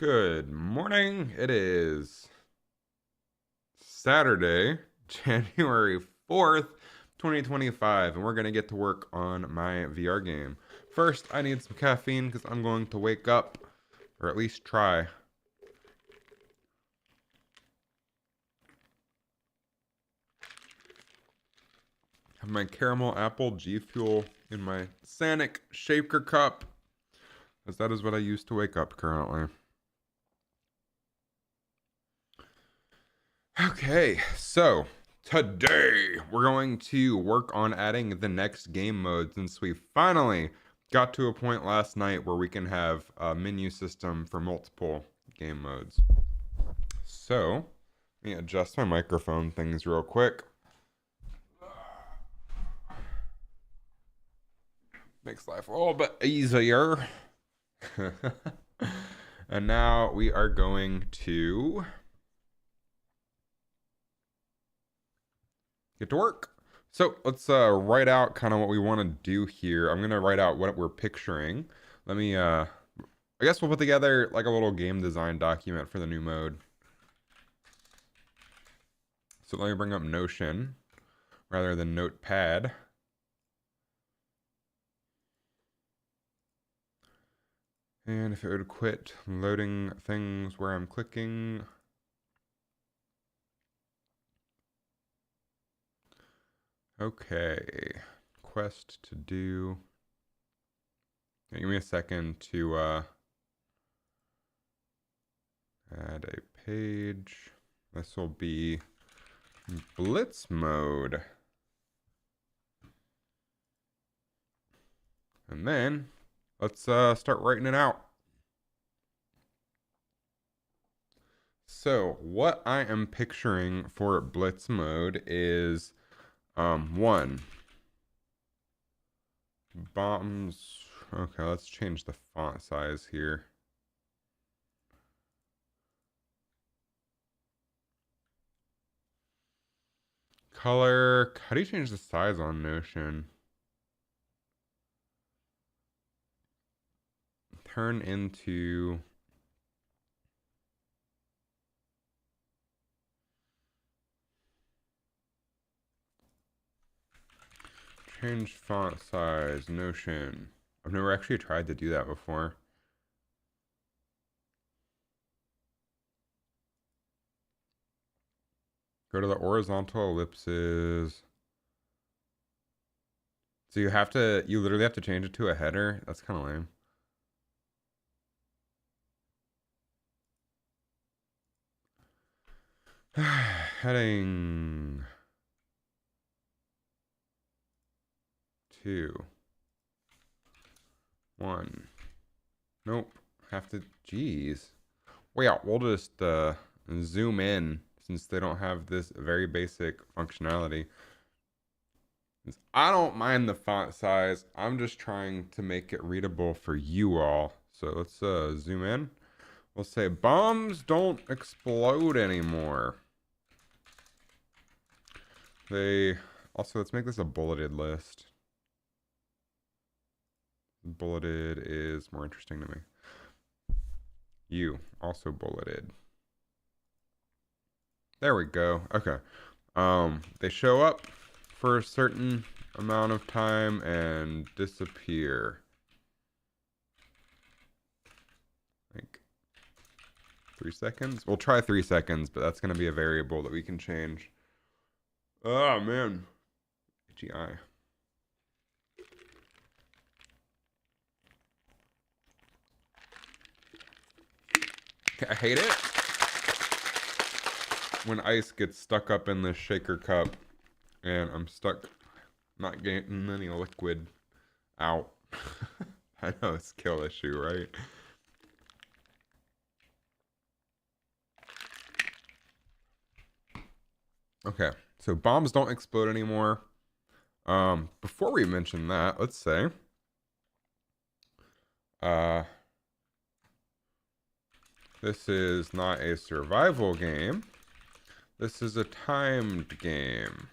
Good morning. It is Saturday, January 4th, 2025, and we're going to get to work on my VR game. First, I need some caffeine because I'm going to wake up, or at least try. Have my caramel apple G Fuel in my Sanic shaker cup, as that is what I use to wake up currently. Okay, so today we're going to work on adding the next game mode since we finally got to a point last night where we can have a menu system for multiple game modes. So let me adjust my microphone things real quick. Makes life a little bit easier. And now we are going to get to work. So let's write out kind of what we want to do here. I'm going to write out what we're picturing. Let me, I guess we'll put together like a little game design document for the new mode. So let me bring up Notion rather than Notepad. And if it would quit loading things where I'm clicking. Okay, quest to do. Give me a second to add a page. This will be Blitz mode. And then let's start writing it out. So what I am picturing for Blitz mode is one, bombs. Okay, let's change the font size here. Color. How do you change the size on Notion? Turn into change font size, Notion. I've never actually tried to do that before. Go to the horizontal ellipses. So you literally have to change it to a header. That's kind of lame. Heading 2 1. Nope. Have to. Jeez. Well, yeah, we'll just zoom in since they don't have this very basic functionality. I don't mind the font size. I'm just trying to make it readable for you all. So let's zoom in. We'll say bombs don't explode anymore. Let's make this a bulleted list. Bulleted is more interesting to me. You also bulleted. There we go. Okay. They show up for a certain amount of time and disappear. Like 3 seconds? We'll try 3 seconds, but that's going to be a variable that we can change. Oh, man. Itchy eye. I hate it when ice gets stuck up in this shaker cup and I'm stuck not getting any liquid out. I know it's a kill issue, right? Okay, so bombs don't explode anymore. Before we mention that, let's say this is not a survival game. This is a timed game.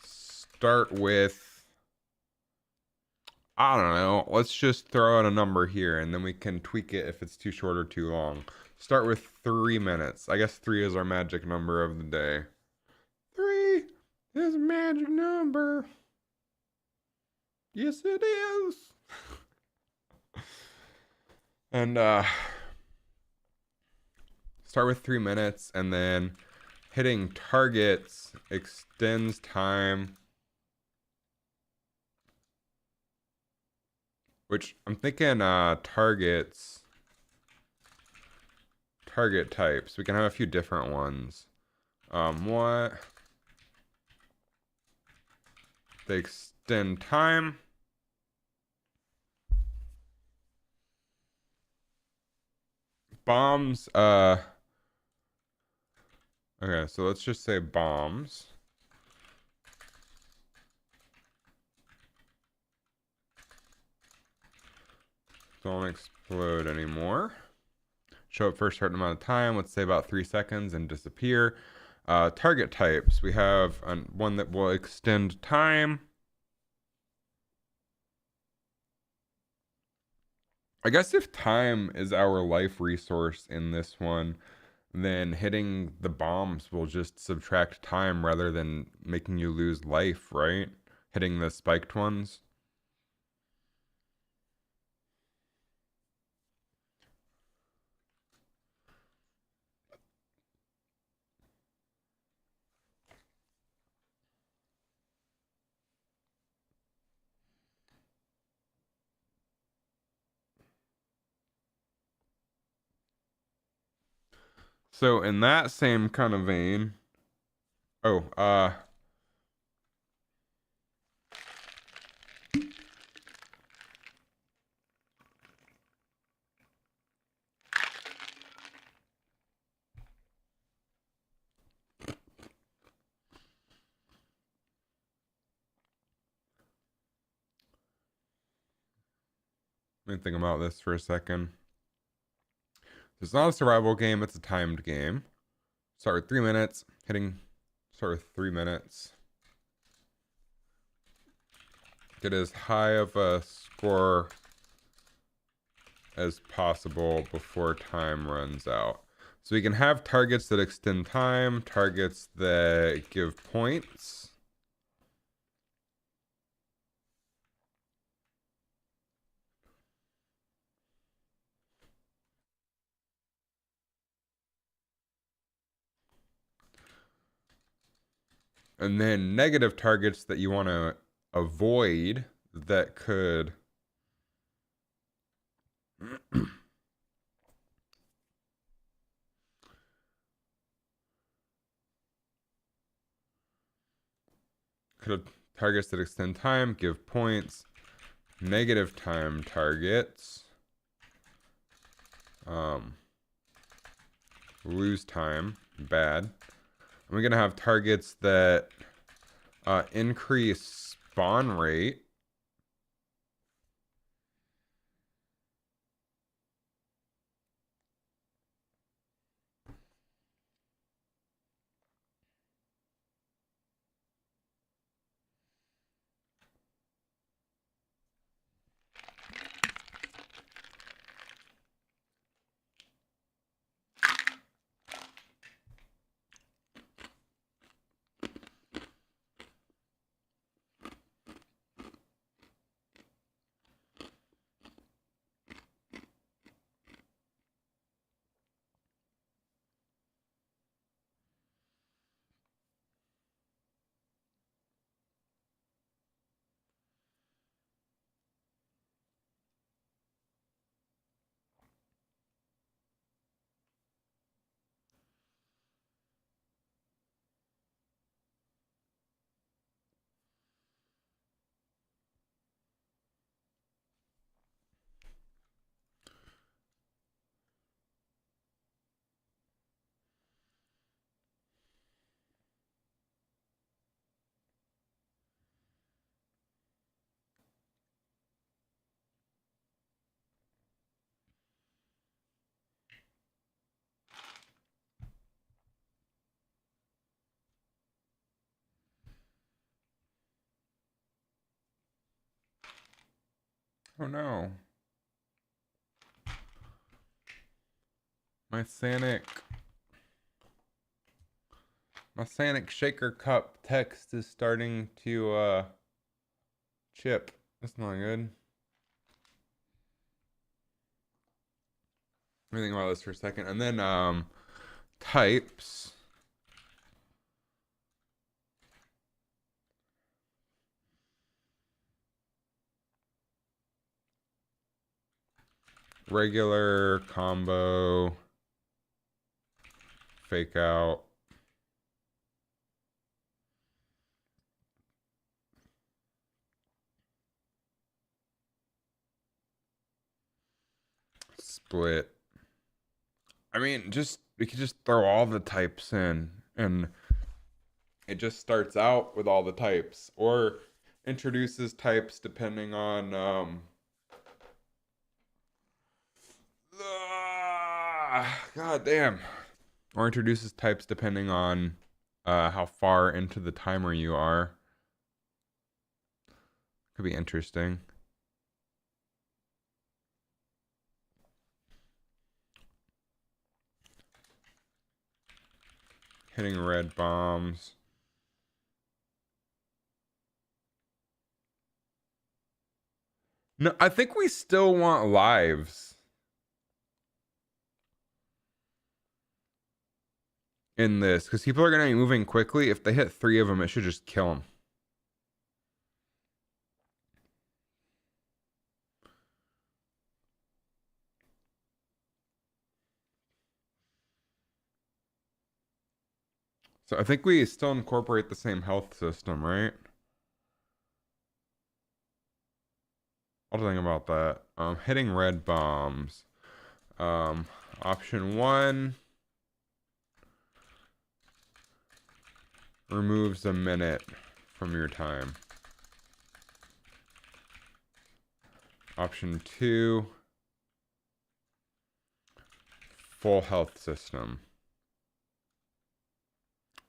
Start with I don't know. Let's just throw out a number here and then we can tweak it if it's too short or too long. Start with 3 minutes. I guess 3 is our magic number of the day. 3 is a magic number. Yes, it is. And start with 3 minutes and then hitting targets extends time. Which I'm thinking target types. We can have a few different ones. What? They extend time. Bombs, okay, so let's just say bombs. Don't explode anymore. Show up for a certain amount of time, let's say about 3 seconds, and disappear. Target types, we have one that will extend time. I guess if time is our life resource in this one, then hitting the bombs will just subtract time rather than making you lose life, right? Hitting the spiked ones. So in that same kind of vein, oh, let me think about this for a second. It's not a survival game, it's a timed game. Start with 3 minutes, start with 3 minutes. Get as high of a score as possible before time runs out. So we can have targets that extend time, targets that give points. And then negative targets that you want to avoid that could targets that extend time, give points. Negative time targets lose time, bad. And we're gonna have targets that increase spawn rate. Oh no. My Sanic Shaker Cup text is starting to chip. That's not good. Let me think about this for a second. And then types. Regular, combo, fake out. Split. I mean, we could just throw all the types in and it just starts out with all the types or introduces types depending on God damn. Or introduces types depending on how far into the timer you are. Could be interesting. Hitting red bombs. No, I think we still want lives in this because people are going to be moving quickly. If they hit 3 of them, it should just kill them. So I think we still incorporate the same health system, right? I'll think about that. Hitting red bombs. Option 1 removes a minute from your time. Option 2 full health system.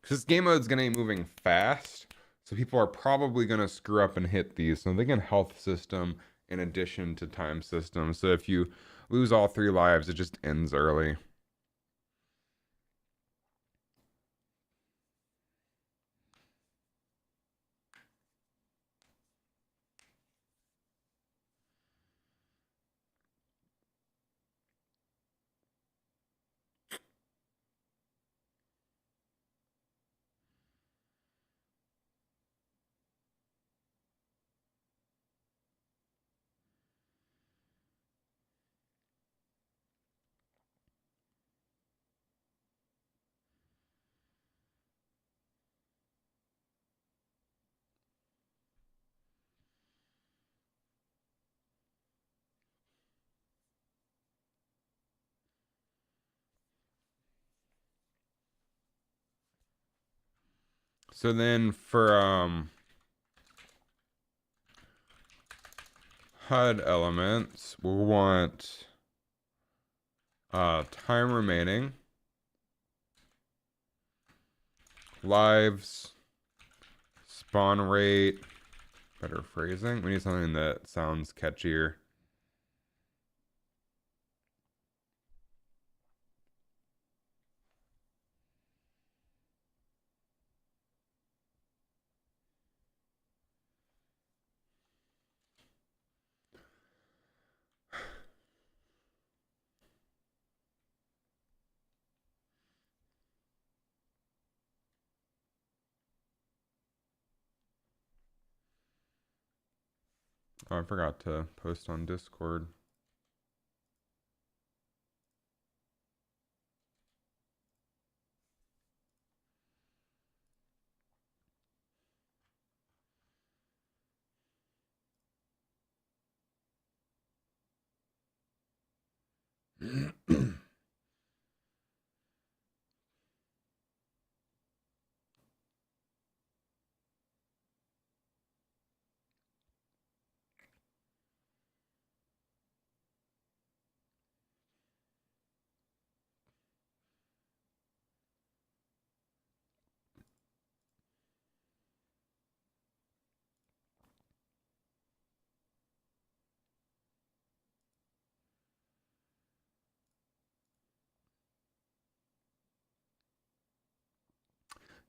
Because this game mode is going to be moving fast, so people are probably going to screw up and hit these. So I'm thinking health system in addition to time system. So if you lose all 3 lives, it just ends early. So then for HUD elements, we'll want time remaining, lives, spawn rate, better phrasing. We need something that sounds catchier. Oh, I forgot to post on Discord.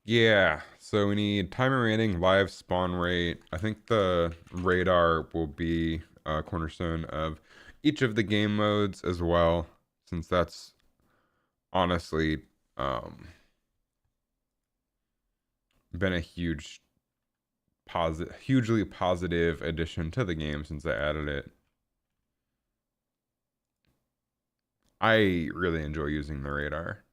Yeah, so we need time remaining, live spawn rate. I think the radar will be a cornerstone of each of the game modes as well, since that's honestly been a hugely positive addition to the game since I added it. I really enjoy using the radar.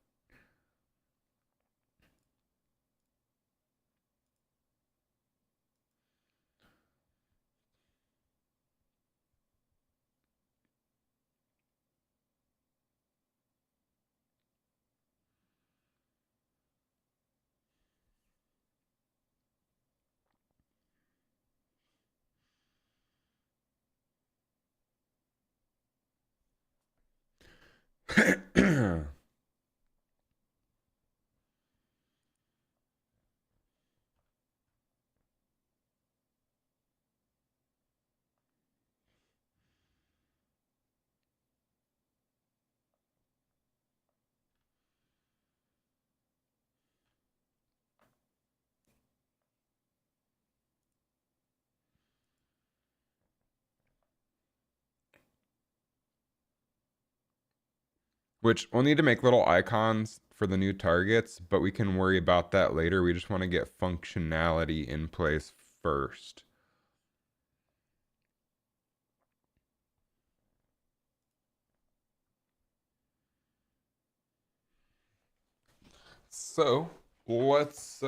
Which we'll need to make little icons for the new targets, but we can worry about that later. We just want to get functionality in place first. So let's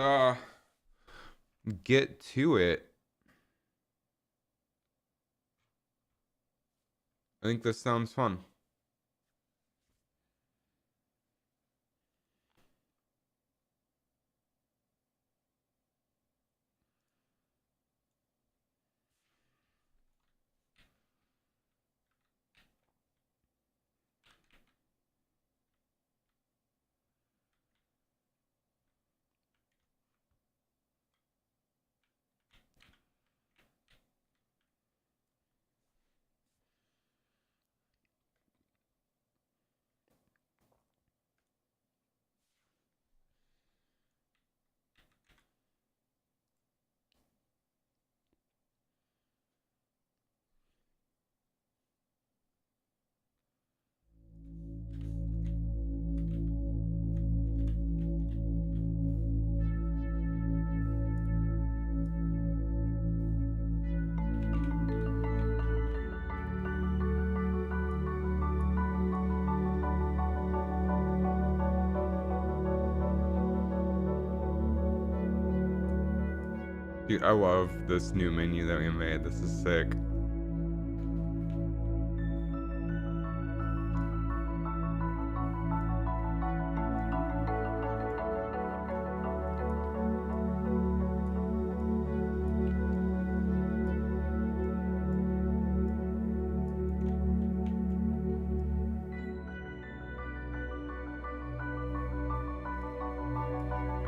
get to it. I think this sounds fun. Dude, I love this new menu that we made. This is sick.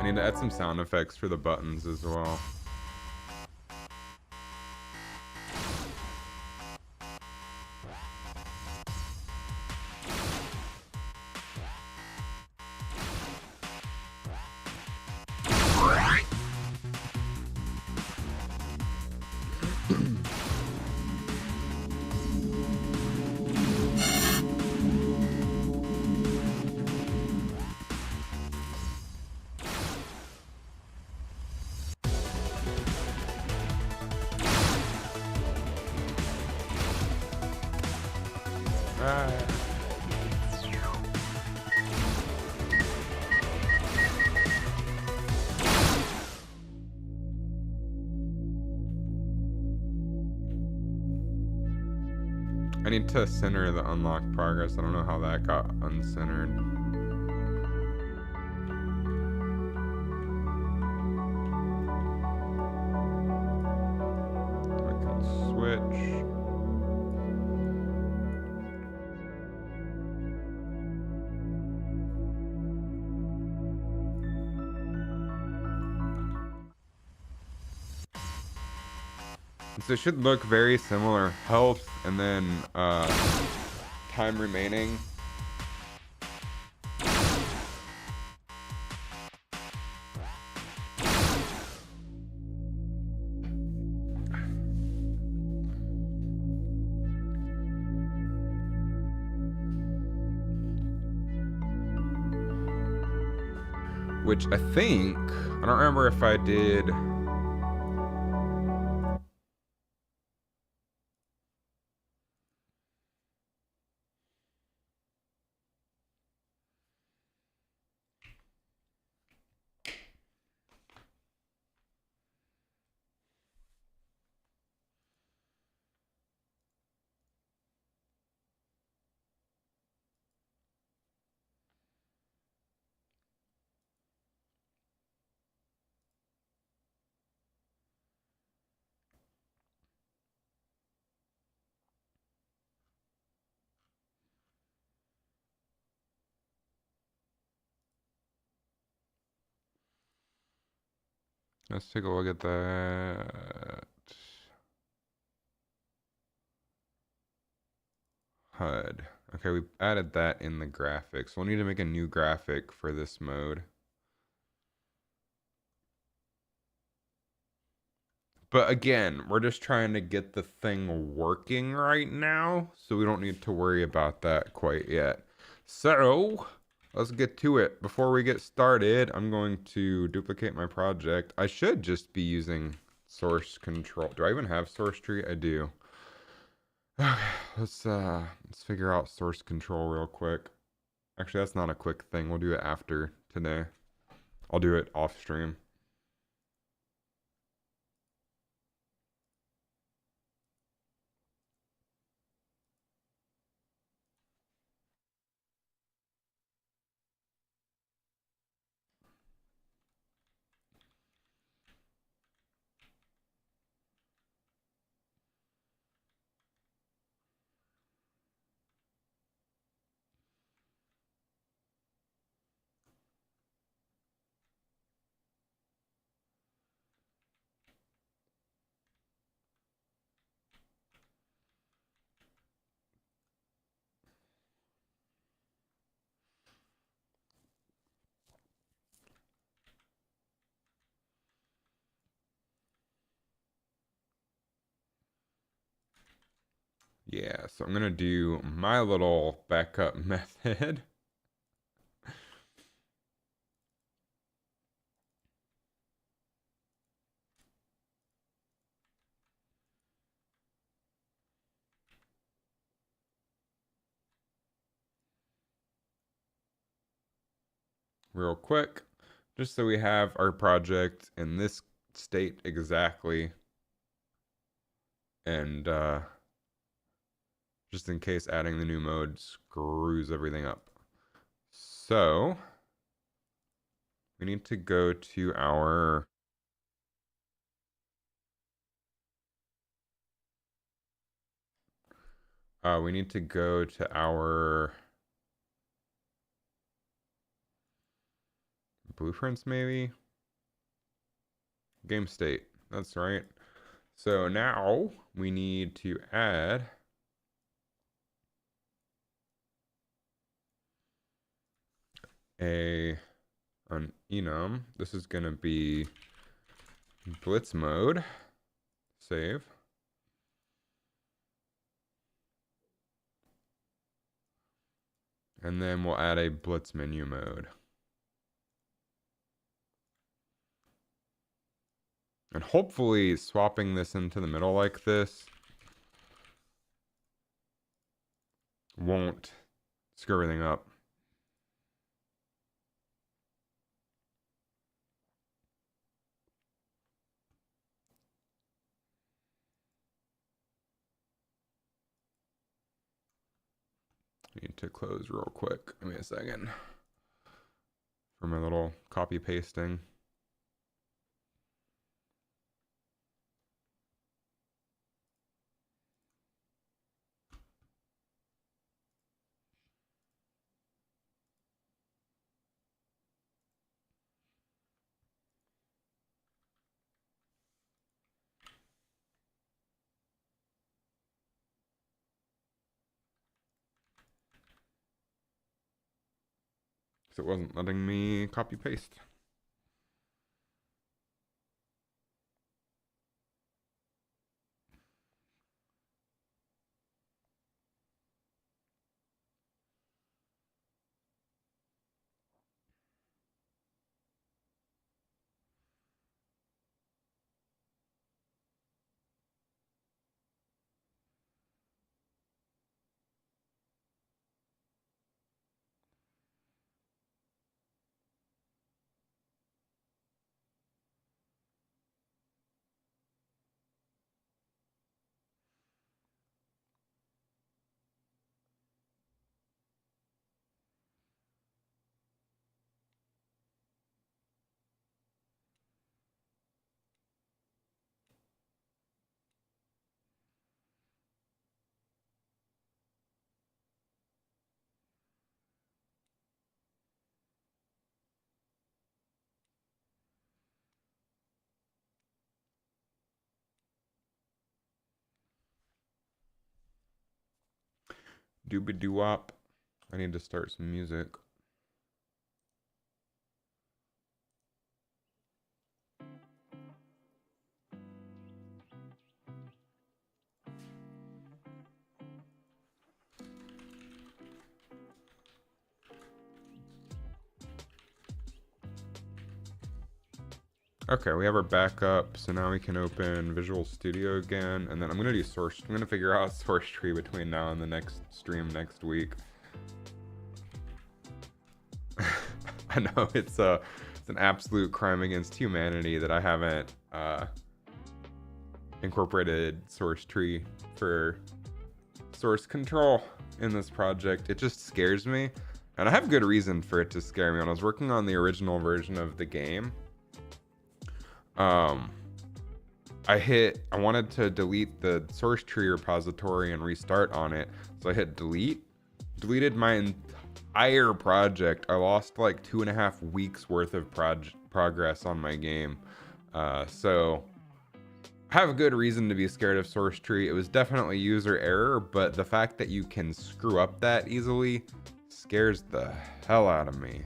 I need to add some sound effects for the buttons as well. I need to center the unlock progress. I don't know how that got uncentered. I can switch. So it should look very similar. Health and then time remaining. which I think, I don't remember if I did. Let's take a look at that. HUD. Okay, we added that in the graphics. We'll need to make a new graphic for this mode. But again, we're just trying to get the thing working right now, so we don't need to worry about that quite yet. So, let's get to it. Before we get started, I'm going to duplicate my project. I should just be using source control. Do I even have source tree? I do. Okay, let's figure out source control real quick. Actually, that's not a quick thing. We'll do it after today. I'll do it off stream. Yeah, so I'm gonna do my little backup method. Real quick, just so we have our project in this state exactly. And just in case adding the new mode screws everything up. So we need to go to our we need to go to our blueprints, maybe game state. That's right. So now we need to add an enum. This is gonna be blitz mode. Save. And then we'll add a blitz menu mode. And hopefully swapping this into the middle like this won't screw everything up. Need to close real quick. Give me a second for my little copy pasting. So it wasn't letting me copy paste. Doobie doo wop. I need to start some music. Okay, we have our backup, so now we can open Visual Studio again, and then I'm gonna do source. I'm gonna figure out source tree between now and the next stream next week. I know it's an absolute crime against humanity that I haven't incorporated source tree for source control in this project. It just scares me, and I have good reason for it to scare me. When I was working on the original version of the game, I wanted to delete the source tree repository and restart on it, so I hit delete, deleted my entire project. I lost like 2.5 weeks worth of progress on my game. So I have a good reason to be scared of source tree. It was definitely user error, but the fact that you can screw up that easily scares the hell out of me.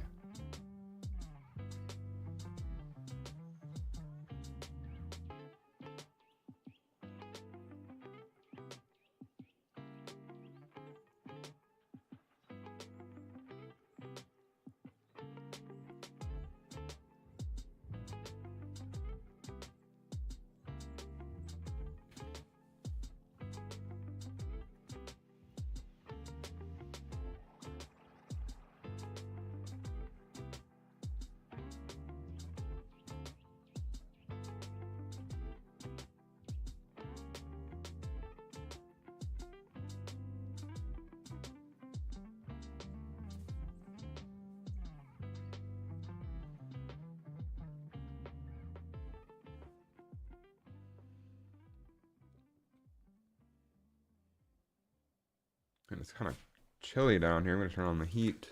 And it's kind of chilly down here. I'm gonna turn on the heat.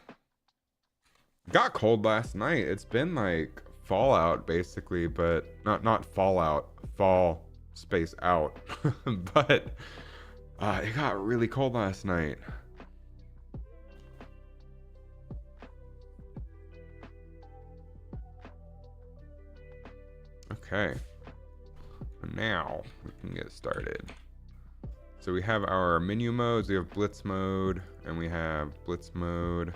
It got cold last night. It's been like Fallout basically, but not Fallout, fall space out. But it got really cold last night. Okay. Now we can get started. So we have our menu modes. We have Blitz mode, and we have Blitz mode.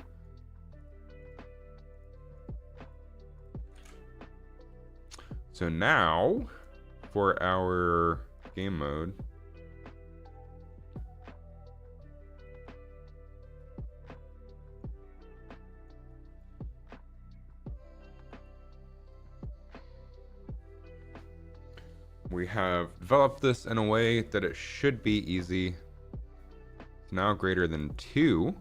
So now, for our game mode, we have developed this in a way that it should be easy. It's now greater than 2.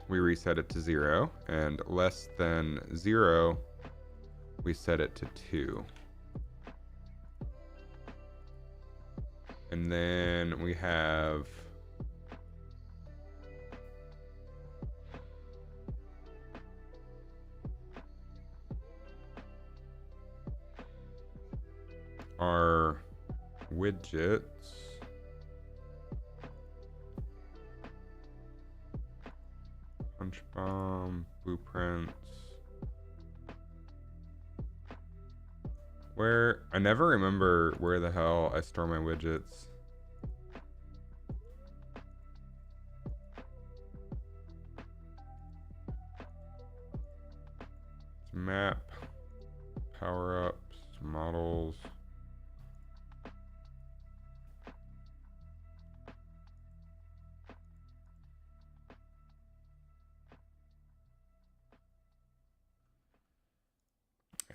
We reset it to 0, and less than 0, we set it to 2. And then we have our widgets. Punch bomb, blueprints. Where I never remember where the hell I store my widgets. Map, power-ups, models.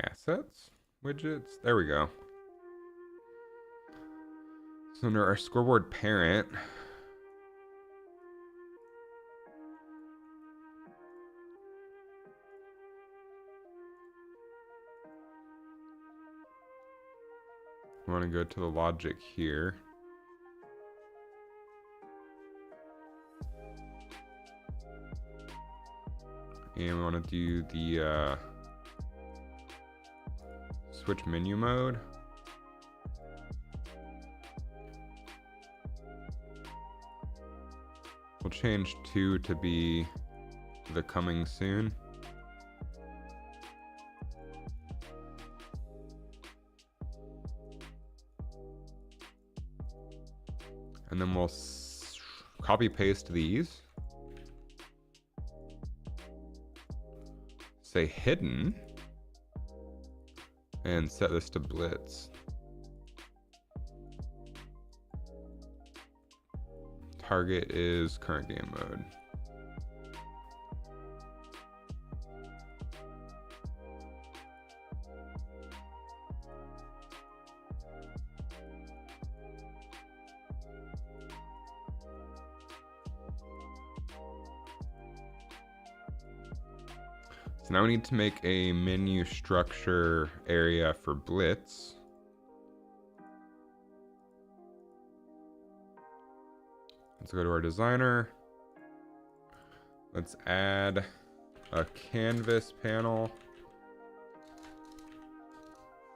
Assets, widgets, there we go. So under our scoreboard parent, we want to go to the logic here. And we want to do the switch menu mode. We'll change 2 to be the coming soon. And then we'll copy paste these. Say hidden. And set this to blitz. Target is current game mode. So now we need to make a menu structure area for blitz. Let's go to our designer. Let's add a canvas panel.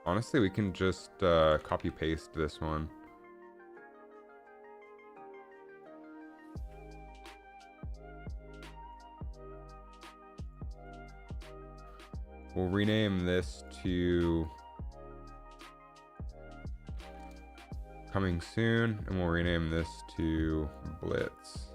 Honestly, we can just copy paste this one. We'll rename this to coming soon, and we'll rename this to Blitz.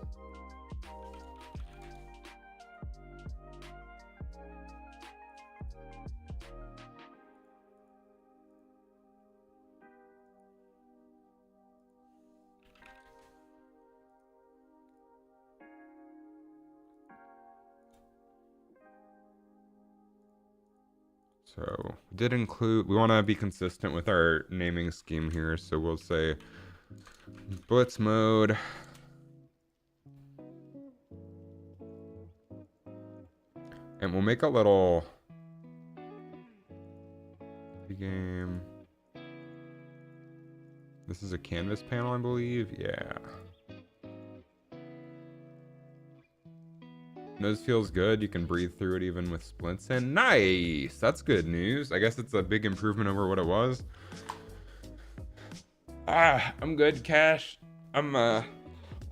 So did include, we want to be consistent with our naming scheme here. So we'll say blitz mode. And we'll make a little game. This is a canvas panel, I believe. Yeah. Nose feels good. You can breathe through it even with splints in. Nice! That's good news. I guess it's a big improvement over what it was. I'm good, Cash. I'm a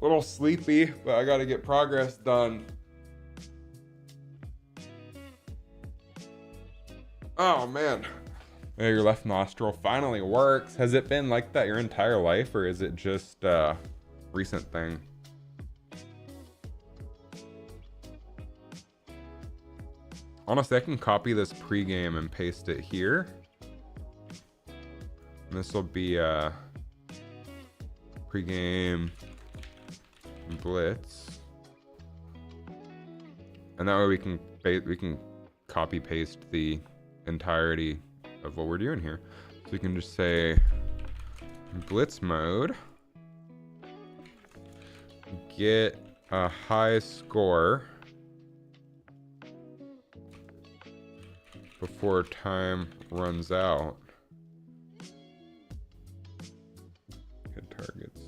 little sleepy, but I gotta get progress done. Oh, man. Yeah, your left nostril finally works. Has it been like that your entire life, or is it just a recent thing? Honestly, I can copy this pregame and paste it here. And this will be a pregame blitz. And that way we can copy paste the entirety of what we're doing here. So we can just say blitz mode, get a high score before time runs out. Hit targets.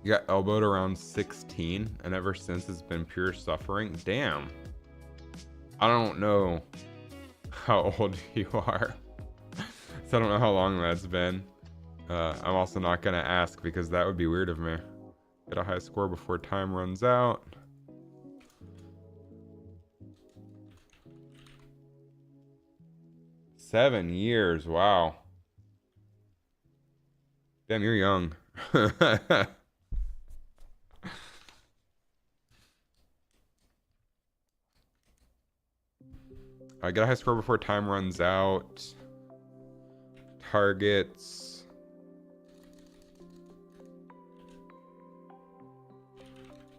You got elbowed around 16, and ever since it's been pure suffering. Damn. I don't know how old you are. So I don't know how long that's been. I'm also not gonna ask because that would be weird of me. Get a high score before time runs out. Seven years, wow. Damn, you're young. I get a high score before time runs out. Targets.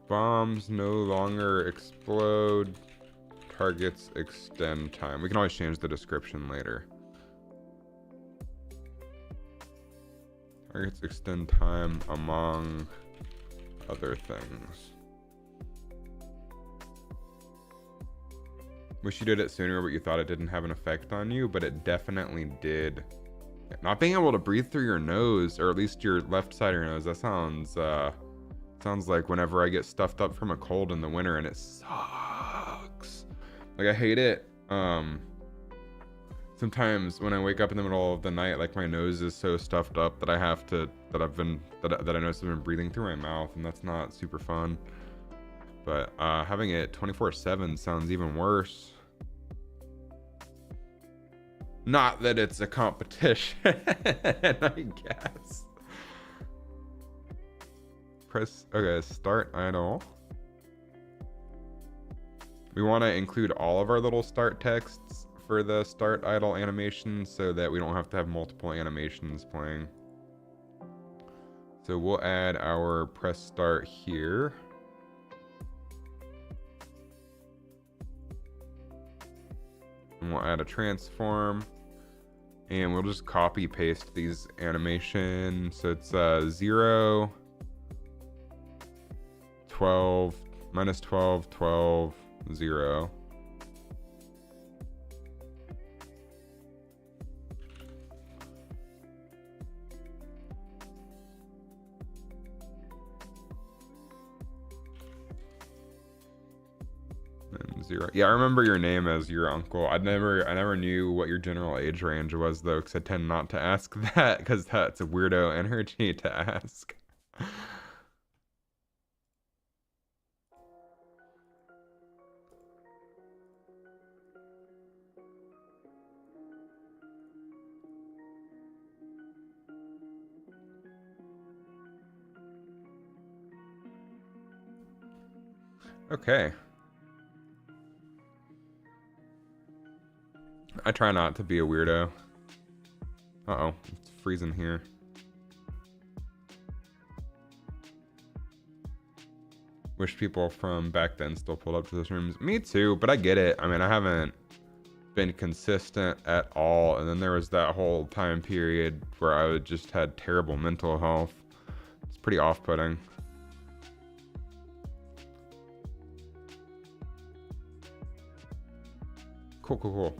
Bombs no longer explode. Targets extend time. We can always change the description later. Targets extend time among other things. Wish you did it sooner, but you thought it didn't have an effect on you, but it definitely did. Not being able to breathe through your nose, or at least your left side of your nose, that sounds like whenever I get stuffed up from a cold in the winter, and it sucks. Like, I hate it. Sometimes when I wake up in the middle of the night, like my nose is so stuffed up that I have to, that I notice I've been breathing through my mouth, and that's not super fun. But having it 24/7 sounds even worse. Not that it's a competition, I guess. Press, okay, start idle. We want to include all of our little start texts for the start idle animation so that we don't have to have multiple animations playing. So we'll add our press start here. And we'll add a transform. And we'll just copy paste these animations. So it's 0, 12, minus 12, 12, 0. And 0. Yeah, I remember your name as your uncle. I never knew what your general age range was though, because I tend not to ask that because that's a weirdo energy to ask. Okay. I try not to be a weirdo. Uh-oh, it's freezing here. Wish people from back then still pulled up to those rooms. Me too, but I get it. I mean, I haven't been consistent at all. And then there was that whole time period where I just had terrible mental health. It's pretty off-putting. Cool.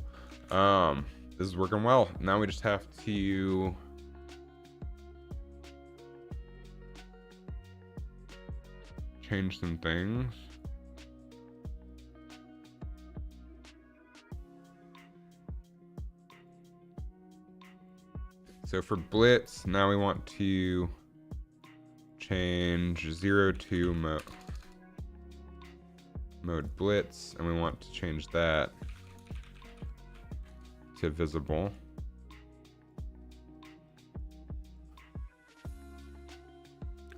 This is working well. Now we just have to change some things. So for Blitz, now we want to change 0 to mode Blitz, and we want to change that to visible.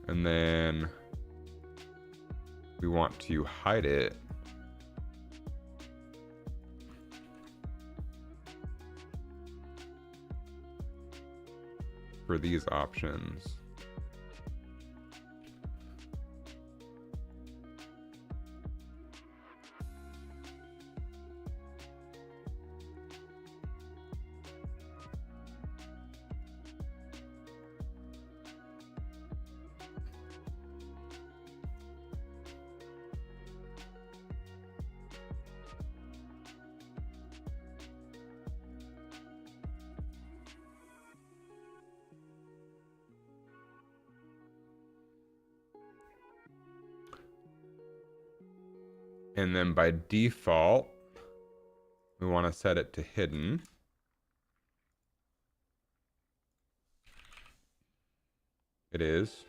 And then we want to hide it for these options. And then by default, we want to set it to hidden. It is.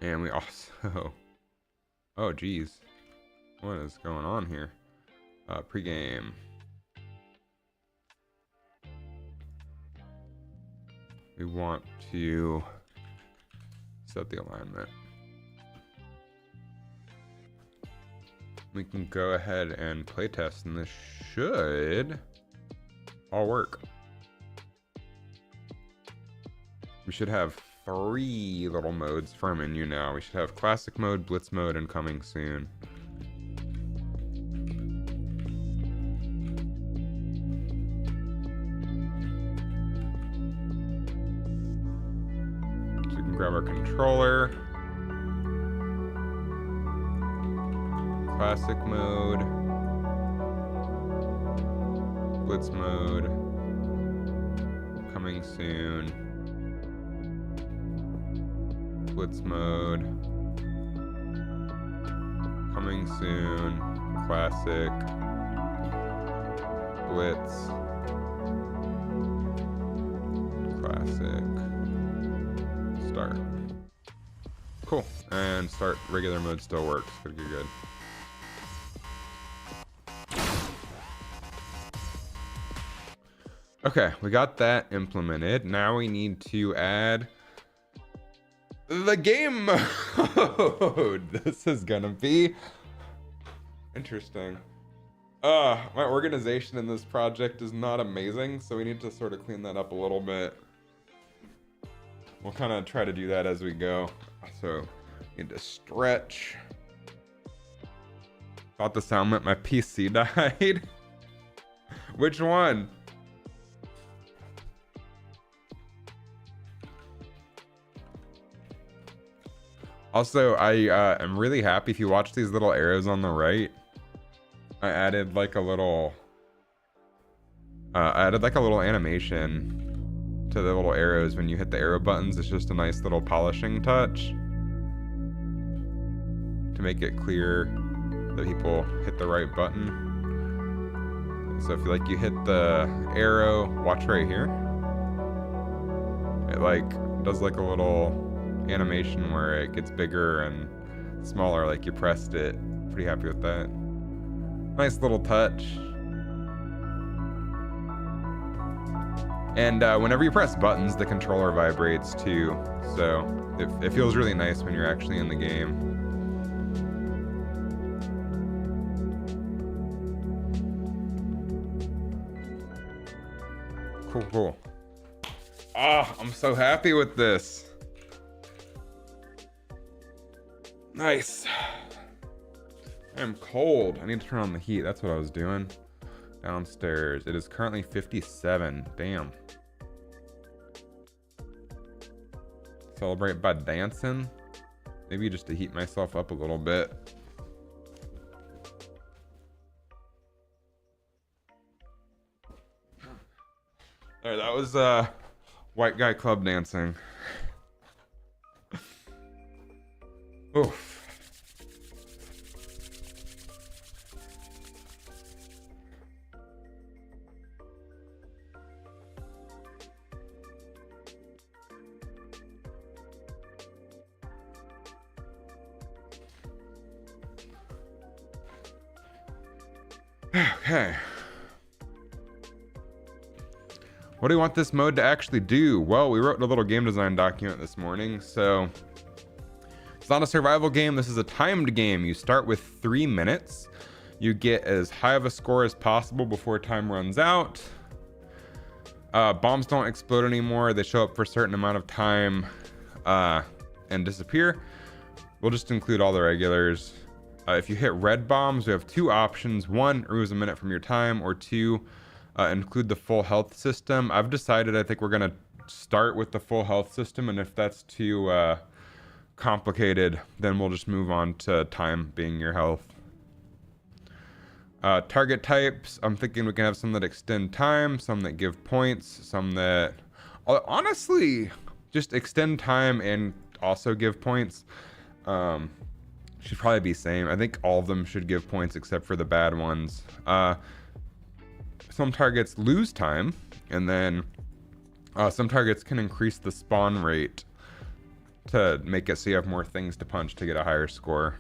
And we also, oh geez, what is going on here? Pregame. We want to set the alignment. We can go ahead and play test, and this should all work. We should have 3 little modes for our menu now. We should have classic mode, blitz mode, and coming soon. So we can grab our controller. Classic mode. Blitz mode. Coming soon. Blitz mode. coming soon. Classic. Blitz. Classic. Start. Cool. And start regular mode still works. Good, good, good. Okay, we got that implemented. Now we need to add the game mode. This is gonna be interesting. My organization in this project is not amazing, so we need to sort of clean that up a little bit. We'll kind of try to do that as we go. So, need to stretch. Thought the sound meant my PC died. Which one? Also, I am really happy if you watch these little arrows on the right. I added like a little animation to the little arrows when you hit the arrow buttons. It's just a nice little polishing touch to make it clear that people hit the right button. So if like you hit the arrow, watch right here. It like does like a little animation where it gets bigger and smaller, like you pressed it. Pretty happy with that. Nice little touch. And whenever you press buttons, the controller vibrates too. So it feels really nice when you're actually in the game. Cool, cool. Ah, I'm so happy with this. Nice. I am cold. I need to turn on the heat. That's what I was doing. Downstairs. It is currently 57. Damn. Celebrate by dancing. Maybe just to heat myself up a little bit. Alright, that was white guy club dancing. Oof. Okay. What do we want this mode to actually do? Well, we wrote a little game design document this morning, so it's not a survival game. This is a timed game. You start with 3 minutes. You get as high of a score as possible before time runs out. Bombs don't explode anymore. They show up for a certain amount of time and disappear. We'll just include all the regulars. If you hit red bombs, we have 2 options. 1, removes a minute from your time, or 2, include the full health system. I've decided I think we're gonna start with the full health system, and if that's too complicated, then we'll just move on to time being your health. Target types, I'm thinking we can have some that extend time, some that give points, some that honestly just extend time and also give points. Should probably be same. I think all of them should give points except for the bad ones. Some targets lose time, and then some targets can increase the spawn rate to make it so you have more things to punch to get a higher score.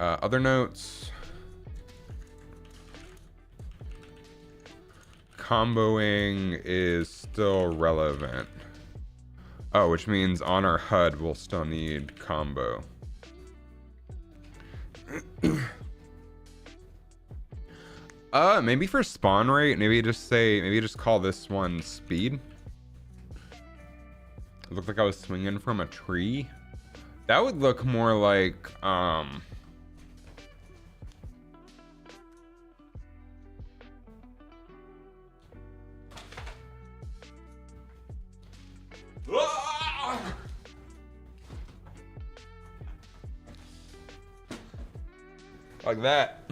Other notes. Comboing is still relevant. Oh, which means on our HUD we'll still need combo. Maybe for spawn rate, maybe just call this one speed. It looked like I was swinging from a tree. That would look more like like that.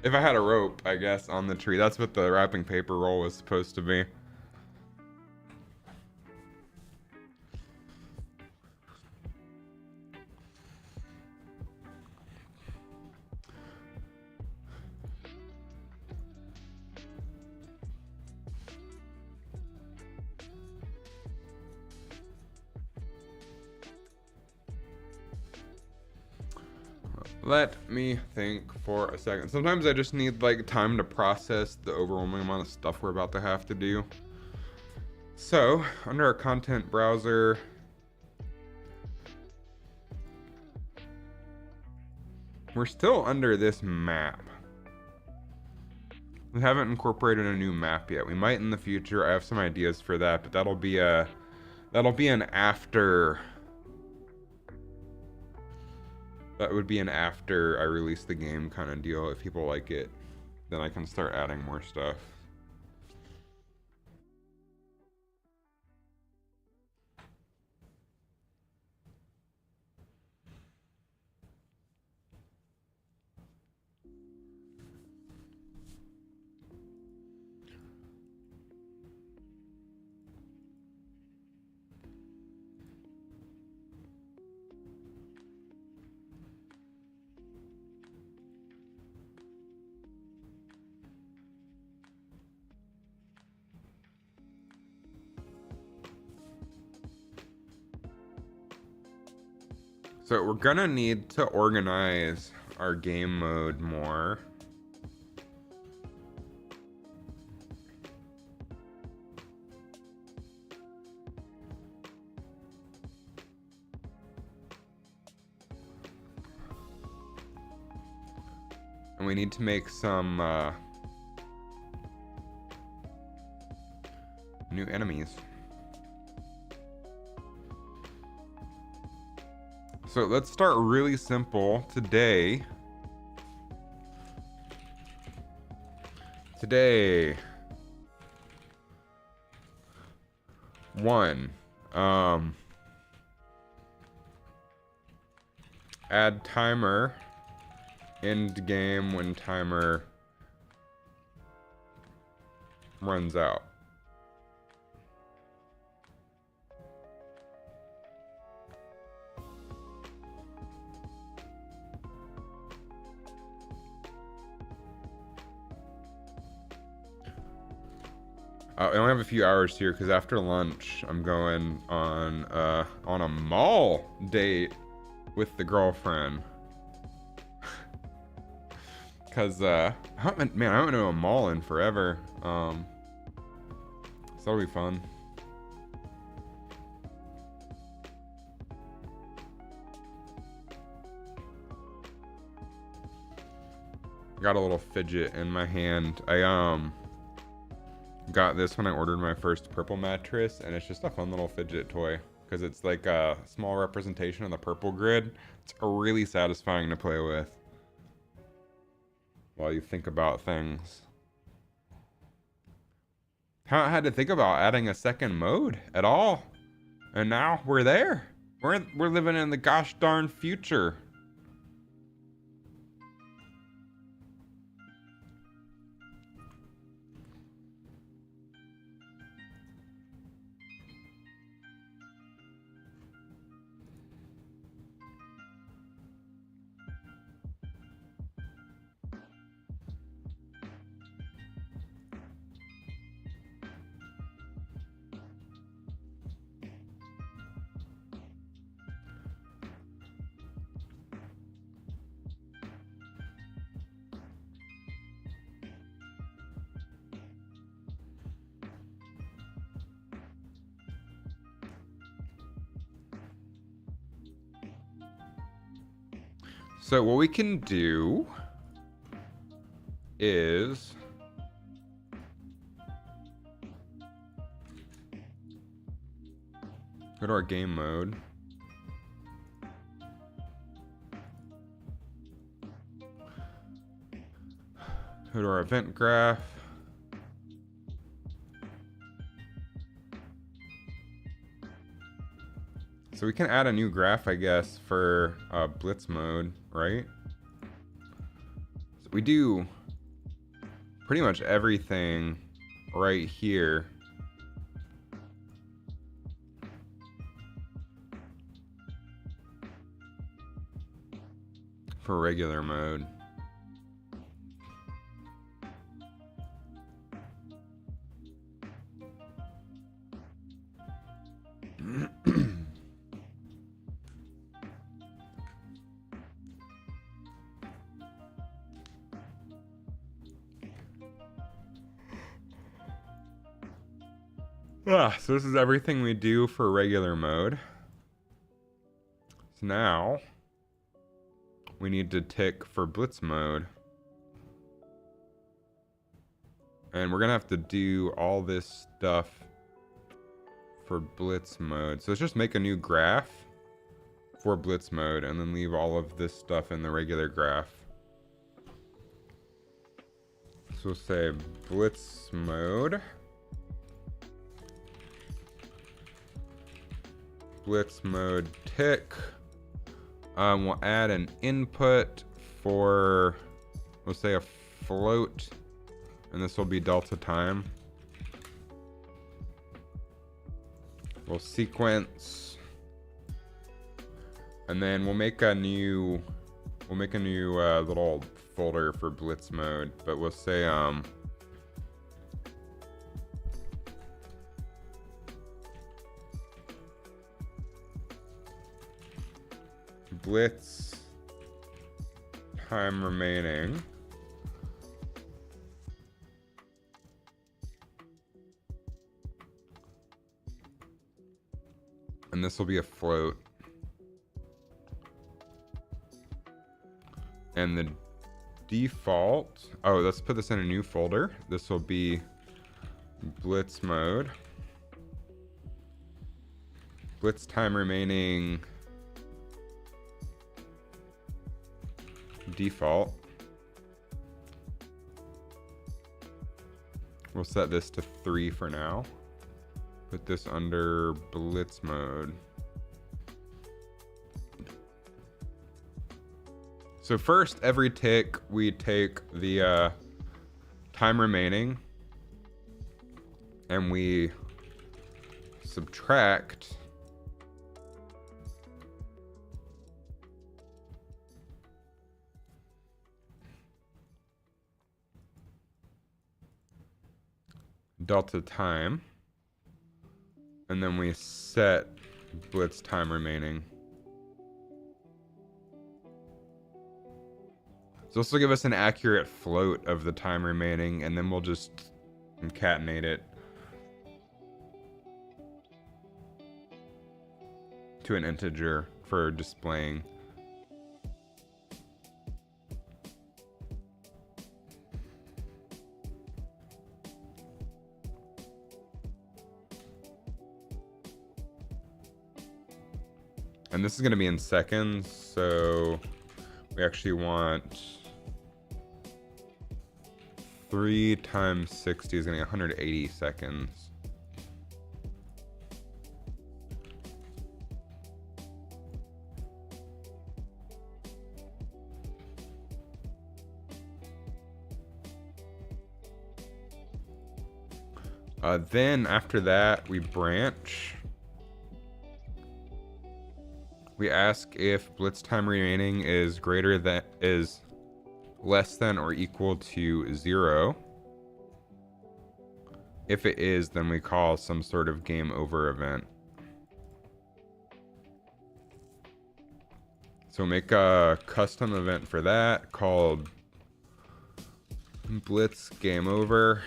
If I had a rope, I guess, on the tree. That's what the wrapping paper roll was supposed to be. Let me think for a second. Sometimes I just need like time to process the overwhelming amount of stuff we're about to have to do. So, under our content browser, we're still under this map. We haven't incorporated a new map yet. We might in the future. I have some ideas for that, but that'll be an after. That would be an after I release the game kind of deal. If people like it, then I can start adding more stuff. So we're gonna need to organize our game mode more. And we need to make some new enemies. So let's start really simple today. One, add timer, end game when timer runs out. I only have a few hours here because after lunch I'm going on a mall date with the girlfriend. Cause I haven't been to a mall in forever. So that'll be fun. Got a little fidget in my hand. I got this when I ordered my first purple mattress, and it's just a fun little fidget toy because it's like a small representation of the purple grid. It's really satisfying to play with while you think about things. Haven't had to think about adding a second mode at all, and now we're there. We're living in the gosh darn future. So what we can do is go to our game mode. Go to our event graph. So we can add a new graph, I guess, for Blitz mode, right? So we do pretty much everything right here. For regular mode. So this is everything we do for regular mode. So now we need to tick for blitz mode. And we're gonna have to do all this stuff for blitz mode. So let's just make a new graph for blitz mode and then leave all of this stuff in the regular graph. So we'll say blitz mode. Blitz mode tick. We'll add an input for, we'll say a float, and this will be delta time. We'll sequence, and then we'll make a new little folder for blitz mode, but we'll say blitz time remaining. And this will be a float. And the default, oh, let's put this in a new folder. This will be blitz mode. Blitz time remaining default. We'll set this to 3 for now. Put this under blitz mode. So first, every tick, we take the time remaining and we subtract delta time, and then we set blitz time remaining. So this will give us an accurate float of the time remaining, and then we'll just concatenate it to an integer for displaying. And this is going to be in seconds, so we actually want 3 times 60 is going to be 180 seconds. Then after that, we branch. We ask if blitz time remaining is less than or equal to 0. If it is, then we call some sort of game over event. So make a custom event for that called blitz game over.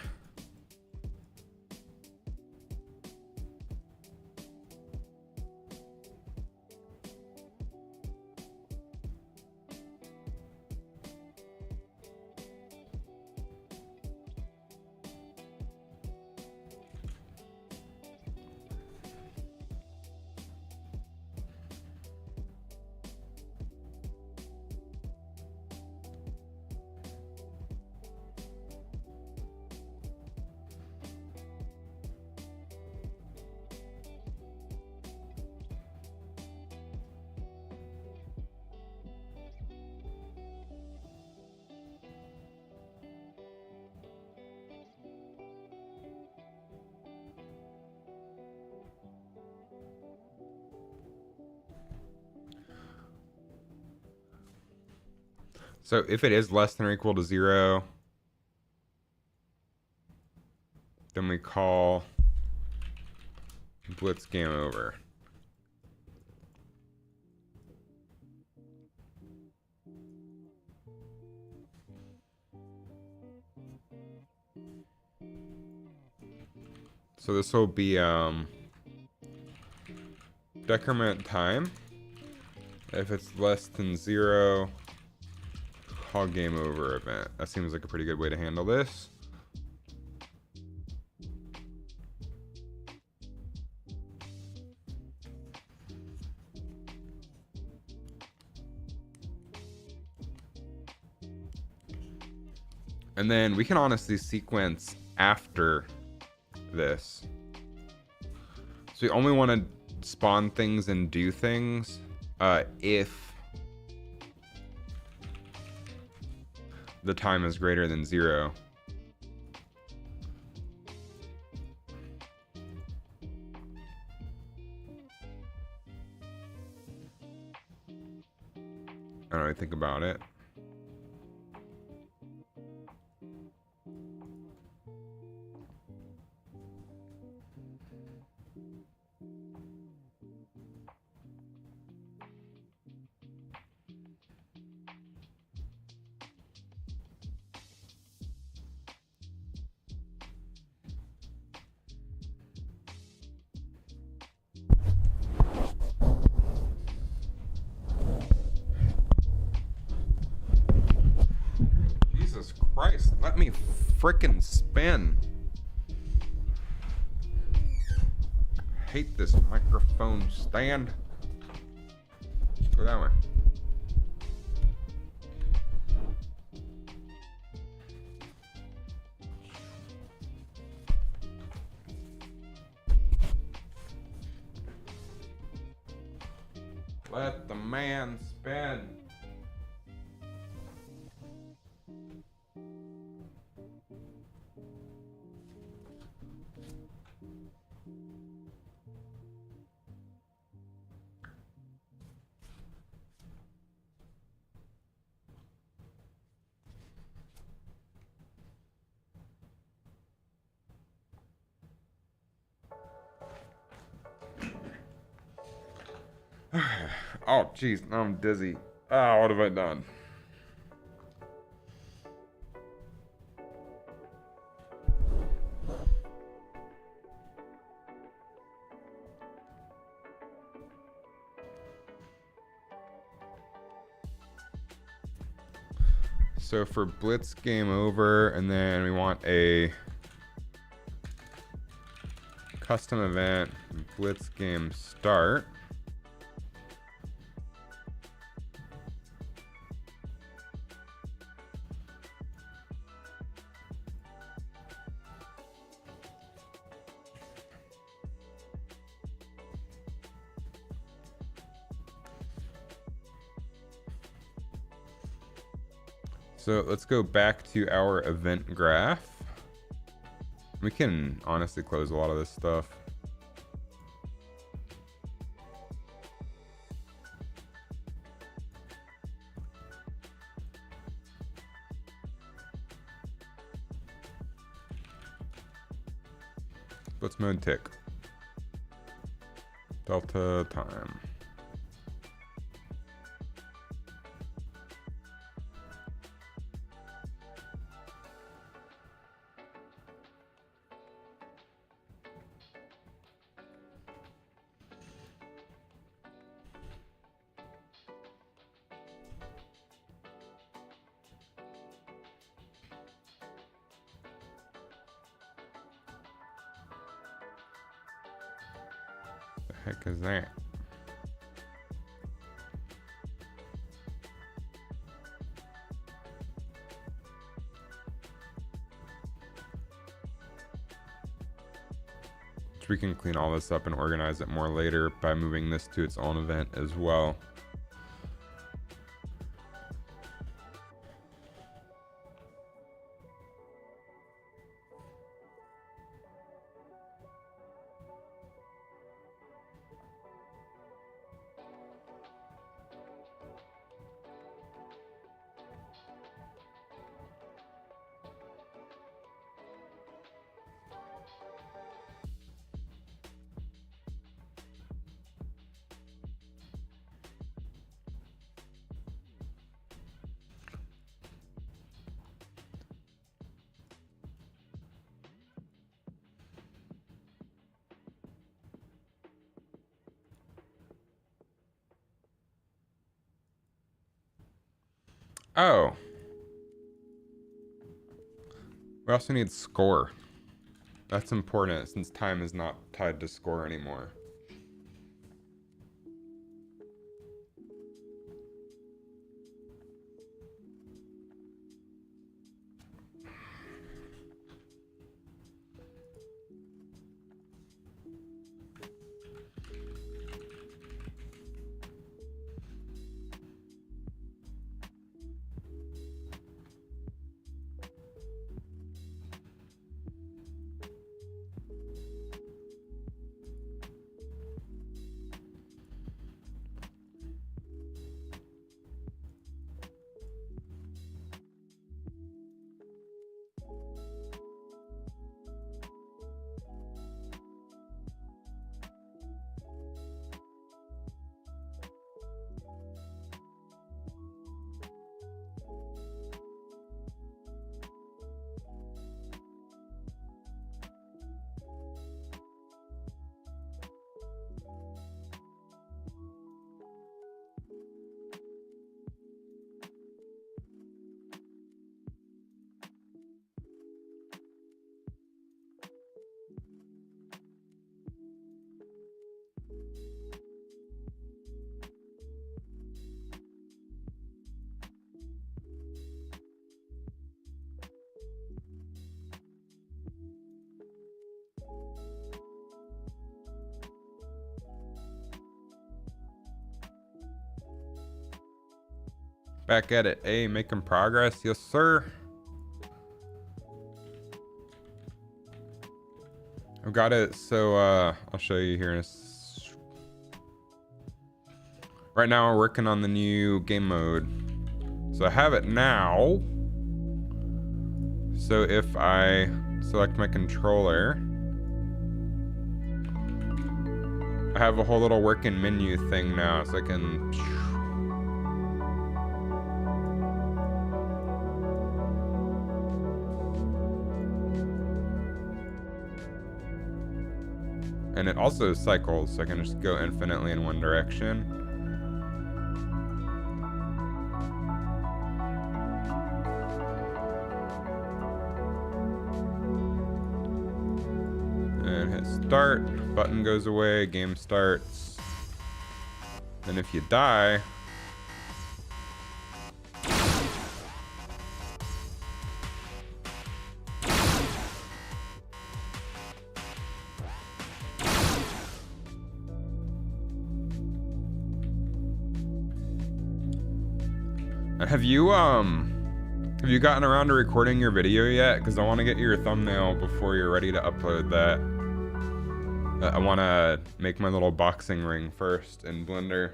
So if it is less than or equal to 0, then we call blitz game over. So this will be decrement time. If it's less than 0, call game over event. That seems like a pretty good way to handle this. And then we can honestly sequence after this. So we only want to spawn things and do things if the time is greater than 0. I don't really think about it. Jesus Christ, let me frickin' spin. Hate this microphone stand. Go that way. Let the man spin. Oh, jeez, now I'm dizzy. Ah, what have I done? So for Blitz game over, and then we want a custom event, Blitz game start. So let's go back to our event graph. We can honestly close a lot of this stuff. Let's mode tick. Delta time. The heck is that? We can clean all this up and organize it more later by moving this to its own event as well. Oh, we also need score. That's important since time is not tied to score anymore. Back at it. Hey, making progress. Yes, sir. I've got it. So I'll show you here in right now we're working on the new game mode. So I have it now. So if I select my controller, I have a whole little working menu thing now. So I can and it also cycles, so I can just go infinitely in one direction. And hit start, button goes away, game starts. Then if you die, have you gotten around to recording your video yet? Because I want to get your thumbnail before you're ready to upload that. I want to make my little boxing ring first in Blender.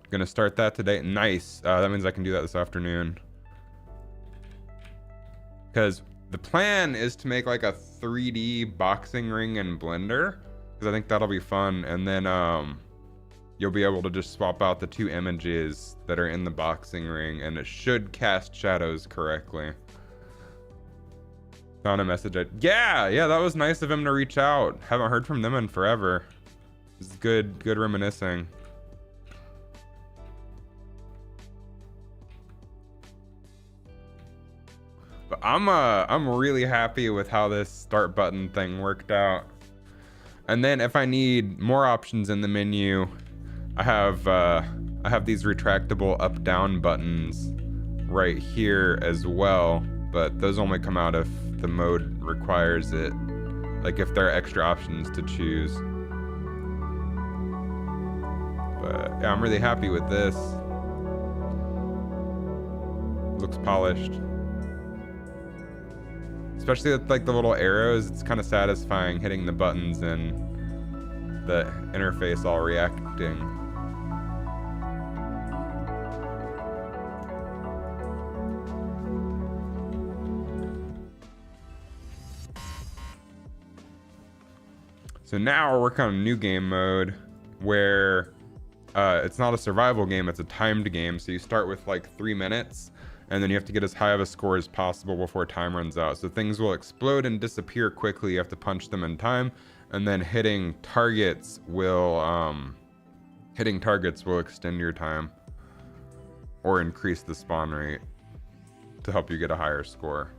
Gonna start that today. Nice. That means I can do that this afternoon. Because the plan is to make like a 3D boxing ring in Blender, because I think that'll be fun. And then you'll be able to just swap out the two images that are in the boxing ring, and it should cast shadows correctly. Found a message. Yeah, that was nice of him to reach out. Haven't heard from them in forever. It's good reminiscing. But I'm really happy with how this start button thing worked out. And then if I need more options in the menu, I have these retractable up down buttons right here as well, but those only come out if the mode requires it, like if there are extra options to choose. But yeah, I'm really happy with this. Looks polished. Especially with like the little arrows, it's kind of satisfying hitting the buttons and the interface all reacting. So now we're working on a new game mode where it's not a survival game, it's a timed game. So you start with like 3 minutes, and then you have to get as high of a score as possible before time runs out. So things will explode and disappear quickly. You have to punch them in time, and then hitting targets will extend your time or increase the spawn rate to help you get a higher score.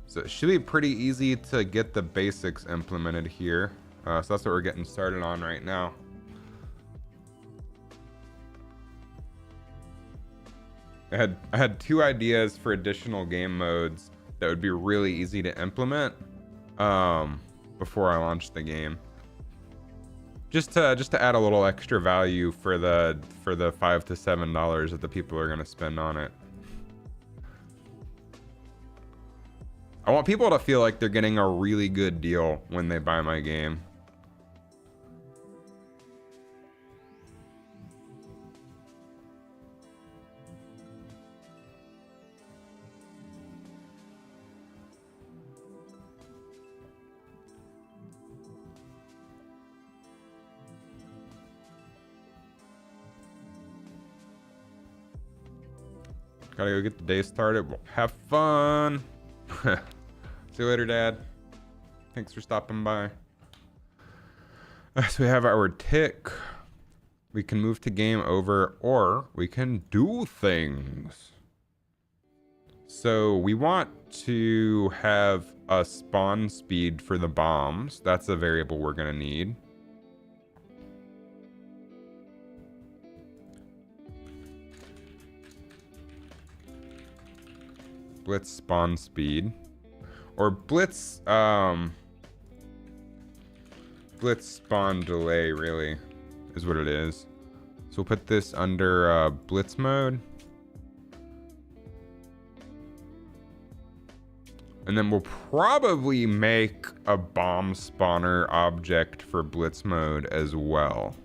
So it should be pretty easy to get the basics implemented here. So that's what we're getting started on right now. I had 2 ideas for additional game modes that would be really easy to implement before I launched the game. Just to add a little extra value for the $5 to $7 that the people are gonna spend on it. I want people to feel like they're getting a really good deal when they buy my game. Gotta go get the day started. Well, have fun. See you later, Dad. Thanks for stopping by. So we have our tick. We can move to game over, or we can do things. So we want to have a spawn speed for the bombs. That's a variable we're gonna need. Blitz spawn speed. Or blitz spawn delay, really, is what it is. So we'll put this under blitz mode. And then we'll probably make a bomb spawner object for blitz mode as well.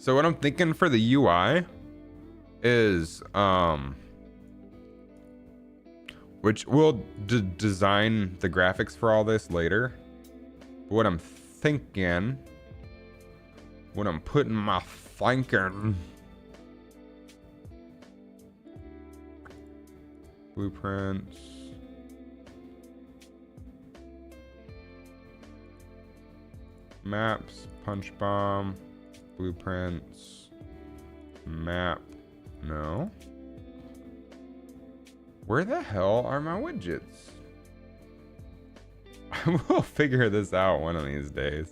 So what I'm thinking for the UI is, which we'll design the graphics for all this later. But what I'm thinking, what I'm putting my thinking, blueprints. Maps, punch bomb. Blueprints, map, no. Where the hell are my widgets? We'll figure this out one of these days.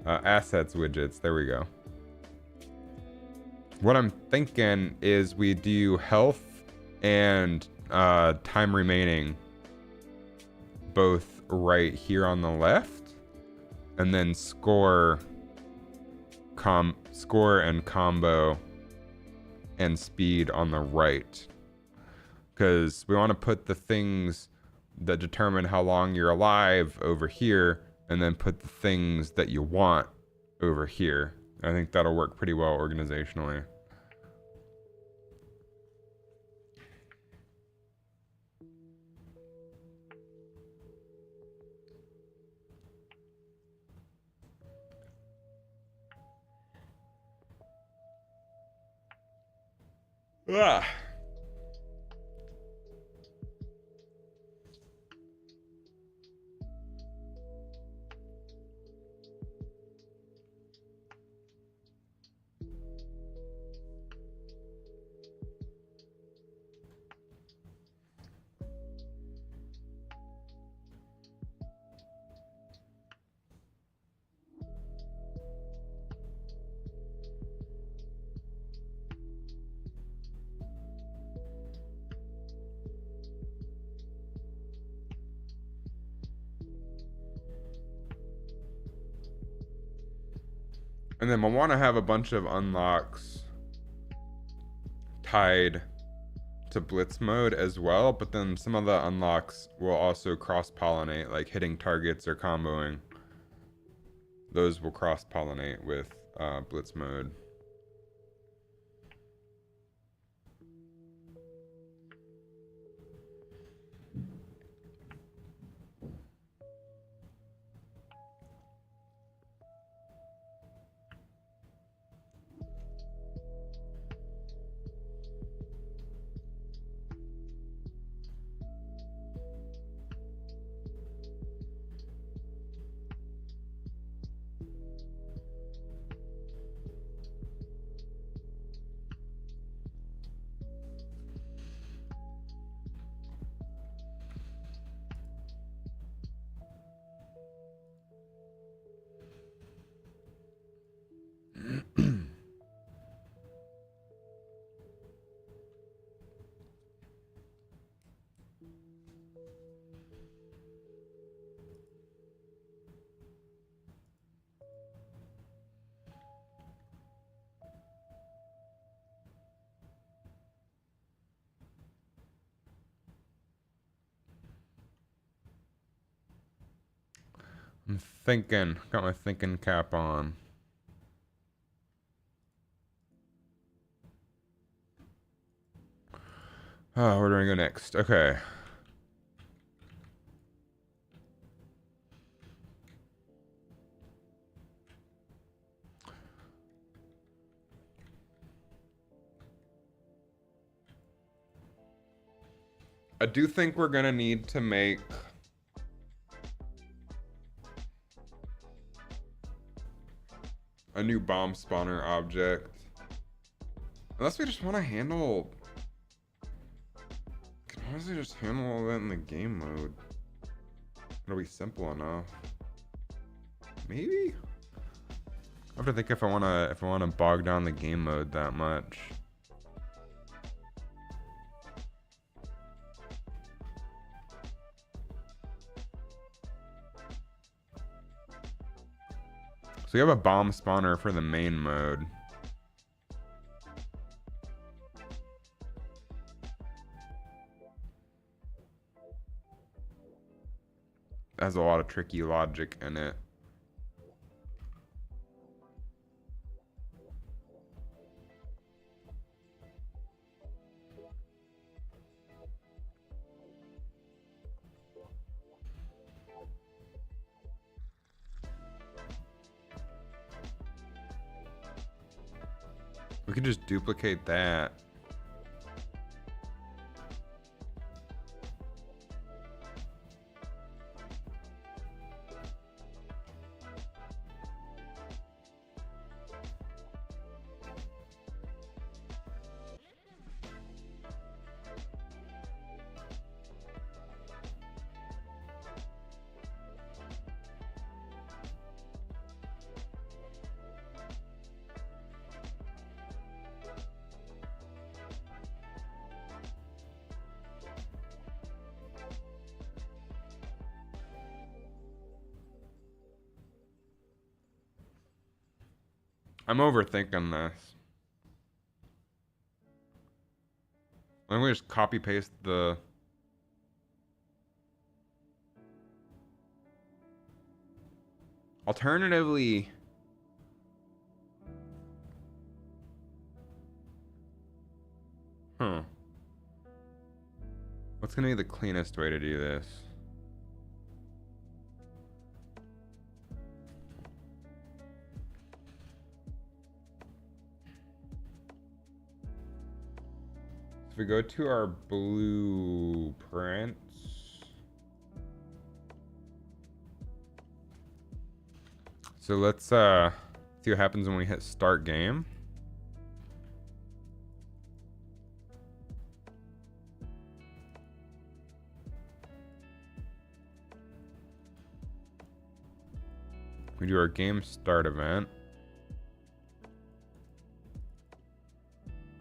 Assets widgets, there we go. What I'm thinking is we do health and time remaining both right here on the left, and then score and combo and speed on the right, because we want to put the things that determine how long you're alive over here, and then put the things that you want over here. I think that'll work pretty well organizationally. Ah. And then we'll want to have a bunch of unlocks tied to blitz mode as well, but then some of the unlocks will also cross-pollinate, like hitting targets or comboing. Those will cross-pollinate with blitz mode. I'm thinking, got my thinking cap on. Oh, where do I go next? Okay. I do think we're gonna need to make a new bomb spawner object. Unless we just want to handle... Can honestly just handle all that in the game mode. It'll be simple enough. Maybe? I have to think if I wanna bog down the game mode that much. So you have a bomb spawner for the main mode. Has a lot of tricky logic in it. We could just duplicate that. I'm overthinking this. I'm gonna just copy paste the... Alternatively... Huh. What's gonna be the cleanest way to do this? If we go to our blueprints, so let's see what happens when we hit start game. We do our game start event,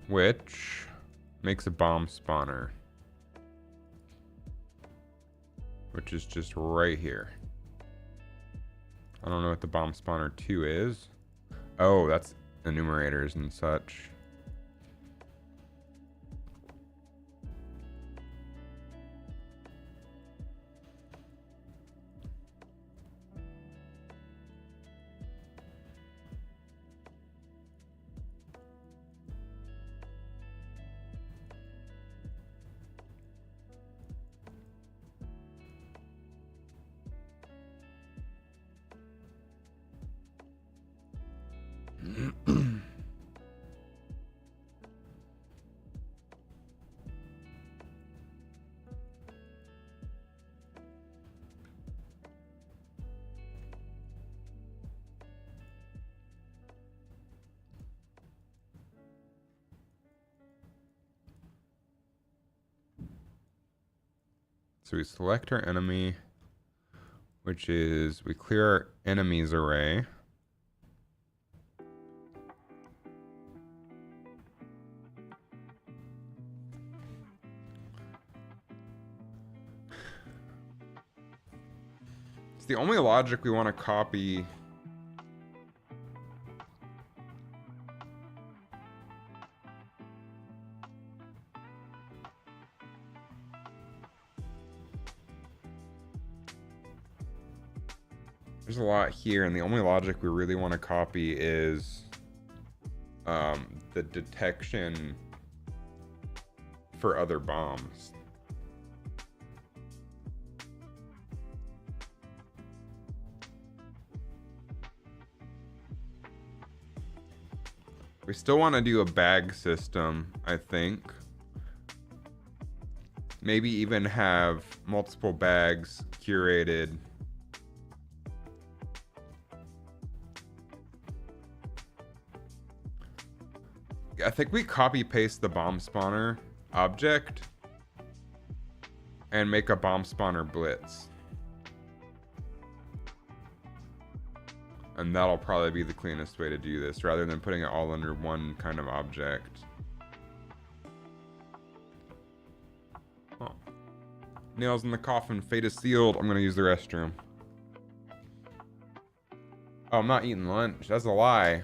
which makes a bomb spawner, which is just right here. I don't know what the bomb spawner 2 is. Oh, that's enumerators and such. So we select our enemy, which is we clear our enemies array. It's the only logic we want to copy. There's a lot here, and the only logic we really want to copy is the detection for other bombs. We still want to do a bag system, I think. Maybe even have multiple bags curated. I think we copy paste the bomb spawner object and make a bomb spawner blitz. And that'll probably be the cleanest way to do this, rather than putting it all under one kind of object. Oh. Nails in the coffin, fate is sealed. I'm gonna use the restroom. Oh, I'm not eating lunch. That's a lie.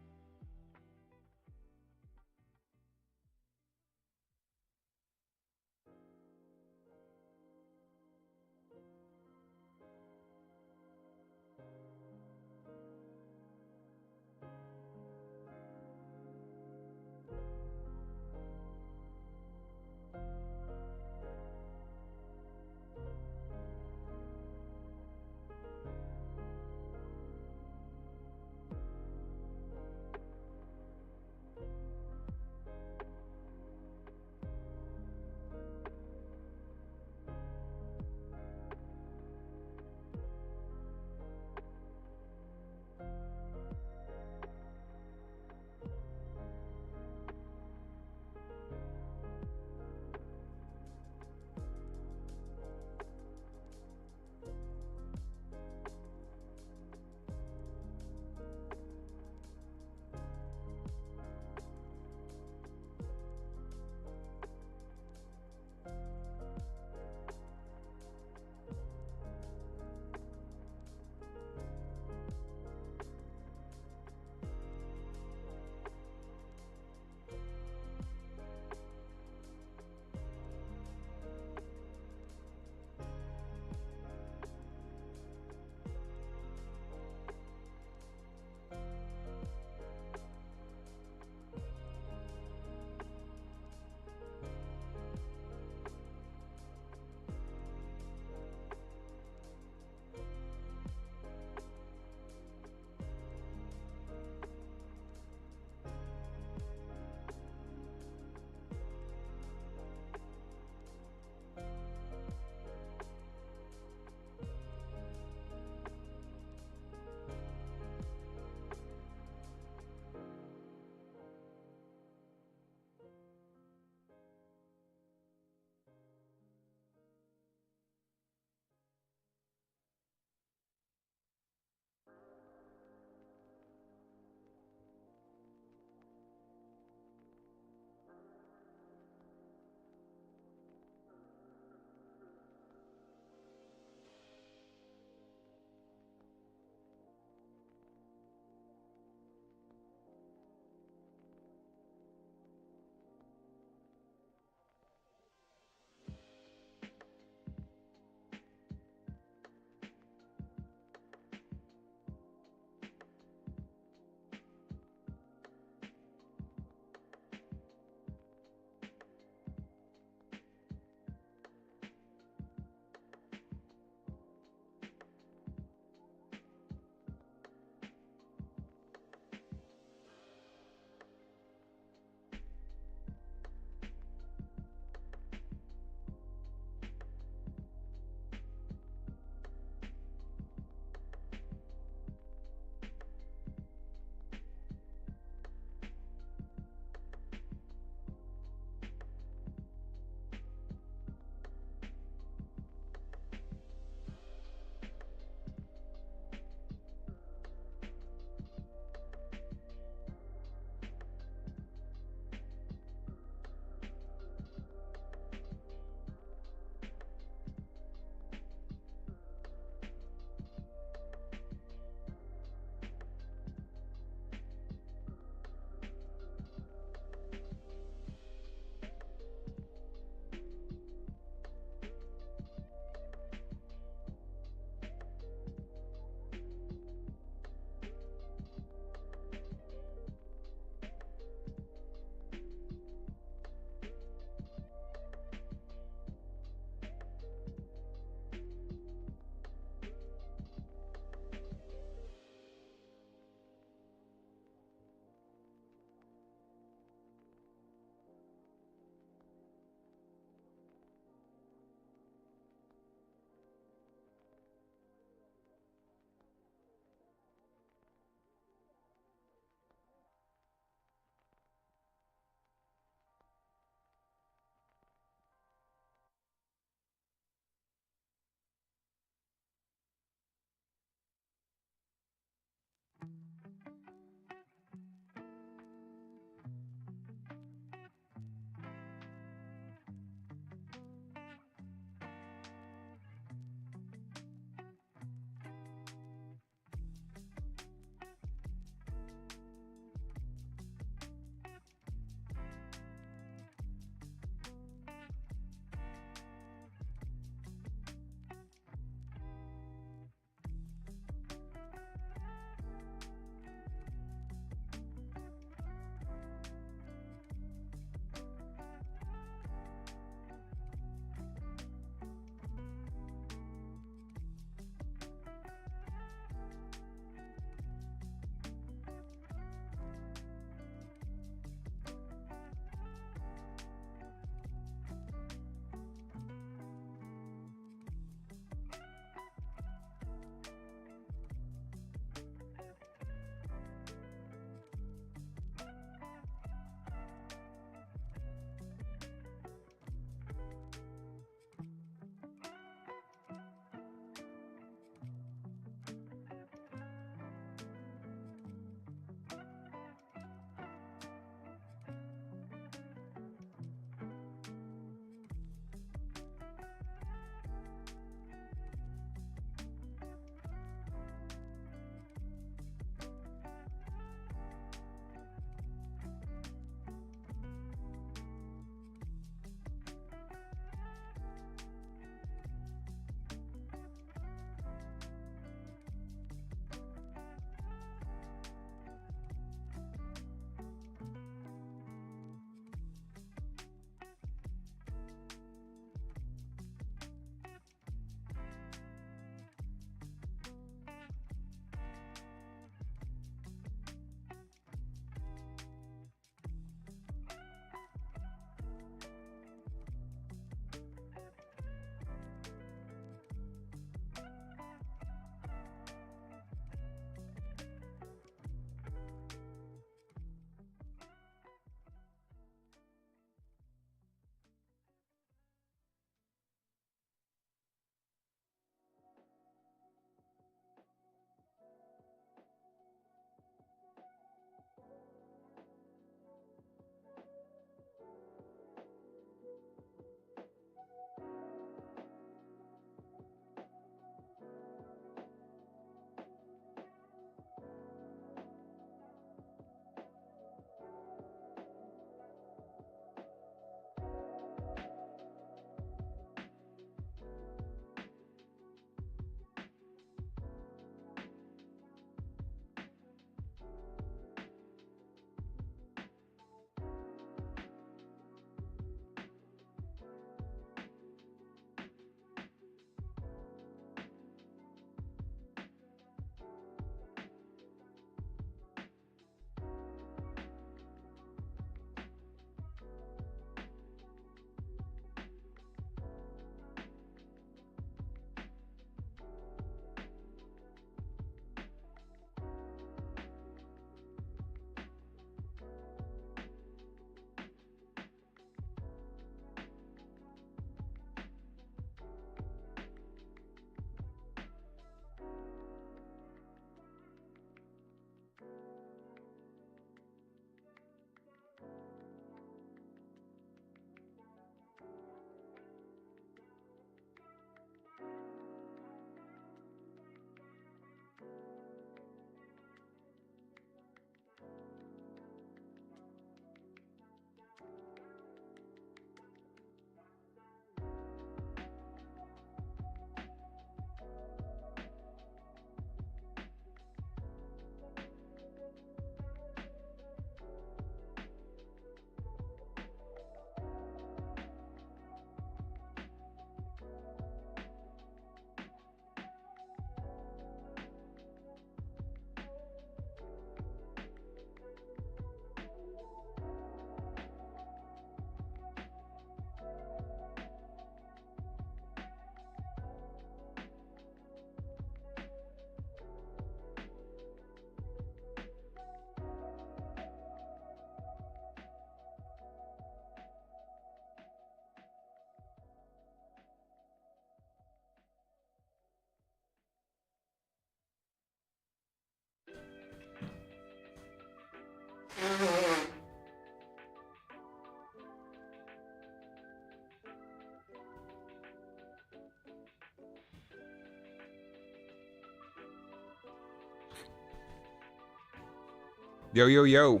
Yo, yo, yo.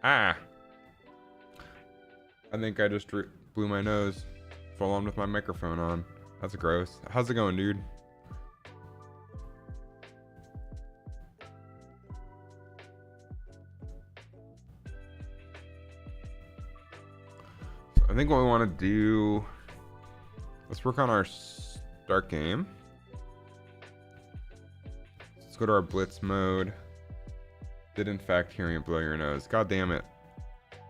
Ah. I think I just blew my nose full on with my microphone on. That's gross. How's it going, dude? So I think what we want to do, let's work on our start game. Let's go to our blitz mode. Did in fact hear me blow your nose. God damn it.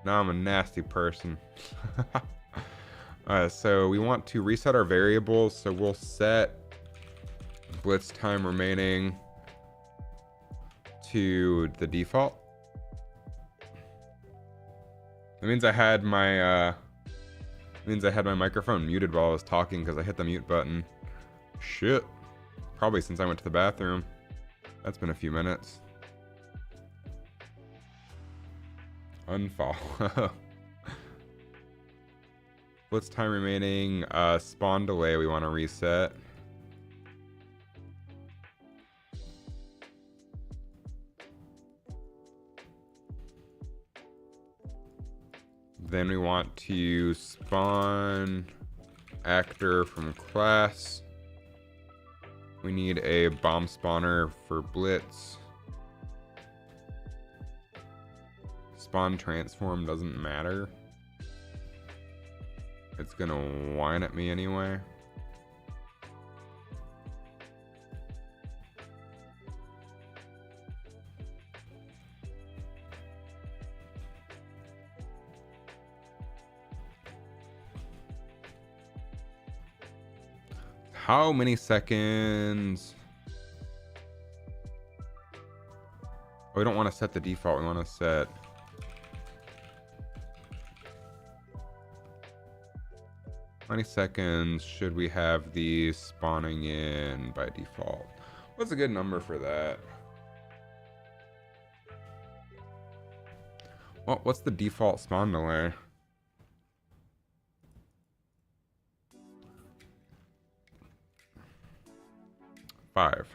Now I'm a nasty person. So we want to reset our variables. So we'll set blitz time remaining to the default. That means I had my microphone muted while I was talking because I hit the mute button. Shit. Probably since I went to the bathroom. That's been a few minutes. Unfollow. Blitz time remaining. Spawn delay we want to reset. Then we want to spawn actor from class. We need a bomb spawner for blitz. Spawn transform doesn't matter. It's gonna whine at me anyway. How many seconds? Oh, we don't want to set the default. We want to set... How many seconds should we have these spawning in by default? What's a good number for that? Well, what's the default spawn delay? Five.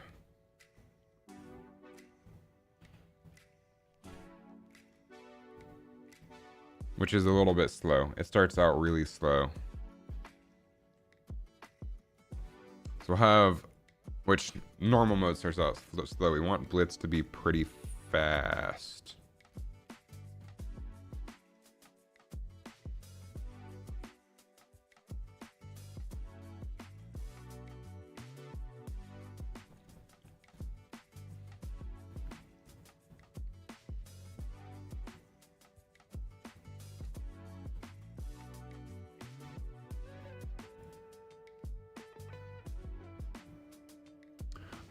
Which is a little bit slow. It starts out really slow. So we'll have, which normal mode starts out slow. We want blitz to be pretty fast.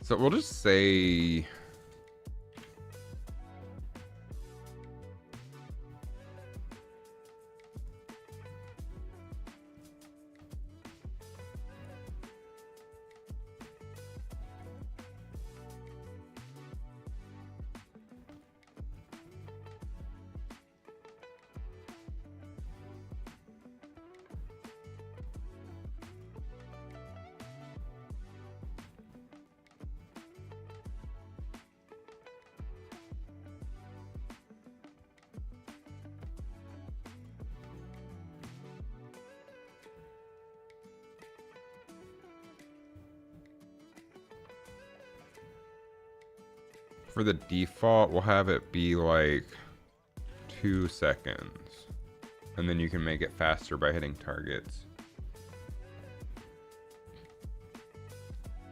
So we'll just say for the default, we'll have it be like 2 seconds. And then you can make it faster by hitting targets.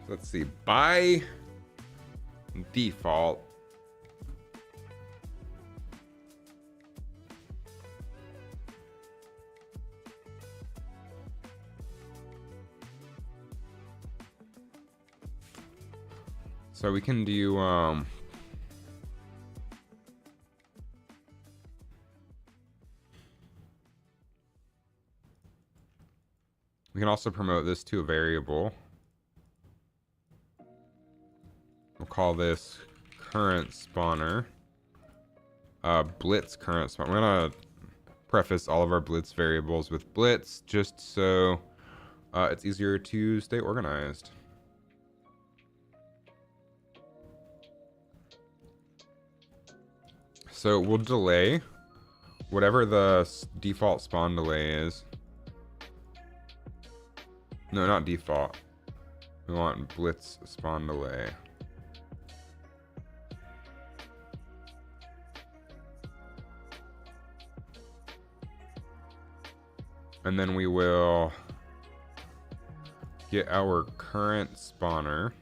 So let's see. By default, so we can do we can also promote this to a variable. We'll call this current spawner. Blitz current spawner. We're gonna preface all of our blitz variables with blitz just so it's easier to stay organized. So we'll delay whatever the default spawn delay is. No, not default. We want blitz spawn delay. And then we will get our current spawner.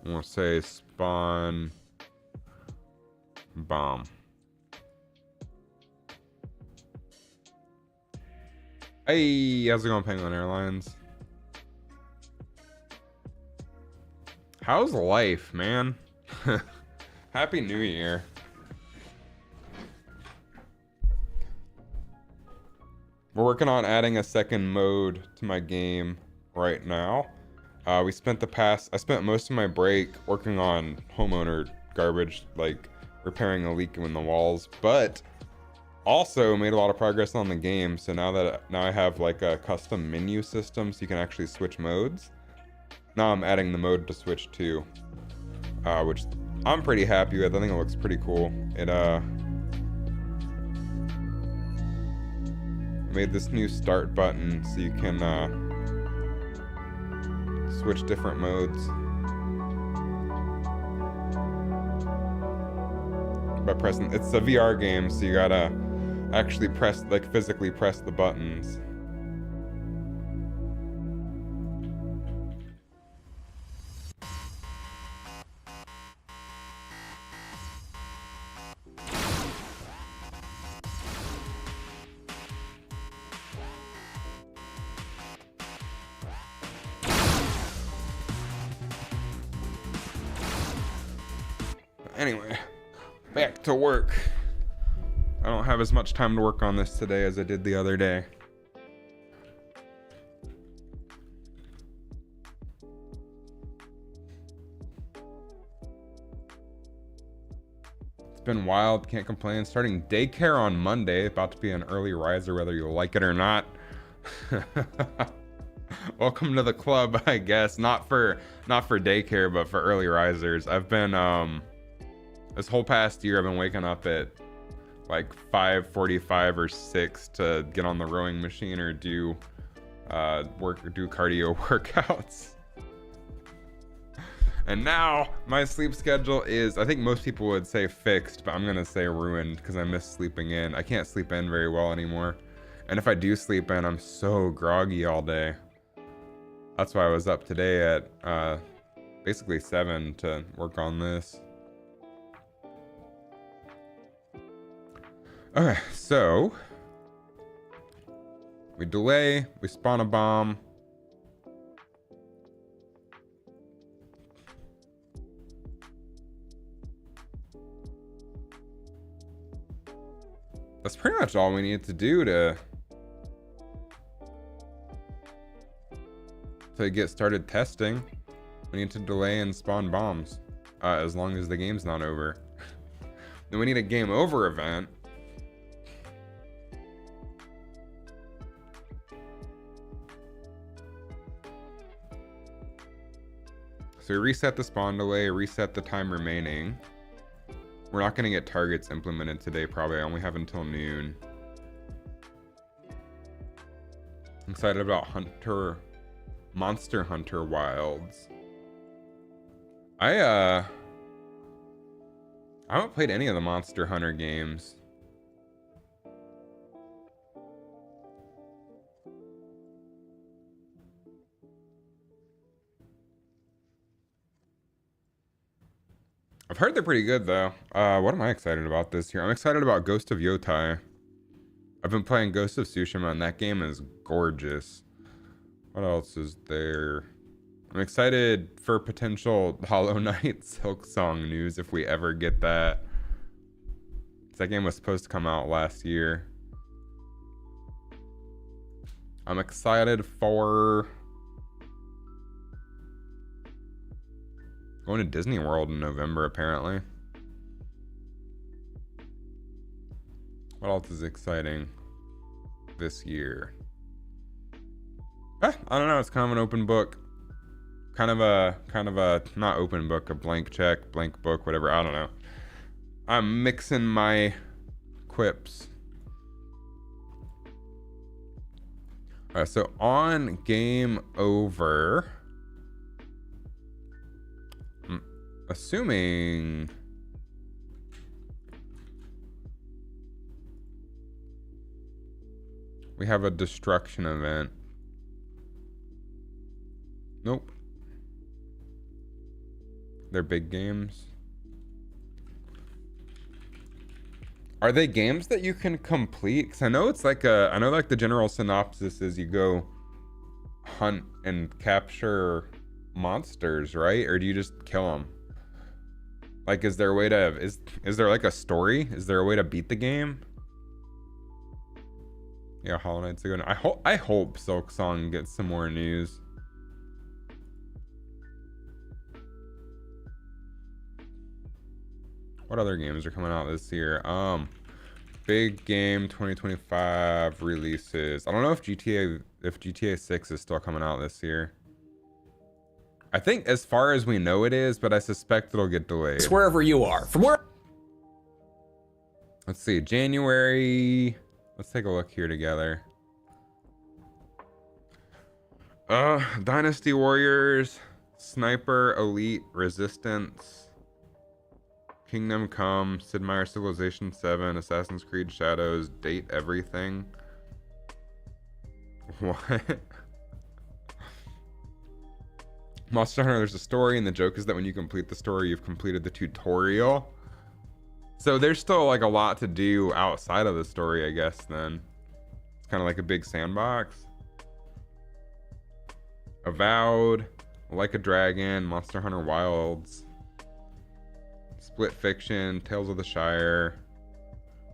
We'll say spawn bomb. Hey, how's it going, Penguin Airlines? How's life, man? Happy New Year. We're working on adding a second mode to my game right now. I spent most of my break working on homeowner garbage, like repairing a leak in the walls, but also made a lot of progress on the game. So now I have like a custom menu system so you can actually switch modes. Now I'm adding the mode to switch to, which I'm pretty happy with. I think it looks pretty cool. It made this new start button so you can switch different modes by pressing. It's a VR game, so you gotta actually physically press the buttons. Anyway, back to work. I don't have as much time to work on this today as I did the other day. It's been wild, can't complain. Starting daycare on Monday, about to be an early riser whether you like it or not. Welcome to the club, I guess. Not for daycare, but for early risers. I've been this whole past year I've been waking up at like 5:45 or 6 to get on the rowing machine or do cardio workouts. And now my sleep schedule is, I think most people would say fixed, but I'm gonna say ruined because I miss sleeping in. I can't sleep in very well anymore. And if I do sleep in, I'm so groggy all day. That's why I was up today at basically 7 to work on this. Okay, so we delay, we spawn a bomb. That's pretty much all we need to do to get started testing. We need to delay and spawn bombs as long as the game's not over. Then we need a game over event. So we reset the spawn delay, reset the time remaining. We're not going to get targets implemented today, probably. I only have until noon. I'm excited about Monster Hunter Wilds. I haven't played any of the Monster Hunter games. I've heard they're pretty good though. What am I excited about this year? I'm excited about Ghost of Yotai. I've been playing Ghost of Tsushima and that game is gorgeous. What else is there? I'm excited for potential Hollow Knight Silksong news if we ever get that. That game was supposed to come out last year. I'm excited for going to Disney World in November, apparently. What else is exciting this year? I don't know. It's kind of an open book. Kind of a not open book, a blank check, blank book, whatever. I don't know. I'm mixing my quips. All right, so on game over, I'm assuming we have a destruction event. Nope. They're big games. Are they games that you can complete? Because I know it's like I know like the general synopsis is you go hunt and capture monsters, right? Or do you just kill them? Like, is there a way to, is there like a story? Is there a way to beat the game? Yeah, Hollow Knight's a good one. I hope Silksong gets some more news. What other games are coming out this year? Big game 2025 releases. I don't know if GTA 6 is still coming out this year. I think as far as we know it is, but I suspect it'll get delayed. It's wherever you are. From where? Let's see, January. Let's take a look here together. Dynasty Warriors, Sniper Elite Resistance, Kingdom Come, Sid Meier's Civilization 7, Assassin's Creed Shadows, Date Everything. What? Monster Hunter, there's a story, and the joke is that when you complete the story, you've completed the tutorial. So there's still like a lot to do outside of the story, I guess, then. It's kind of like a big sandbox. Avowed, Like a Dragon, Monster Hunter Wilds, Split Fiction, Tales of the Shire.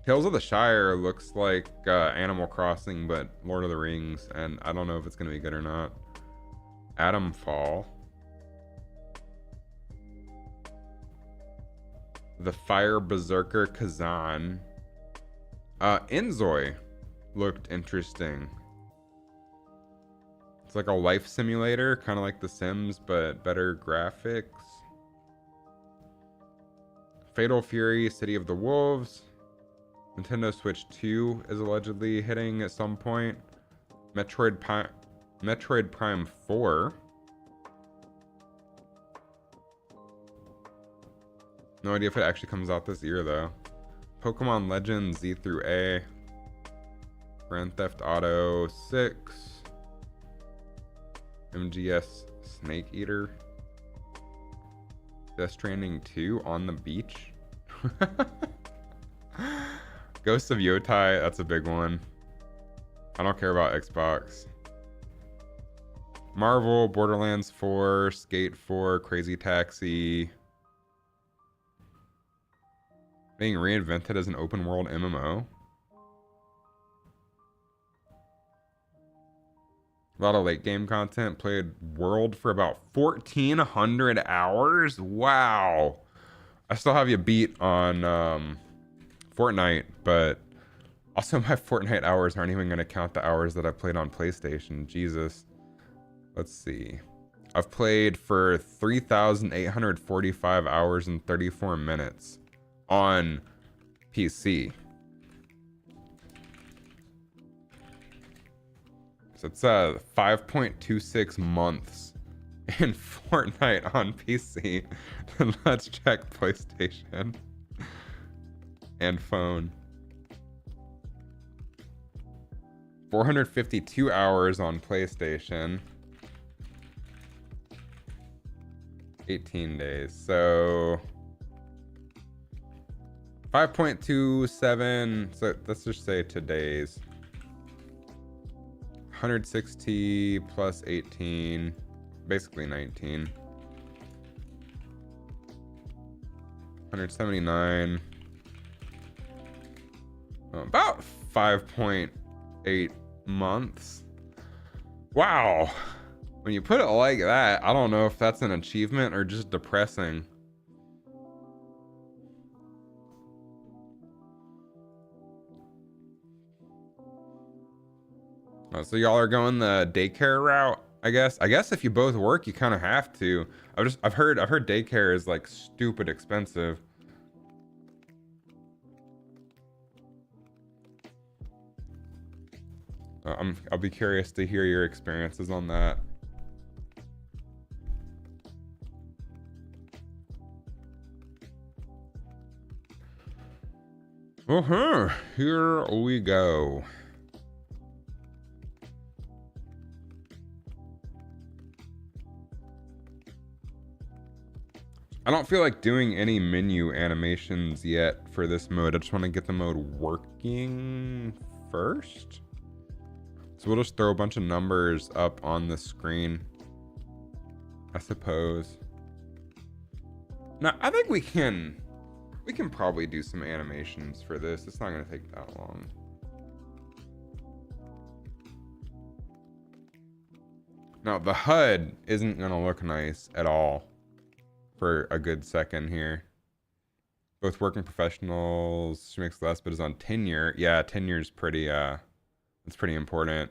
Tales of the Shire looks like Animal Crossing, but Lord of the Rings, and I don't know if it's going to be good or not. Atomfall. The Fire Berserker Kazan. Inzoi looked interesting. It's like a life simulator, kind of like The Sims, but better graphics. Fatal Fury, City of the Wolves. Nintendo Switch 2 is allegedly hitting at some point. Metroid Prime 4. No idea if it actually comes out this year, though. Pokemon Legends Z through A. Grand Theft Auto 6. MGS Snake Eater. Death Stranding 2 on the beach. Ghost of Yotai, that's a big one. I don't care about Xbox. Marvel, Borderlands 4, Skate 4, Crazy Taxi. Being reinvented as an open world MMO. A lot of late game content. Played World for about 1,400 hours. Wow. I still have you beat on Fortnite, but also my Fortnite hours aren't even going to count the hours that I played on PlayStation. Jesus. Let's see. I've played for 3,845 hours and 34 minutes on PC. So it's 5.26 months in Fortnite on PC. Let's check PlayStation and phone. 452 hours on PlayStation. 18 days. So 5.27. So let's just say today's 160 plus 18, basically 19. 179. About 5.8 months. Wow. When you put it like that, I don't know if that's an achievement or just depressing. So y'all are going the daycare route, I guess. I guess if you both work, you kind of have to. I've heard daycare is like stupid expensive. I'll be curious to hear your experiences on that. Here we go. I don't feel like doing any menu animations yet for this mode. I just want to get the mode working first. So we'll just throw a bunch of numbers up on the screen, I suppose. Now, I think we can probably do some animations for this. It's not going to take that long. Now, the HUD isn't going to look nice at all for a good second here. Both working professionals, she makes less, but is on tenure. Yeah, tenure is pretty, it's pretty important.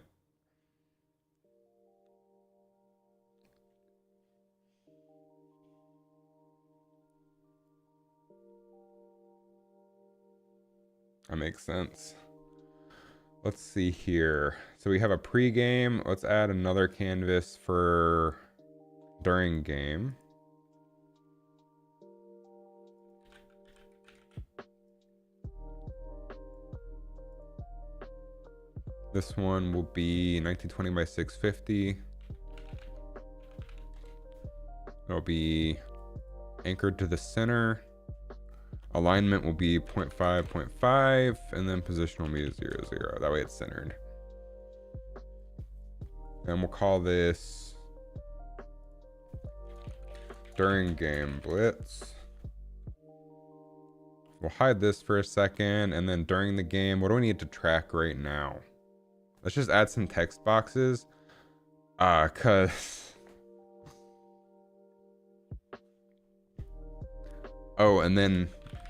That makes sense. Let's see here. So we have a pre-game. Let's add another canvas for during game. This one will be 1920 by 650. It'll be anchored to the center. Alignment will be 0.5, 0.5, and then position will be 0, 0. That way it's centered. And we'll call this during game blitz. We'll hide this for a second, and then during the game, what do we need to track right now? Let's just add some text boxes. Oh, and then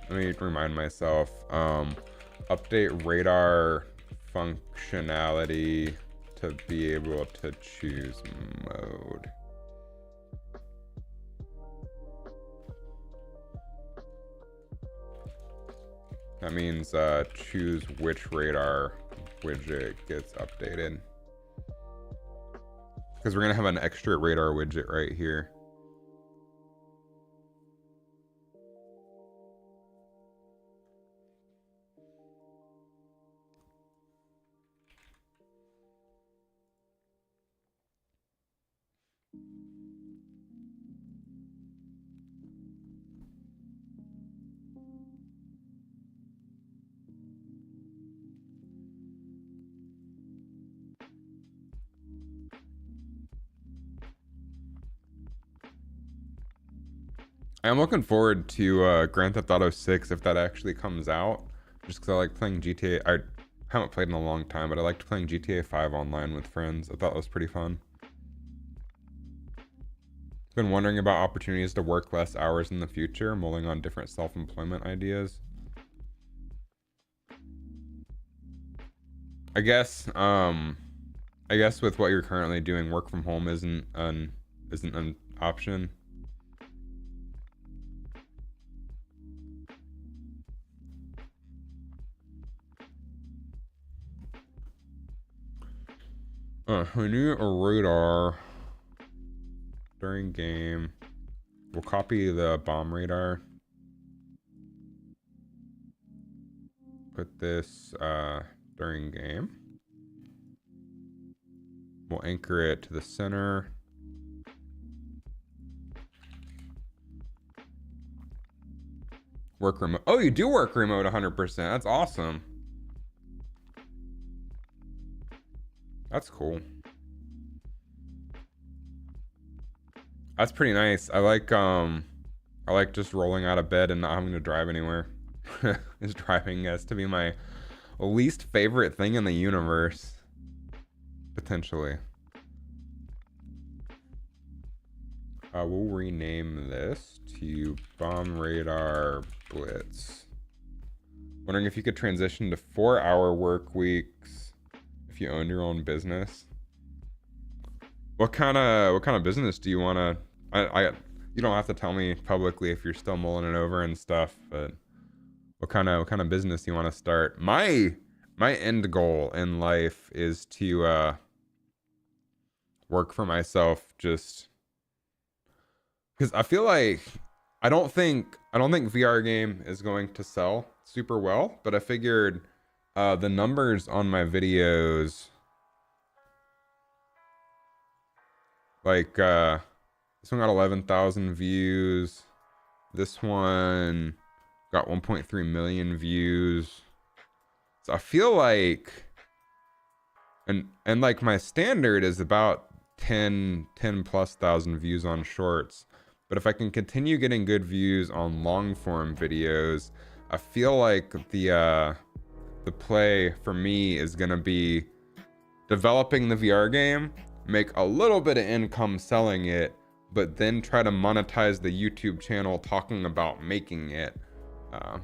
let me remind myself, update radar functionality to be able to choose mode. That means choose which radar widget gets updated. Because we're gonna have an extra radar widget right here. I'm looking forward to Grand Theft Auto 6 if that actually comes out. Just because I like playing GTA. I haven't played in a long time, but I liked playing GTA 5 online with friends. I thought it was pretty fun. Been wondering about opportunities to work less hours in the future, mulling on different self-employment ideas. I guess with what you're currently doing, work from home isn't an option. We need a radar during game. We'll copy the bomb radar. Put this during game. We'll anchor it to the center. Work remote. Oh, you do work remote 100%. That's awesome. That's cool. That's pretty nice. I like just rolling out of bed and not having to drive anywhere. Is driving has to be my least favorite thing in the universe. Potentially. We'll rename this to Bomb Radar Blitz. Wondering if you could transition to 4-hour work weeks if you own your own business. What kind of business do you want to? You don't have to tell me publicly if you're still mulling it over and stuff. But what kind of business do you want to start? My my end goal in life is to work for myself, just because I feel like I don't think VR game is going to sell super well, but I figured the numbers on my videos, like this one got 11,000 views, this one got 1.3 million views. So I feel like and like my standard is about 10 plus thousand views on shorts, but if I can continue getting good views on long form videos, I feel like the play for me is gonna be developing the VR game, make a little bit of income selling it, but then try to monetize the YouTube channel talking about making it. uh,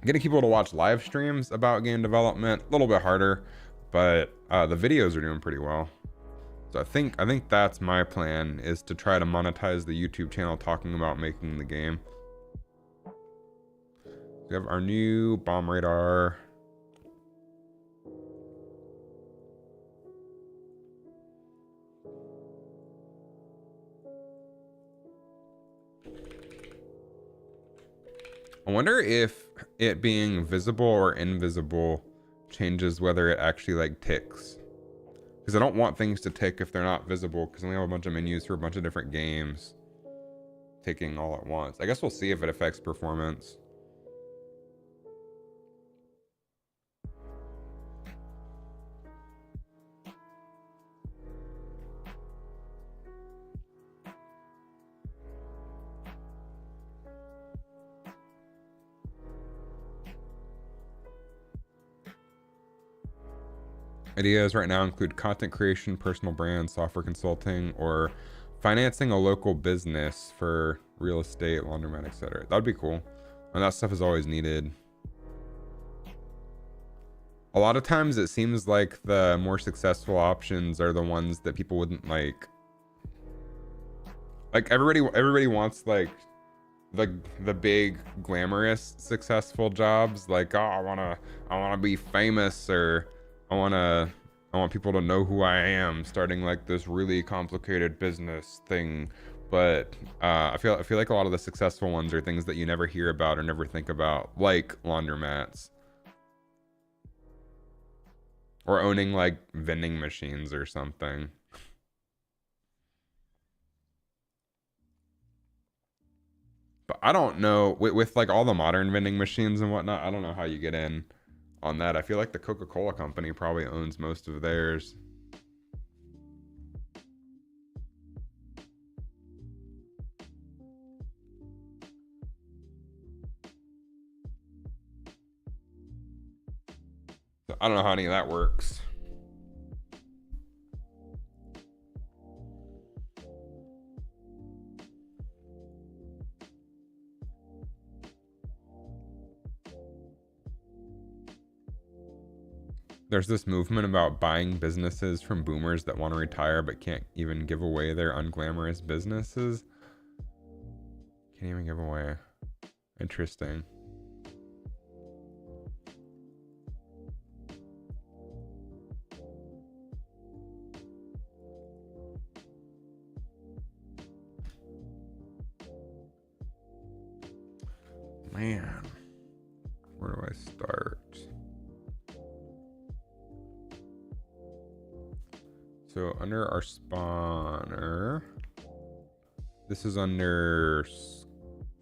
Getting people to watch live streams about game development, a little bit harder, but the videos are doing pretty well. So I think that's my plan, is to try to monetize the YouTube channel talking about making the game. We have our new bomb radar. I wonder if it being visible or invisible changes whether it actually like ticks. Because I don't want things to tick if they're not visible, because we have a bunch of menus for a bunch of different games ticking all at once. I guess we'll see if it affects performance. Ideas right now include content creation, personal brand, software consulting, or financing a local business for real estate, laundromat, etc. That'd be cool. And that stuff is always needed. A lot of times it seems like the more successful options are the ones that people wouldn't like. Like everybody wants like the big glamorous successful jobs, like, oh, I wanna be famous, or I want people to know who I am, starting like this really complicated business thing. But I feel like a lot of the successful ones are things that you never hear about or never think about, like laundromats, or owning like vending machines or something. But I don't know, with like all the modern vending machines and whatnot, I don't know how you get in on that. I feel like the Coca-Cola company probably owns most of theirs. So I don't know how any of that works. There's this movement about buying businesses from boomers that want to retire but can't even give away their unglamorous businesses. Can't even give away. Interesting. Man, where do I start? So under our spawner, this is under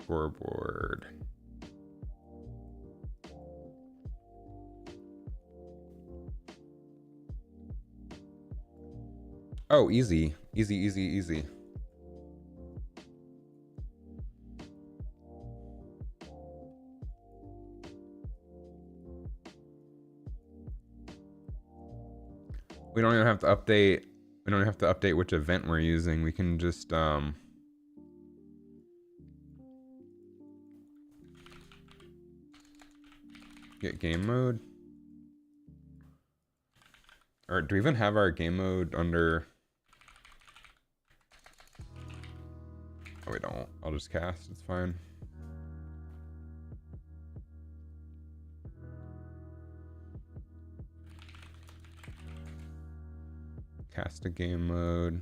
scoreboard. Oh, easy, easy, easy, easy. We don't even have to update. We don't have to update which event we're using. We can just get game mode. Or do we even have our game mode under? Oh, we don't. I'll just cast. It's fine. cast a game mode.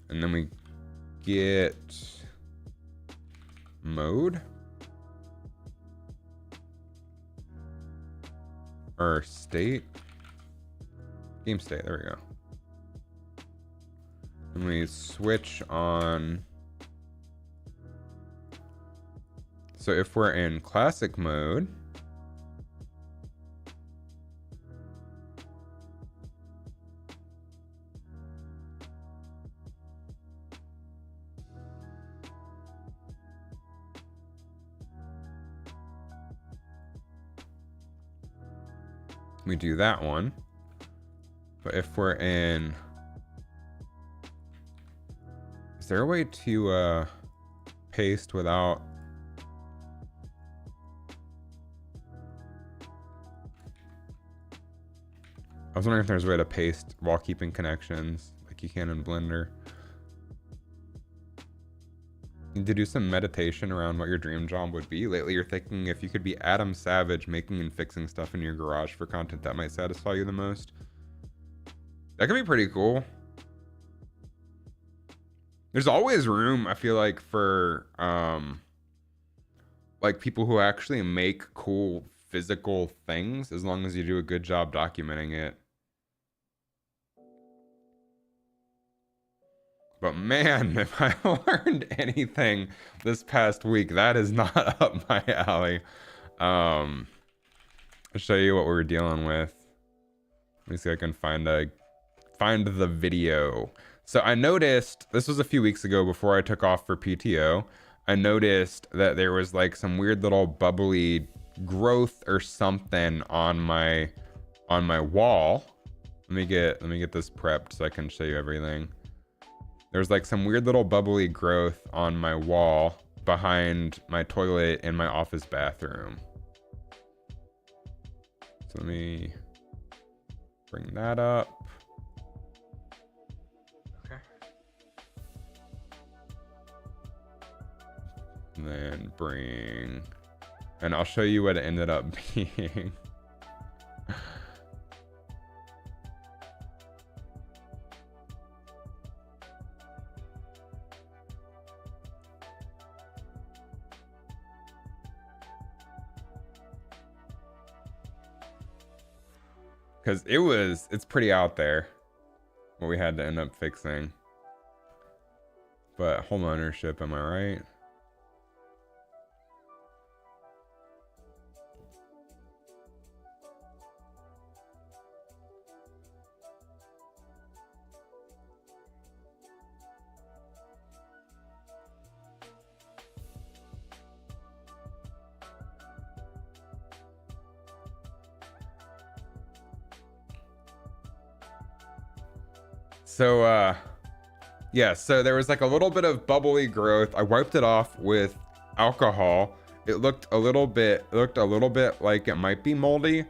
And then we get mode or state, game state. There we go. And we switch on. So if we're in classic mode, we do that one. But if we're in, is there a way to paste without? I was wondering if there's a way to paste while keeping connections like you can in Blender. You need to do some meditation around what your dream job would be. Lately you're thinking if you could be Adam Savage making and fixing stuff in your garage for content that might satisfy you the most. That could be pretty cool. There's always room, I feel like, for like people who actually make cool physical things, as long as you do a good job documenting it. But man, if I learned anything this past week, that is not up my alley. I'll show you what we were dealing with. Let me see if I can find the video. So I noticed, this was a few weeks ago before I took off for PTO, I noticed that there was like some weird little bubbly growth or something on my wall. Let me get this prepped so I can show you everything. There's like some weird little bubbly growth on my wall behind my toilet in my office bathroom. So let me bring that up. Okay. And then bring, and I'll show you what it ended up being. Because it's pretty out there what we had to end up fixing. But home ownership, am I right? So, yeah, so there was like a little bit of bubbly growth. I wiped it off with alcohol. It looked a little bit like it might be moldy.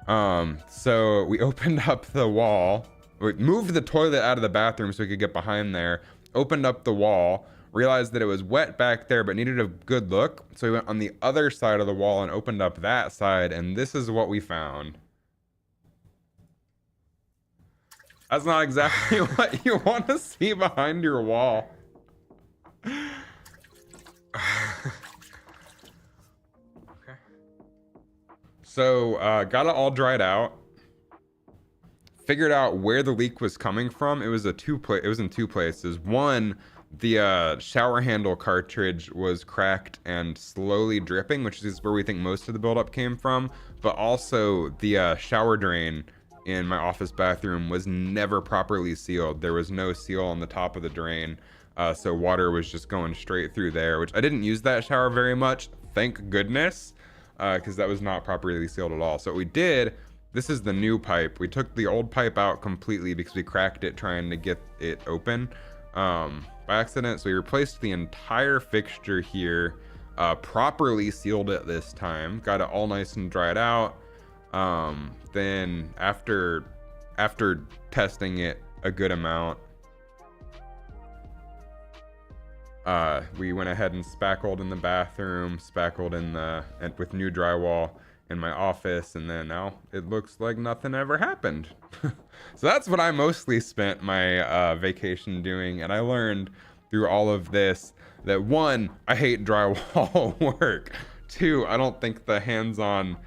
So we opened up the wall. We moved the toilet out of the bathroom so we could get behind there. Opened up the wall. Realized that it was wet back there but needed a good look. So we went on the other side of the wall and opened up that side. And this is what we found. That's not exactly what you want to see behind your wall. Okay. So, got it all dried out. Figured out where the leak was coming from. It was in two places. One, the shower handle cartridge was cracked and slowly dripping, which is where we think most of the buildup came from. But also, the shower drain in my office bathroom was never properly sealed. There was no seal on the top of the drain, so water was just going straight through there, which I didn't use that shower very much, thank goodness, because that was not properly sealed at all. So what we did, this is the new pipe. We took the old pipe out completely because we cracked it trying to get it open by accident. So we replaced the entire fixture here, properly sealed it this time, got it all nice and dried out. Then after testing it a good amount, We went ahead and spackled in the bathroom, spackled in the and with new drywall in my office, and then now it looks like nothing ever happened. So that's what I mostly spent my vacation doing, and I learned through all of this that one, I hate drywall work. Two, I don't think the hands-on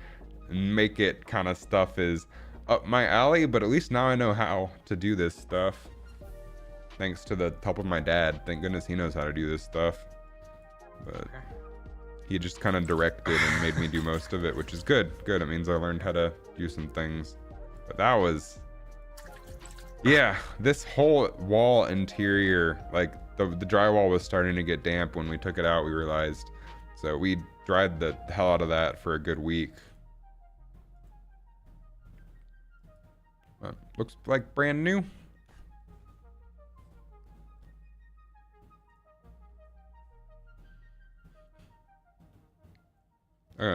make it kind of stuff is up my alley, but at least now I know how to do this stuff. Thanks to the help of my dad. Thank goodness he knows how to do this stuff. But he just kind of directed and made me do most of it, which is good. Good. It means I learned how to do some things. But that was... Yeah, this whole wall interior, like the drywall was starting to get damp when we took it out, we realized. So we dried the hell out of that for a good week. But looks like brand new.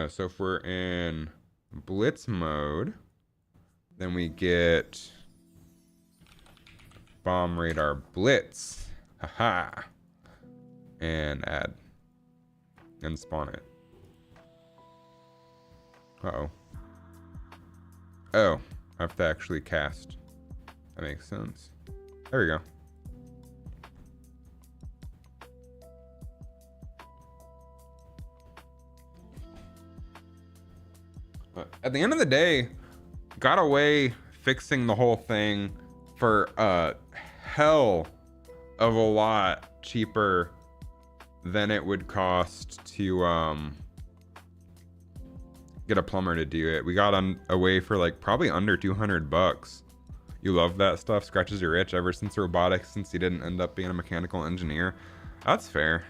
So if we're in blitz mode, then we get bomb radar blitz. Haha. And add and spawn it. Uh-oh. Oh, I have to actually cast. That makes sense. There we go. At the end of the day, got away fixing the whole thing for a hell of a lot cheaper than it would cost to get a plumber to do it. We got away for like probably under 200 bucks. You love that stuff, scratches your itch ever since robotics, since you didn't end up being a mechanical engineer. That's fair.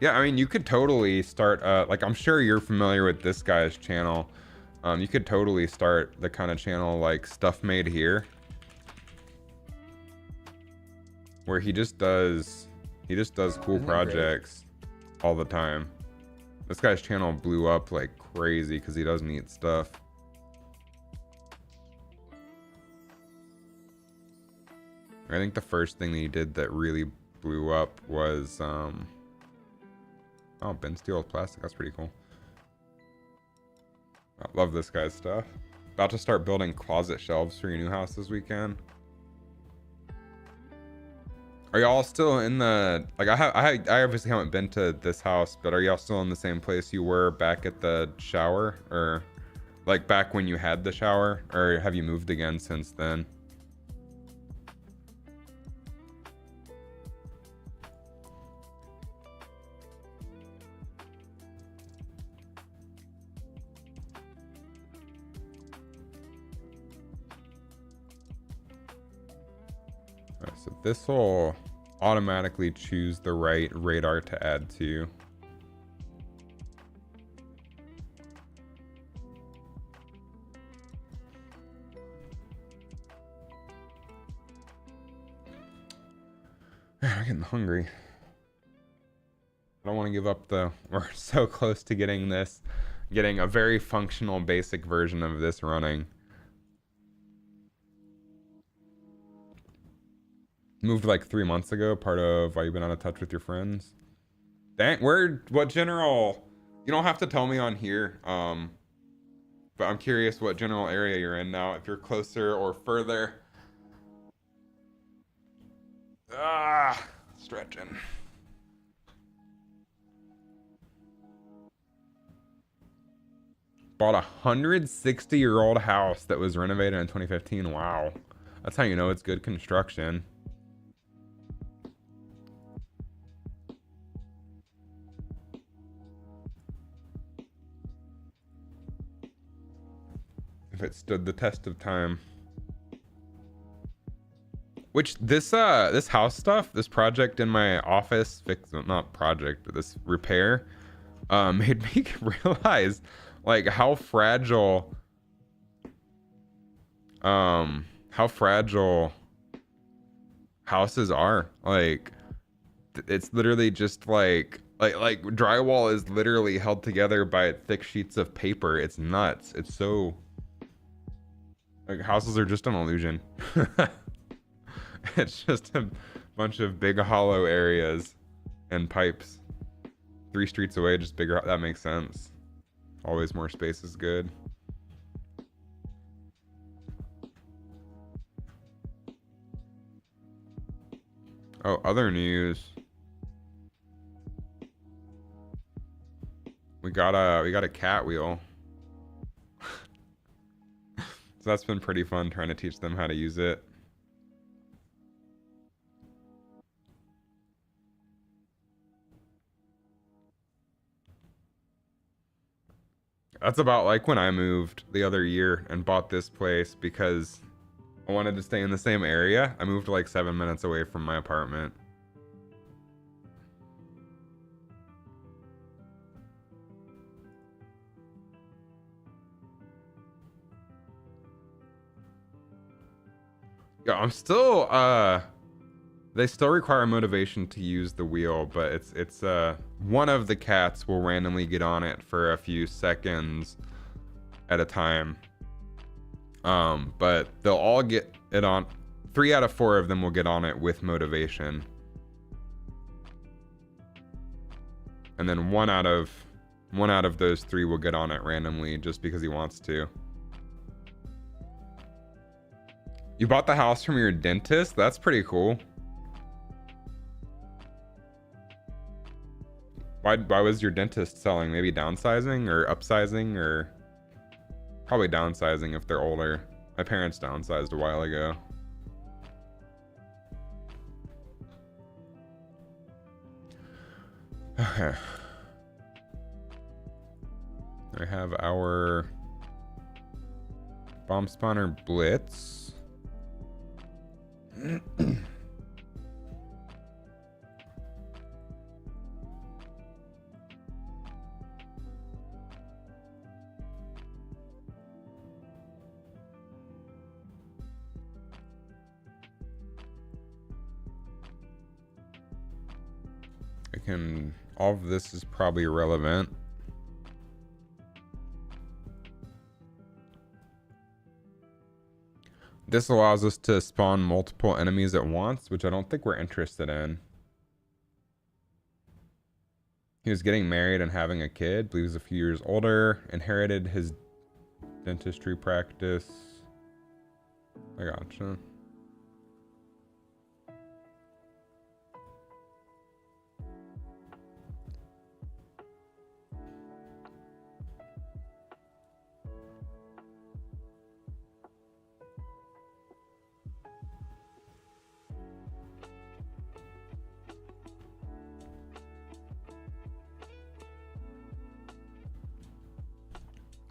Yeah, I mean, you could totally start, like, I'm sure you're familiar with this guy's channel. You could totally start the kind of channel like Stuff Made Here, where he just does cool projects all the time. This guy's channel blew up like crazy because he does neat stuff. I think the first thing that he did that really blew up was, oh, bend steel with plastic. That's pretty cool. I love this guy's stuff. About to start building closet shelves for your new house this weekend. Are y'all still in the, like, I obviously haven't been to this house, but are y'all still in the same place you were back at the shower, or like back when you had the shower, or have you moved again since then? So this will automatically choose the right radar to add to. I'm getting hungry. I don't want to give up though. We're so close to getting a very functional basic version of this running. Moved like 3 months ago, part of why you've been out of touch with your friends. Dang, what general, you don't have to tell me on here, but I'm curious what general area you're in now, if you're closer or further. Stretching. Bought a 160-year-old house that was renovated in 2015. Wow. That's how you know it's good construction. If it stood the test of time. Which this house stuff, this project in my office, not project, but this repair, made me realize like how fragile houses are. Like it's literally just like drywall is literally held together by thick sheets of paper. It's nuts. It's so, like, houses are just an illusion. It's just a bunch of big hollow areas. and pipes. 3 streets away, just bigger. That makes sense. Always more space is good. Oh, other news. We got a cat wheel. So that's been pretty fun trying to teach them how to use it. That's about like when I moved the other year and bought this place because I wanted to stay in the same area. I moved like 7 minutes away from my apartment. Yeah, I'm still they still require motivation to use the wheel, but it's one of the cats will randomly get on it for a few seconds at a time. But they'll all get it on. 3 out of 4 of them will get on it with motivation. And then one out of those 3 will get on it randomly just because he wants to. You bought the house from your dentist? That's pretty cool. Why was your dentist selling? Maybe downsizing or upsizing, or probably downsizing if they're older. My parents downsized a while ago. Okay. I have our bomb spawner blitz. All of this is probably irrelevant. This allows us to spawn multiple enemies at once, which I don't think we're interested in. He was getting married and having a kid, believes a few years older, inherited his dentistry practice. I gotcha.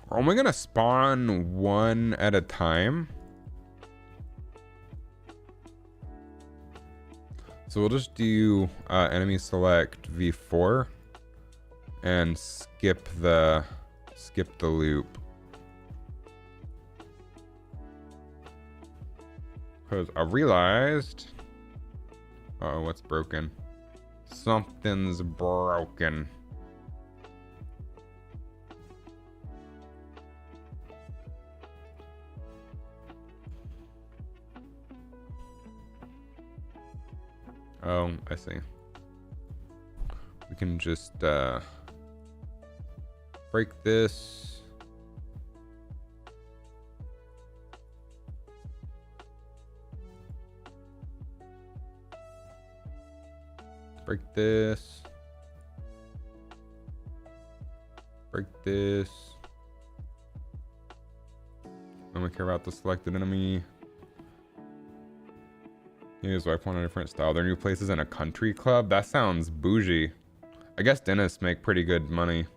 We're only gonna spawn 1 at a time. So we'll just do enemy select V4 and skip the loop. Because I realized, uh-oh, what's broken? Something's broken. Oh, I see. We can just break this. Break this. Break this. Then we care about the selected enemy. He and his wife want a different style. Their new place is in a country club? That sounds bougie. I guess dentists make pretty good money.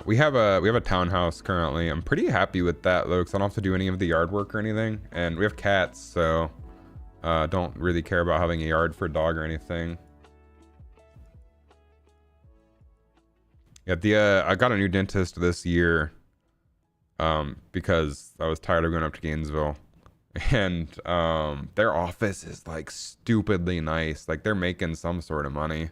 We have a townhouse currently. I'm pretty happy with that though, because I don't have to do any of the yard work or anything. And we have cats, so don't really care about having a yard for a dog or anything. Yeah, I got a new dentist this year because I was tired of going up to Gainesville. And their office is like stupidly nice. Like they're making some sort of money.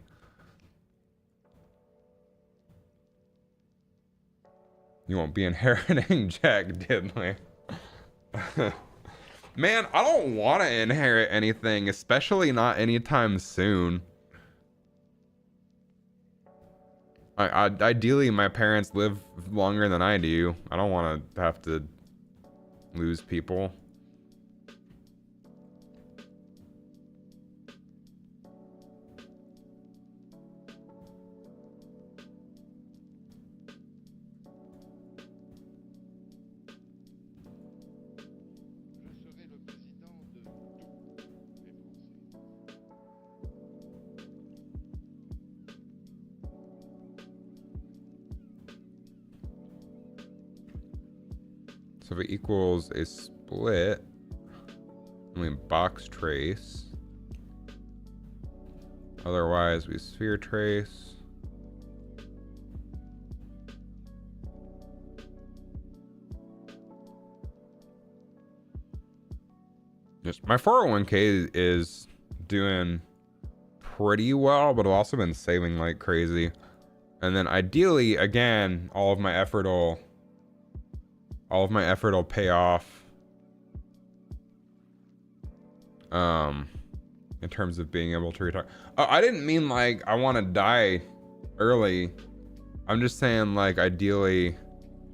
You won't be inheriting Jack Diddley. Man, I don't want to inherit anything, especially not anytime soon. Ideally, my parents live longer than I do. I don't want to have to lose people. So if it equals a split, we box trace. Otherwise, we sphere trace. Just my 401k is doing pretty well, but I've also been saving like crazy. And then ideally, again, all of my effort will pay off. In terms of being able to retire. Oh, I didn't mean like I want to die early. I'm just saying like ideally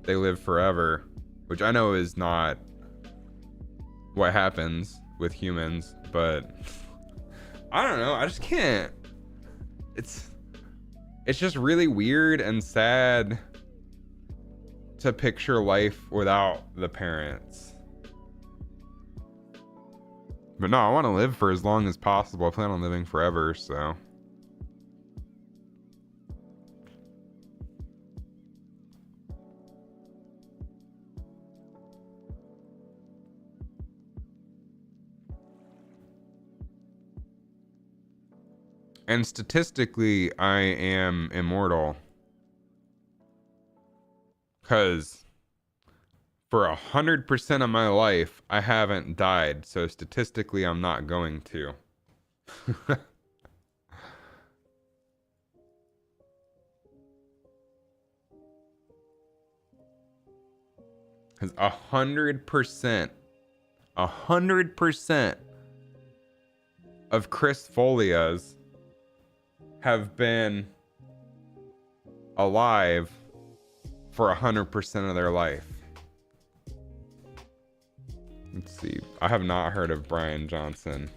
they live forever, which I know is not what happens with humans, but I don't know. I just can't. It's just really weird and sad to picture life without the parents. But no, I want to live for as long as possible. I plan on living forever, so. And statistically, I am immortal. Because for 100% of my life, I haven't died. So statistically, I'm not going to. Because 100% of Chris Folias have been alive for 100% of their life. Let's see. I have not heard of Brian Johnson.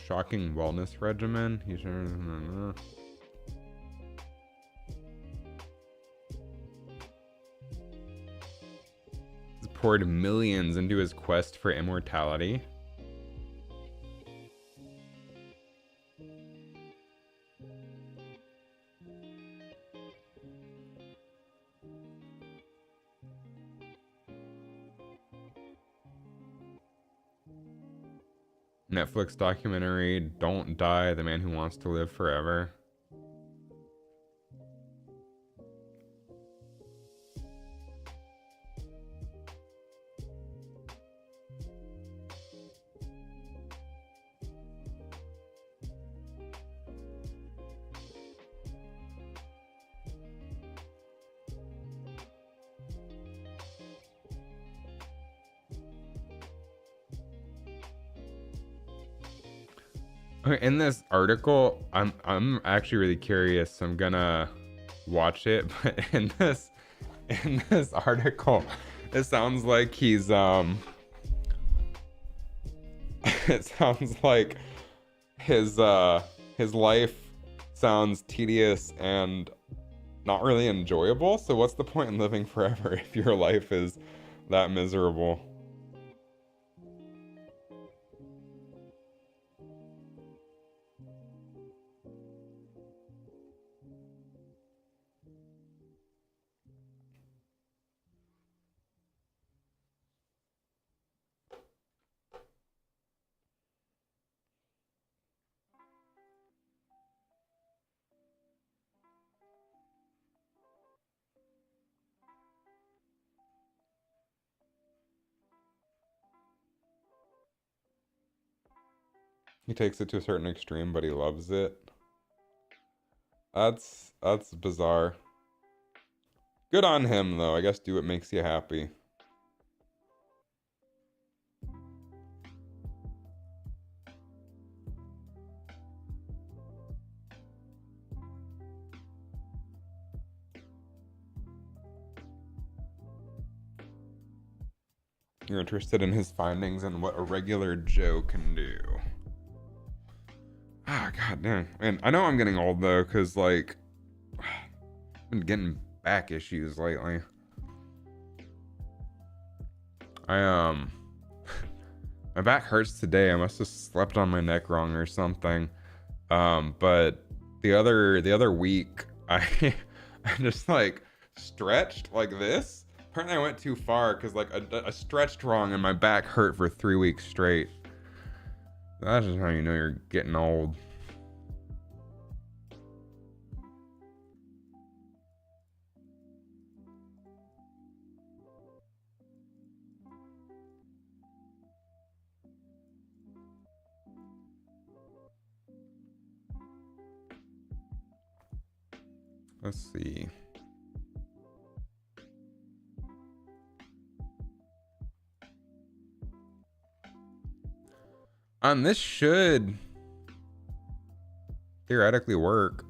Shocking wellness regimen. He's poured millions into his quest for immortality. Netflix documentary Don't Die, the Man Who Wants to Live Forever. Okay, in this article, I'm actually really curious. I'm gonna watch it, but in this article, it sounds like he's it sounds like his life sounds tedious and not really enjoyable. So what's the point in living forever if your life is that miserable? He takes it to a certain extreme, but he loves it. That's bizarre. Good on him though. I guess do what makes you happy. You're interested in his findings and what a regular Joe can do. Ah, god damn. Man, I know I'm getting old though, cause like I've been getting back issues lately. I my back hurts today. I must have slept on my neck wrong or something. But the other week I I just like stretched like this. Apparently I went too far because like I stretched wrong and my back hurt for 3 weeks straight. That's just how you know you're getting old. Let's see. This should theoretically work.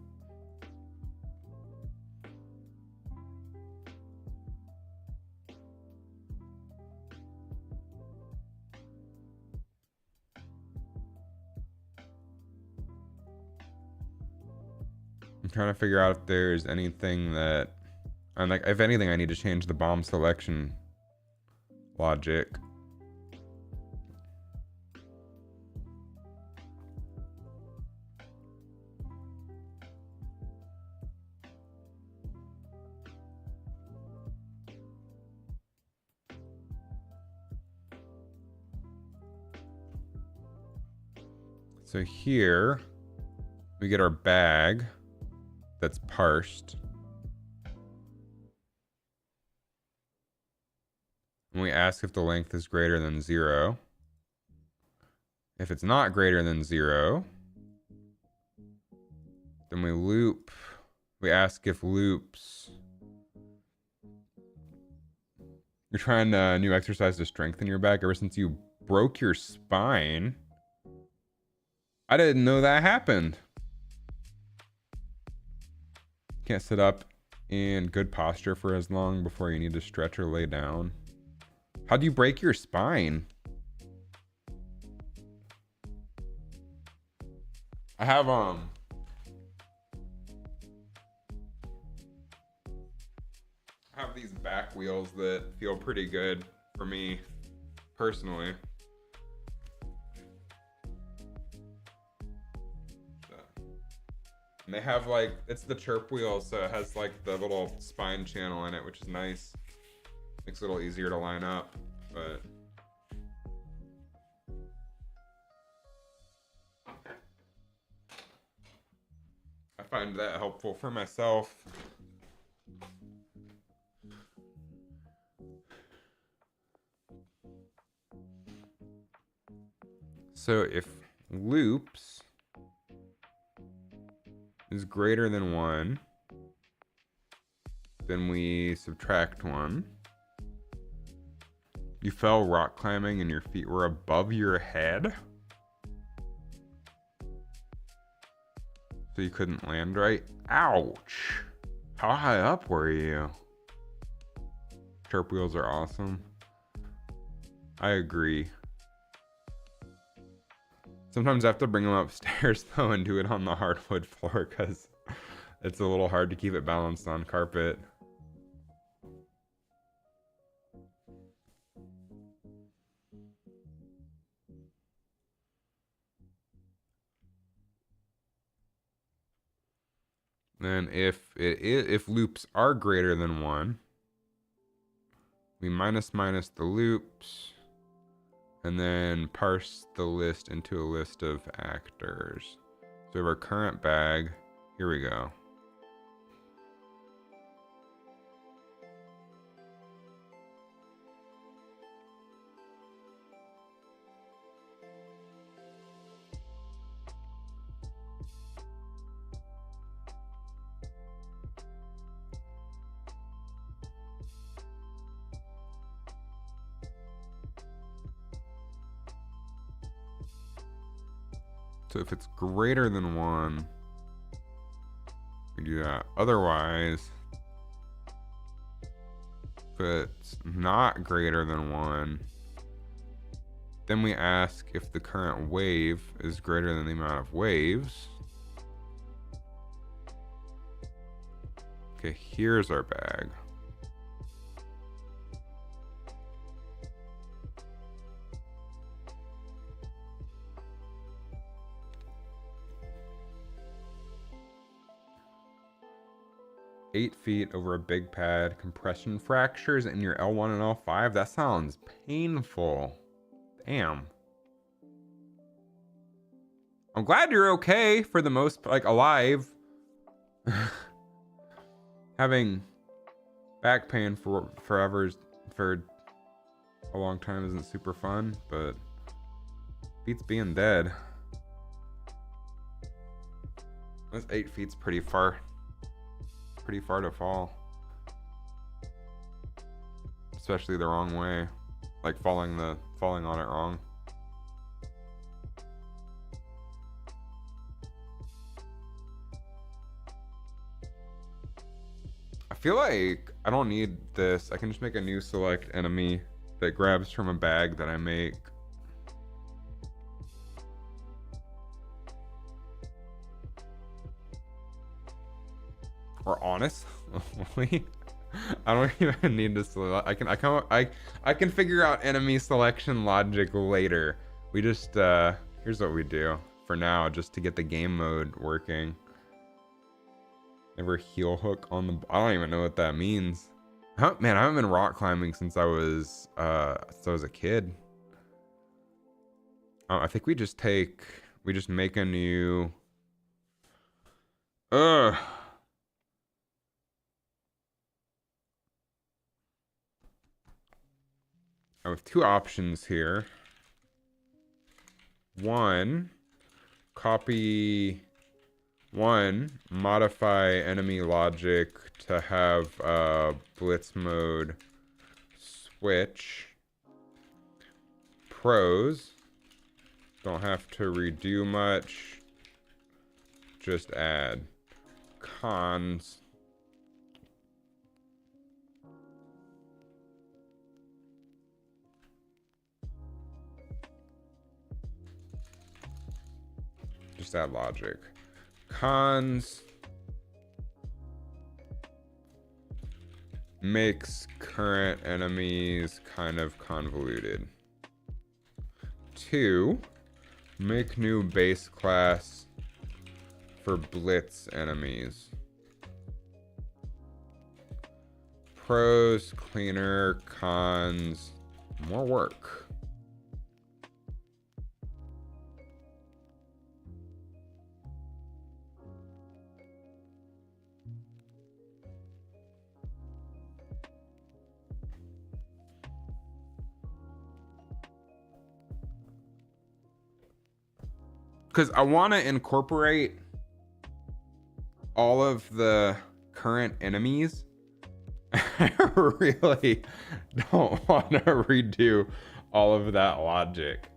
I'm trying to figure out if there's anything that, and like if anything, I need to change the bomb selection logic. So here we get our bag that's parsed. And we ask if the length is greater than 0. If it's not greater than 0, then we loop. We ask if loops. You're trying a new exercise to strengthen your back ever since you broke your spine. I didn't know that happened. Can't sit up in good posture for as long before you need to stretch or lay down. How'd you break your spine? I have these back wheels that feel pretty good for me personally. And they have like, it's the chirp wheel, so it has like the little spine channel in it, which is nice. Makes it a little easier to line up, but I find that helpful for myself. So if loops is greater than 1, then we subtract 1. You fell rock climbing and your feet were above your head, so you couldn't land right. Ouch. How high up were you? Chirp wheels are awesome. I agree. Sometimes I have to bring them upstairs though and do it on the hardwood floor because it's a little hard to keep it balanced on carpet. Then if loops are greater than 1, we minus the loops and then parse the list into a list of actors. So we have our current bag. Here we go. So if it's greater than 1, we do that. Otherwise, if it's not greater than 1, then we ask if the current wave is greater than the amount of waves. Okay, here's our bag. Eight feet over a big pad, compression fractures in your L1 and L5. That sounds painful. Damn. I'm glad you're okay for the most, like, alive. Having back pain for forever, for a long time isn't super fun, but beats being dead. This 8 feet's pretty far to fall, especially the wrong way, like falling on it wrong. I feel like I don't need this. I can just make a new select enemy that grabs from a bag that I make. Or honestly, I don't even need to select. I can figure out enemy selection logic later. We just here's what we do for now, just to get the game mode working. Never heel hook on the. I don't even know what that means. Man, I haven't been rock climbing since I was a kid. I think we just make a new. I have two options here. One, modify enemy logic to have blitz mode switch. Pros, don't have to redo much, just add. Cons, just add logic. Cons, makes current enemies kind of convoluted. 2, make new base class for blitz enemies. Pros, cleaner. Cons, more work. Because I want to incorporate all of the current enemies. I really don't want to redo all of that logic.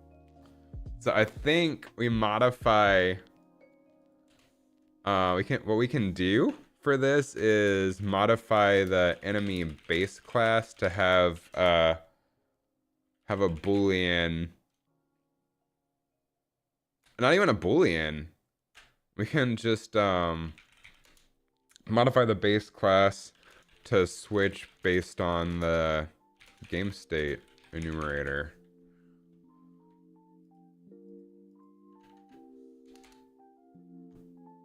So I think we modify. What we can do for this is modify the enemy base class to have a Boolean. Not even a Boolean. We can just modify the base class to switch based on the game state enumerator.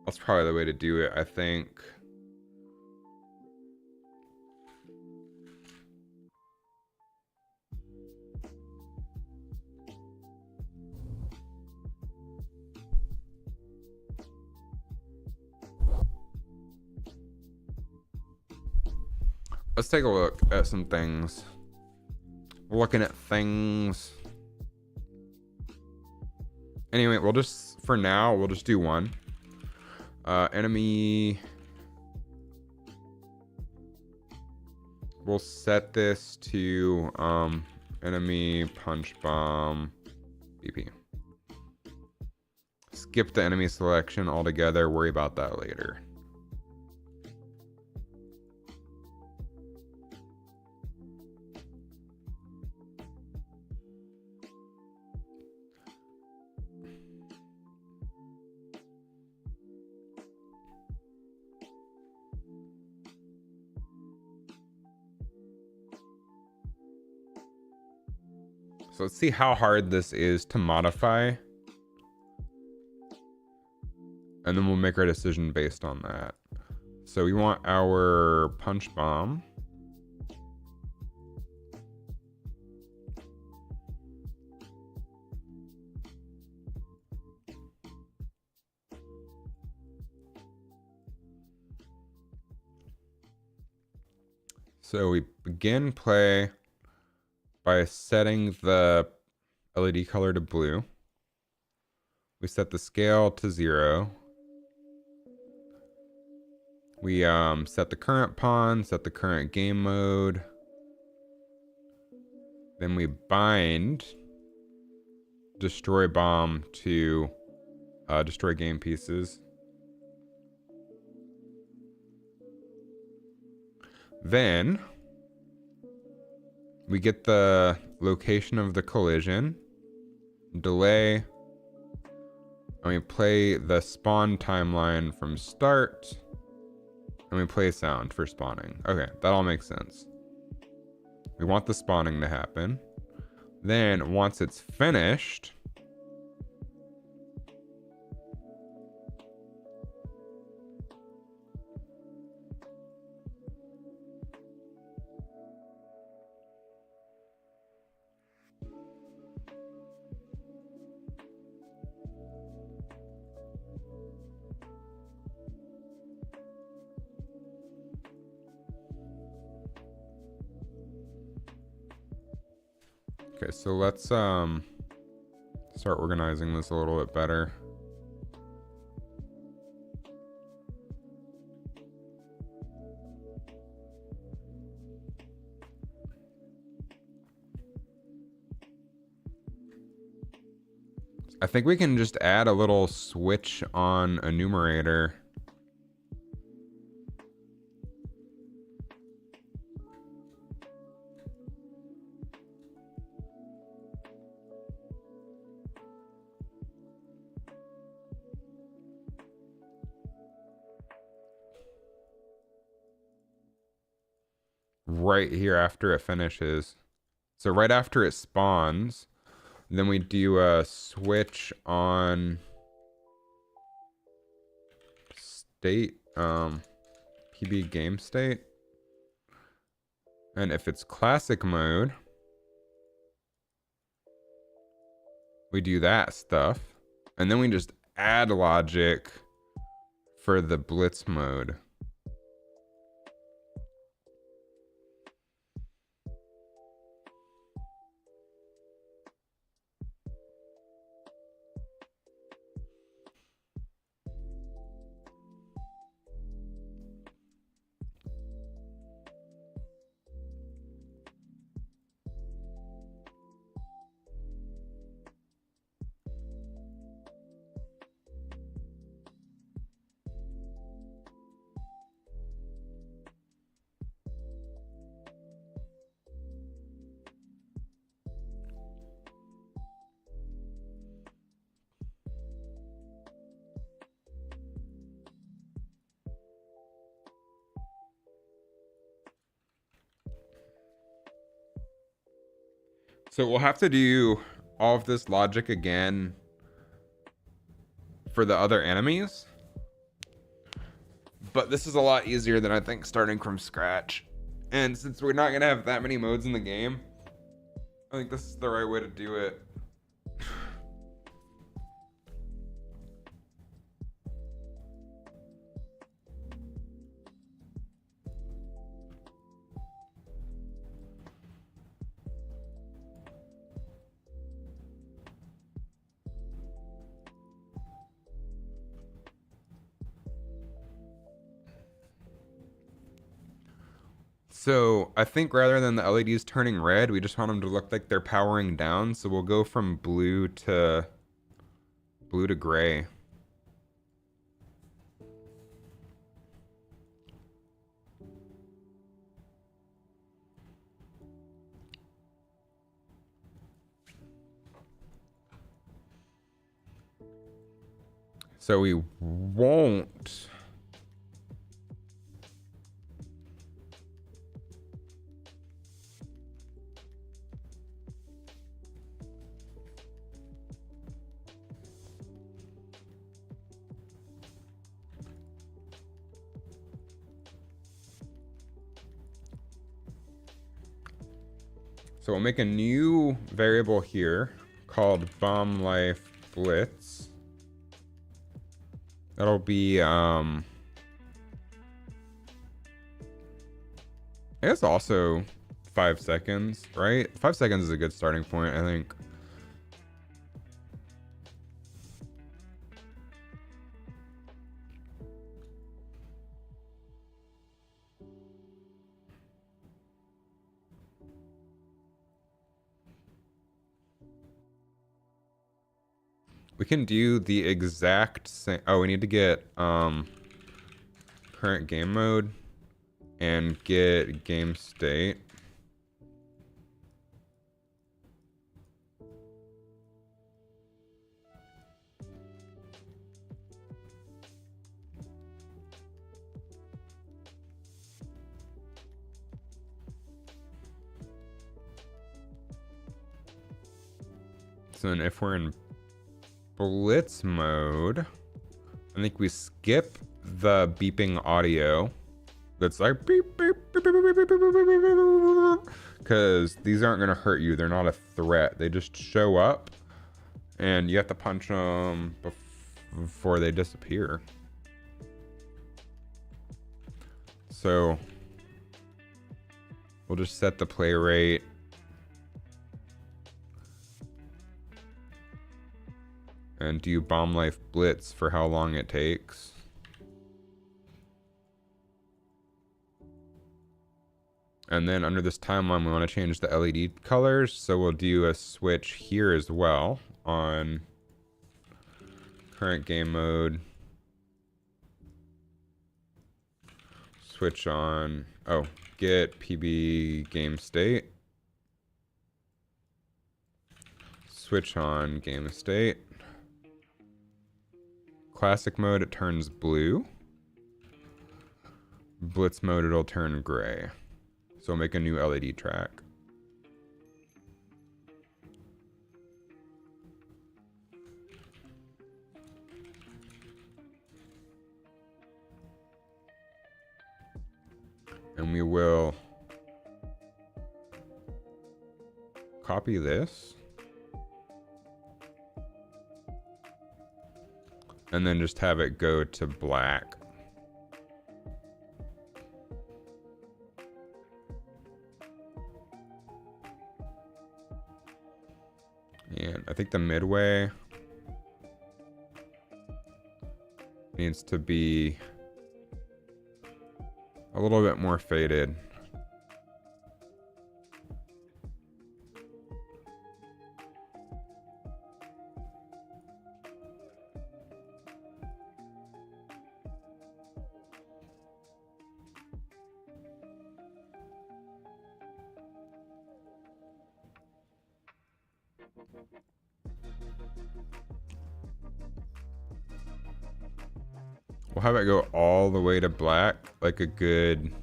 That's probably the way to do it, I think. Let's take a look at some things. Looking at things. Anyway, for now, we'll just do one. Enemy. We'll set this to enemy punch bomb BP. skip the enemy selection altogether. Worry about that later. So let's see how hard this is to modify. And then we'll make our decision based on that. So we want our punch bomb. So we begin play by setting the LED color to blue. We set the scale to 0. We set the current pawn, set the current game mode. Then we bind destroy bomb to destroy game pieces. Then we get the location of the collision, delay, and we play the spawn timeline from start, and we play sound for spawning. Okay, that all makes sense. We want the spawning to happen. Then once it's finished, okay, so let's start organizing this a little bit better. I think we can just add a little switch on enumerator. Right here after it finishes. So right after it spawns, then we do a switch on state, PB game state. And if it's classic mode, we do that stuff. And then we just add logic for the blitz mode. So we'll have to do all of this logic again for the other enemies. But this is a lot easier than I think starting from scratch. And since we're not going to have that many modes in the game, I think this is the right way to do it. So I think rather than the LEDs turning red, we just want them to look like they're powering down. So we'll go from blue to gray. So we won't. So we'll make a new variable here called bomb life blitz. That'll be I guess also 5 seconds, right? 5 seconds is a good starting point, I think. We can do the exact same. Oh, we need to get current game mode and get game state. So then if we're in blitz mode, I think we skip the beeping audio that's like beep beep beep beep beep beep beep beep, because these aren't going to hurt you. They're not a threat. They just show up and you have to punch them before they disappear. So we'll just set the play rate. And do bomb life blitz for how long it takes. And then under this timeline, we want to change the LED colors. So we'll do a switch here as well on current game mode. Switch on, oh, get PB game state. Switch on game state. Classic mode, it turns blue. Blitz mode, it'll turn gray. So make a new LED track. And we will copy this. And then just have it go to black. And I think the midway needs to be a little bit more faded. We'll have it go all the way to black, like a good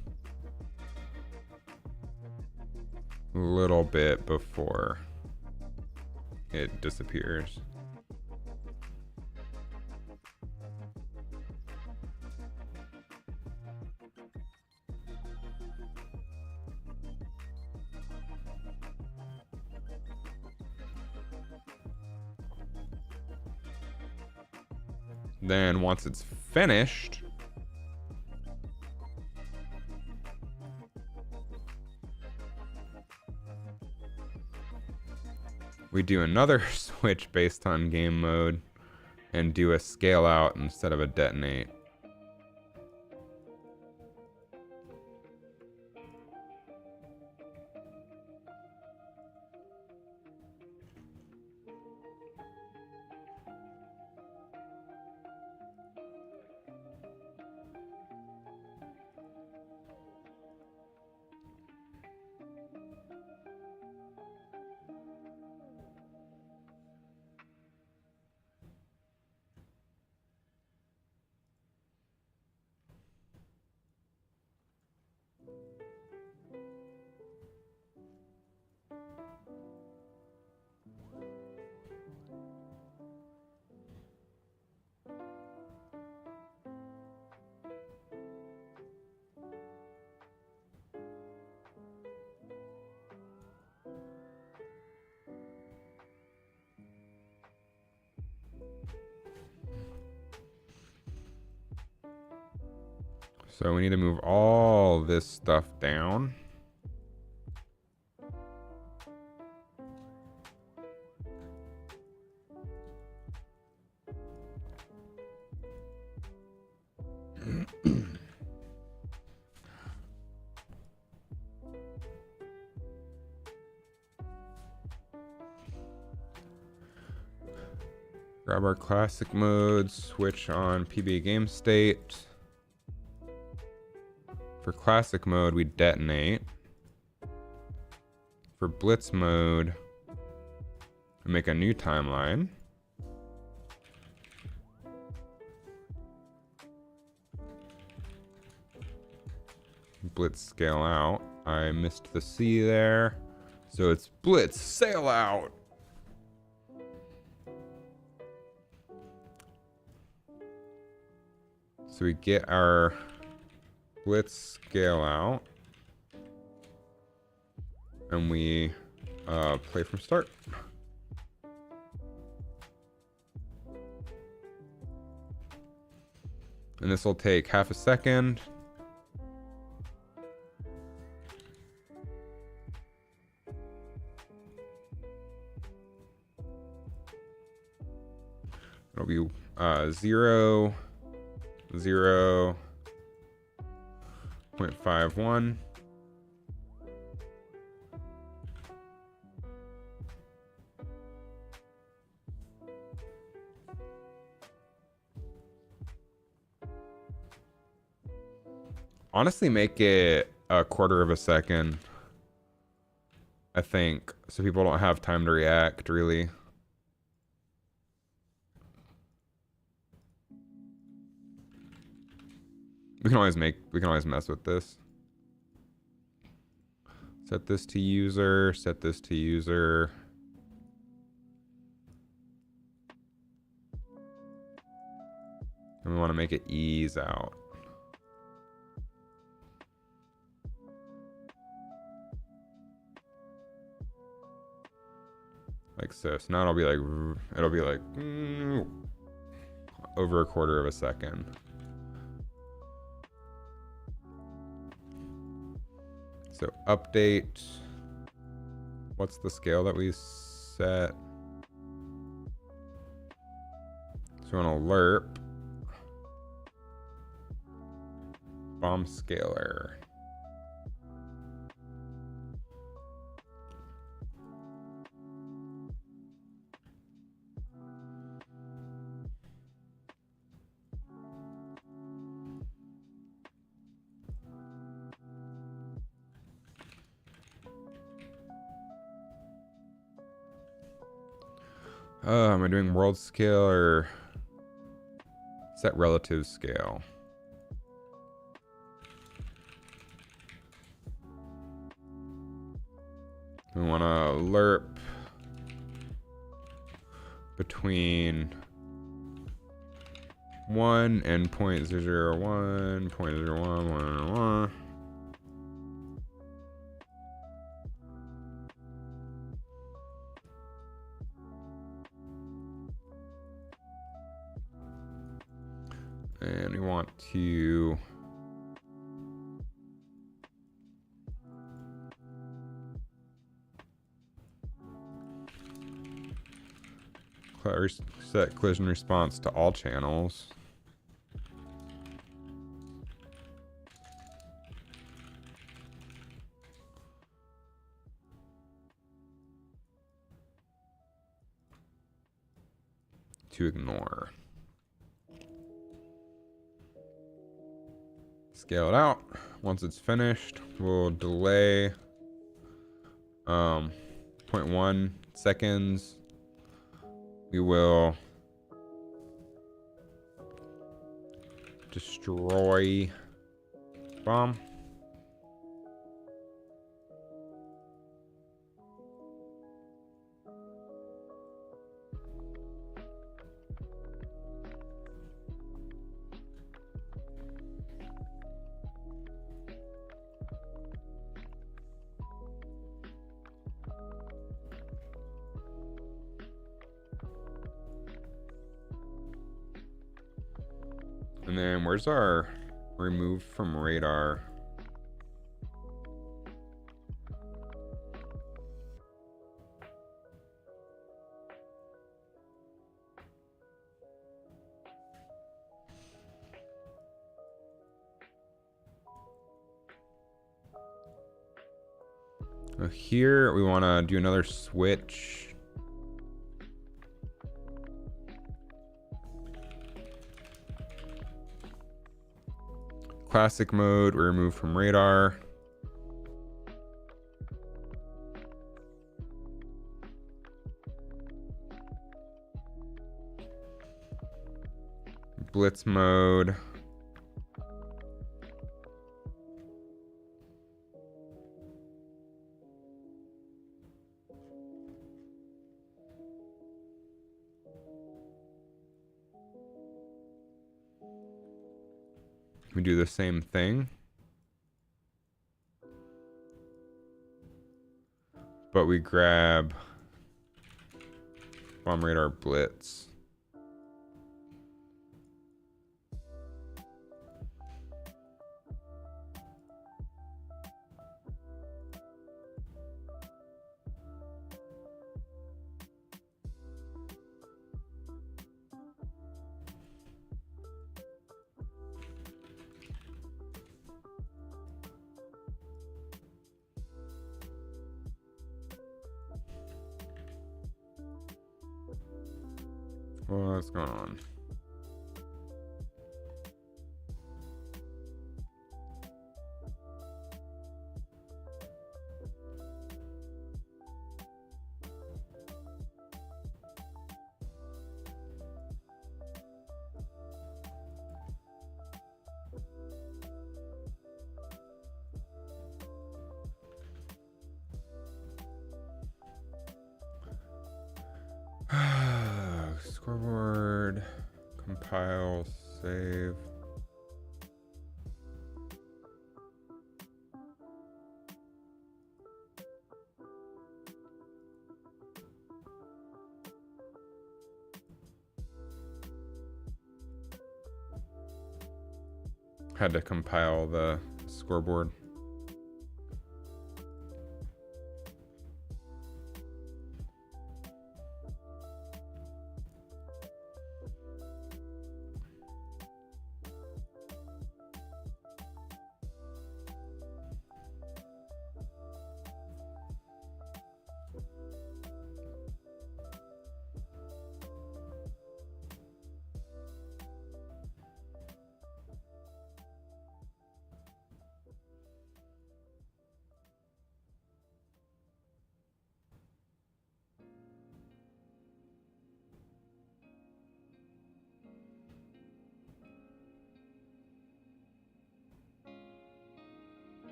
little bit before it disappears. Then once it's finished, we do another switch based on game mode and do a scale out instead of a detonate. So we need to move all this stuff down. Grab our classic mode, switch on PB game state. For classic mode, we detonate. For blitz mode, we make a new timeline. Blitz scale out. I missed the C there. So it's blitz sail out. So we get our blitz scale out, and we play from start. And this will take half a second. It'll be 0, 0.51. Honestly, make it a quarter of a second, I think, so people don't have time to react, really. We can always mess with this. Set this to user, set this to user. And we want to make it ease out. Like so. So now it'll be like over a quarter of a second. So update. What's the scale that we set? So we want to lerp bomb scaler. Am I doing world scale or set relative scale? We want to lerp between 1 and 0.001, 0.01, 1. And we want to set collision response to all channels. To ignore. Scale it out. Once it's finished, we'll delay 0.1 seconds. We will destroy bomb. And then where's our Removed from radar. So here we want to do another switch. Classic mode, we remove from radar. Blitz mode. We do the same thing, but we grab bomb radar blitz. What's going on? Scoreboard, compile, save. Had to compile the scoreboard.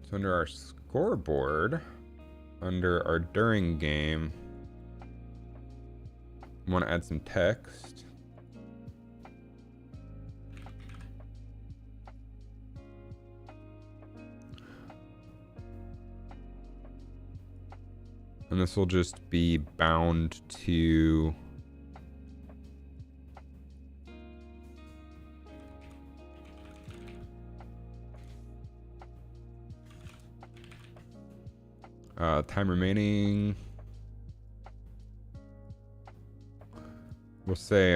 So under our scoreboard, under our during game, we want to add some text. And this will just be bound to time remaining. We'll say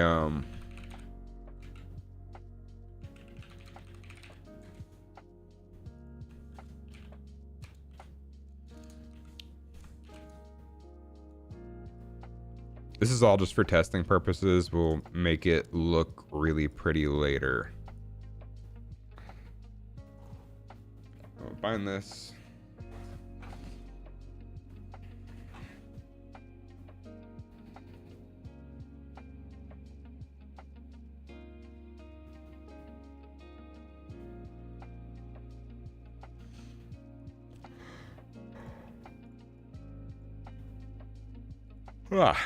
this is all just for testing purposes. We'll make it look really pretty later. I'll bind this. Ah.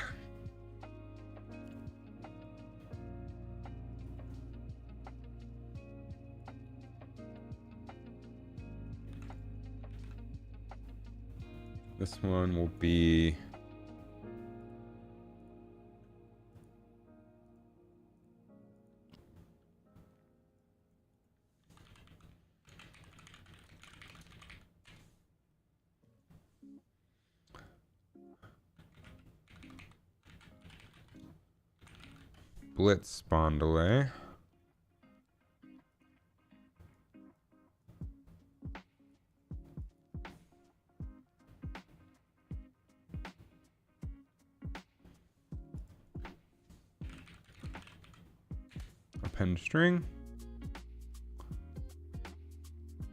This one will be blitz spawn delay. Append string.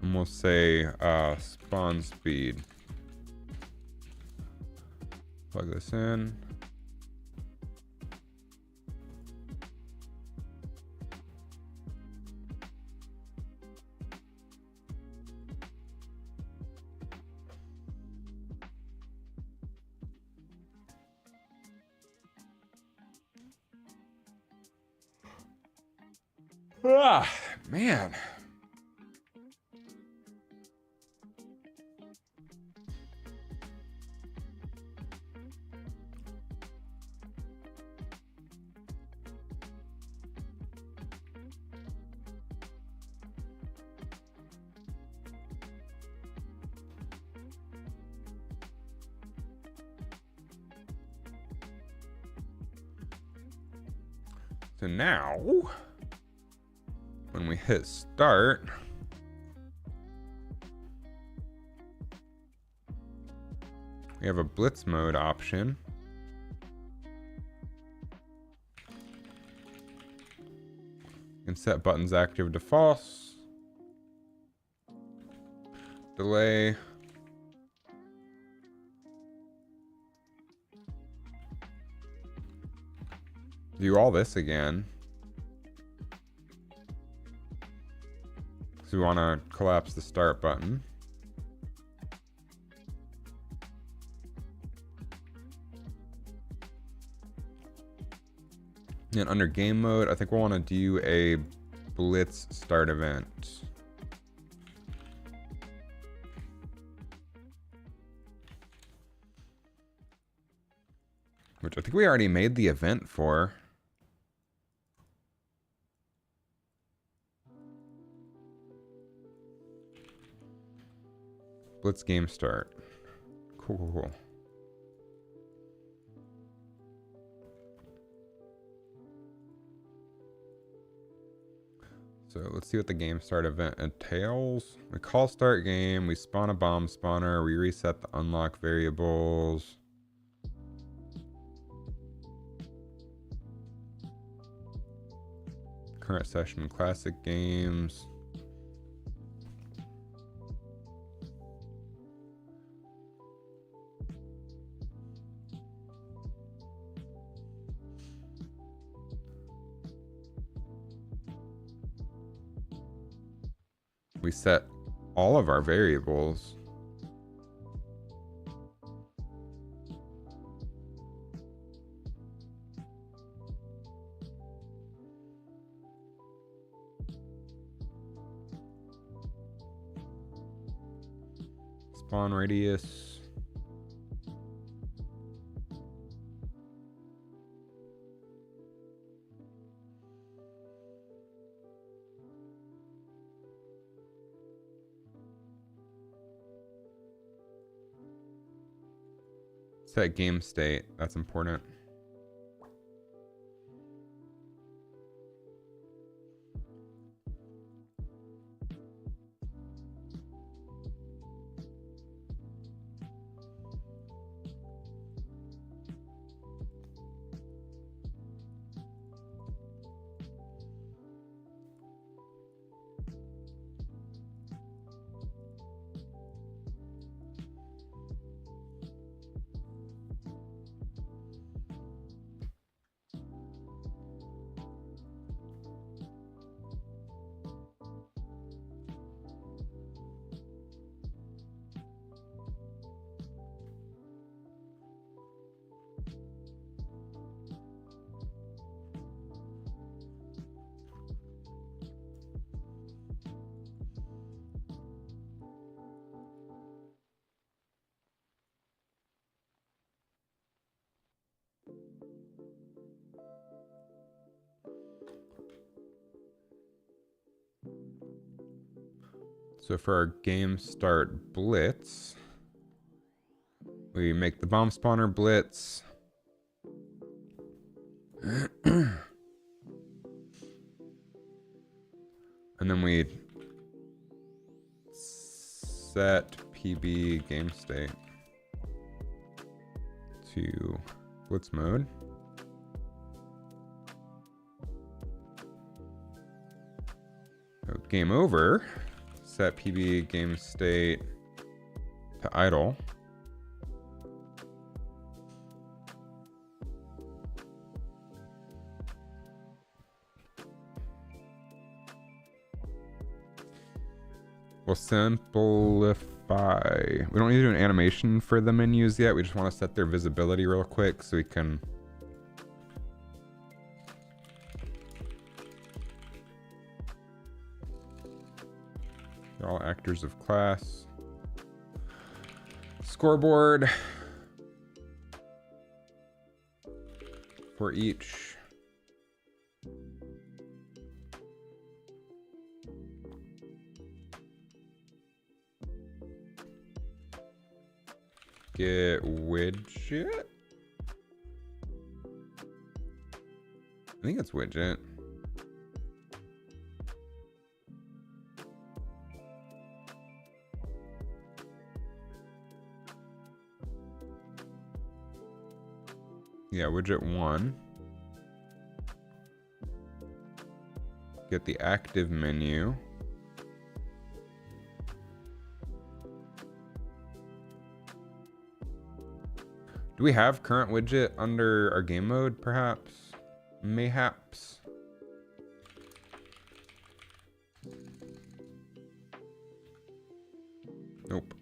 And we'll say spawn speed. Plug this in. Ah, man. So now, when we hit start, we have a blitz mode option. You can set buttons active to false. Delay. Do all this again. So we want to collapse the start button. And under game mode, I think we'll want to do a blitz start event. Which I think we already made the event for. Blitz game start. Cool, cool, cool. So let's see what the game start event entails. We call start game, we spawn a bomb spawner, we reset the unlock variables. Current session classic games. We set all of our variables. Spawn radius. Set game state, that's important. So for our game start blitz, we make the bomb spawner blitz. And then we set PB game state to blitz mode. So game over. Set PB game state to idle. We'll simplify. We don't need to do an animation for the menus yet. We just want to set their visibility real quick so we can they're all actors of class. Scoreboard for each. Get widget. I think it's widget. Yeah, widget 1. Get the active menu. Do we have current widget under our game mode, perhaps? Mayhaps? Nope.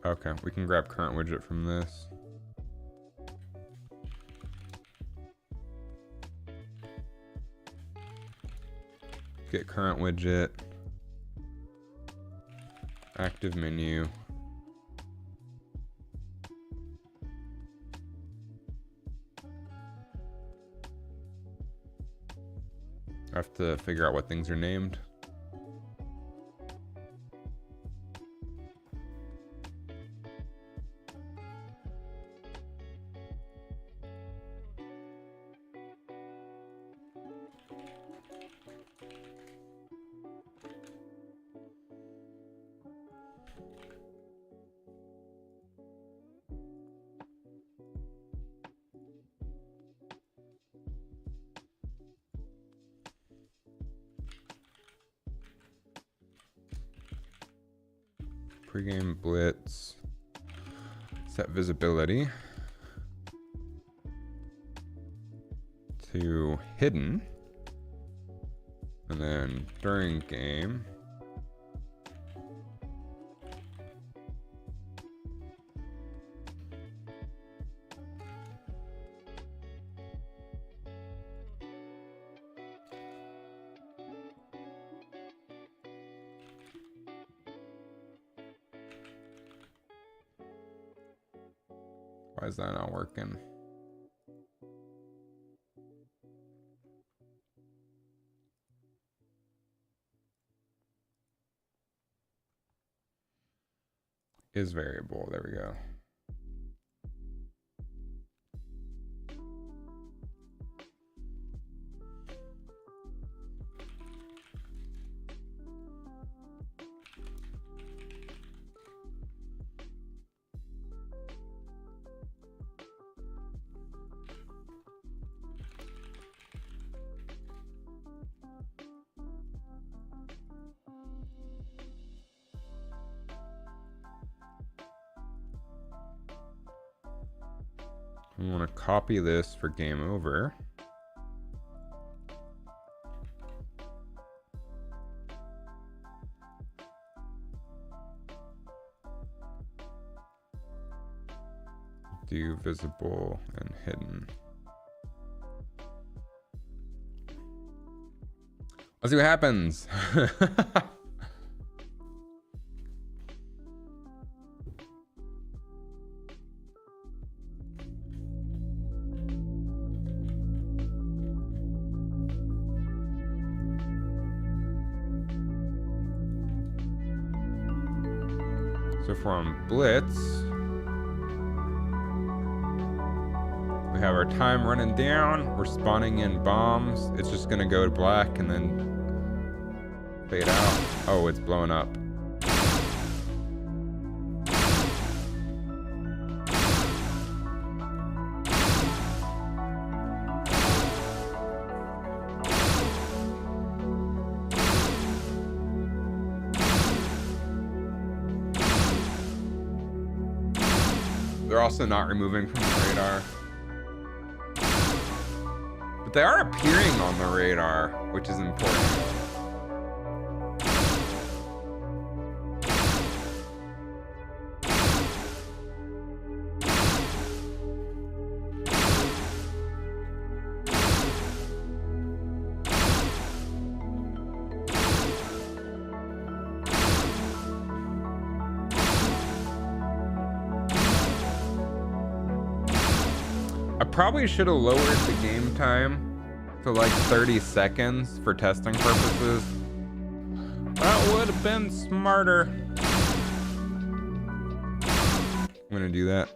Okay, we can grab current widget from this. Get current widget. Active menu. I have to figure out what things are named. Pre-game blitz. Set visibility to hidden. And then during game, why is that not working? Is variable, there we go. We want to copy this for game over. Do visible and hidden. Let's see what happens. So if we're on Blitz, we have our time running down. We're spawning in bombs. It's just gonna go to black and then fade out. Oh, it's blowing up. They're also not removing from the radar. But they are appearing on the radar, which is important. I probably should have lowered the game time to like 30 seconds for testing purposes. That would have been smarter. I'm gonna do that.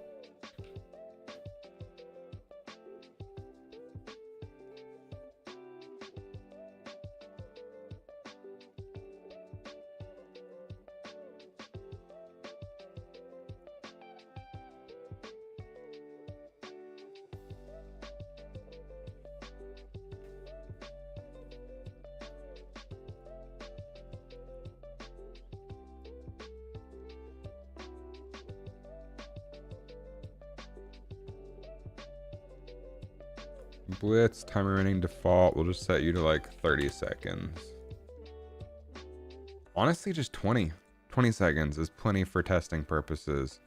Blitz, time remaining default. We'll just set you to like 30 seconds. Honestly, just 20. 20 seconds is plenty for testing purposes.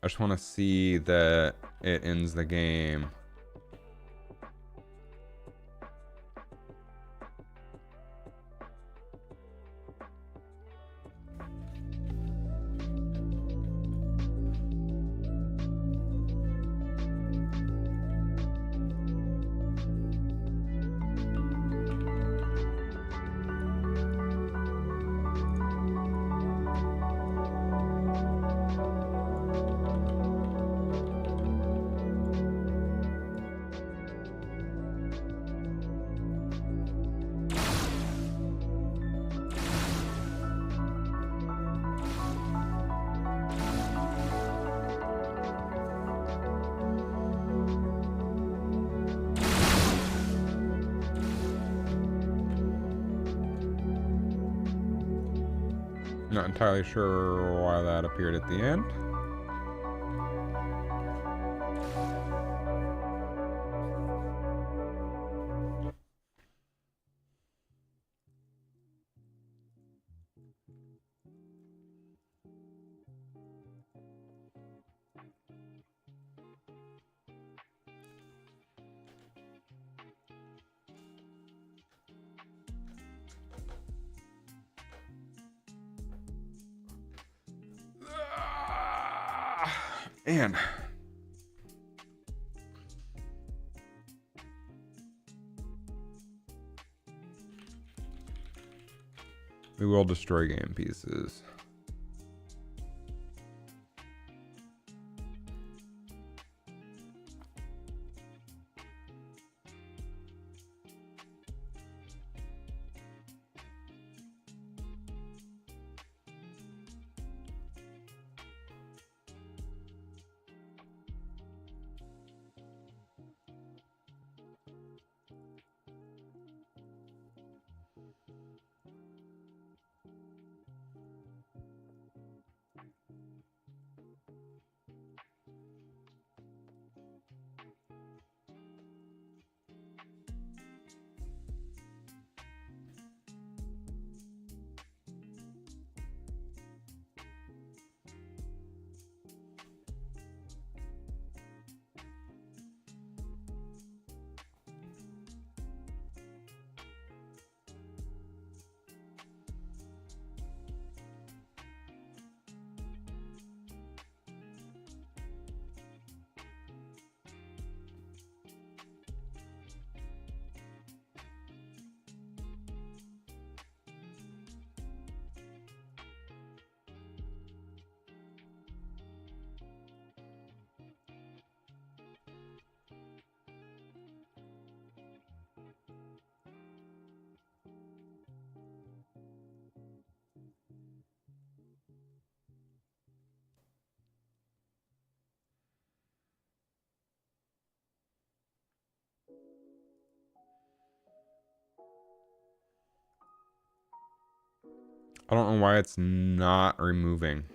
I just want to see that it ends the game. Not entirely sure why that appeared at the end. Man. We will destroy game pieces. I don't know why it's not removing.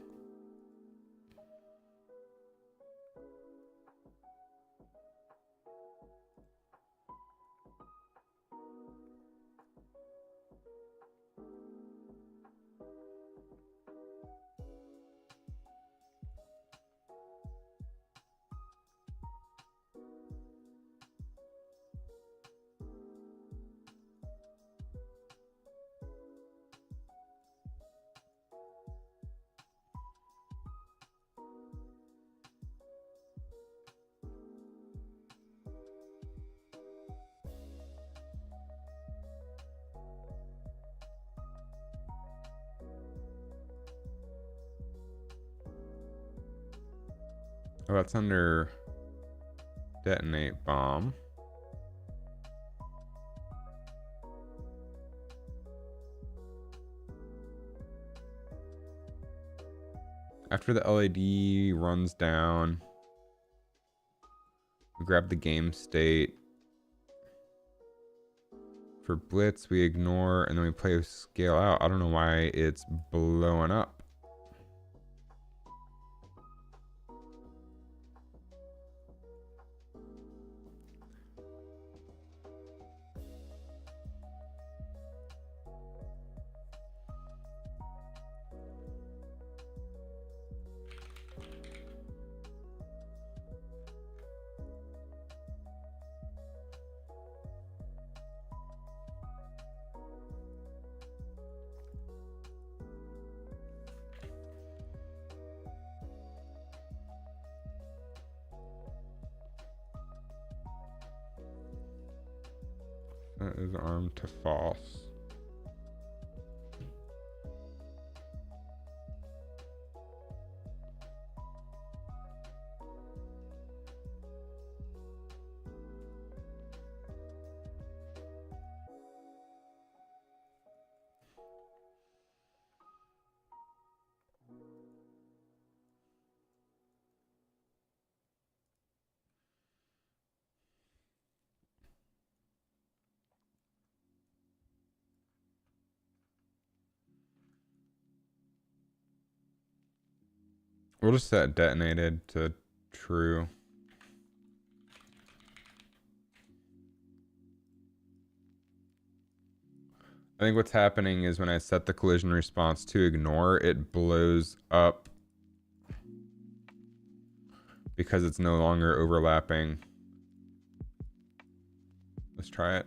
Oh, that's under detonate bomb. After the LED runs down, we grab the game state. For blitz, we ignore and then we play scale out. I don't know why it's blowing up. That is armed to false. We'll just set detonated to true. I think what's happening is when I set the collision response to ignore, it blows up because it's no longer overlapping. Let's try it.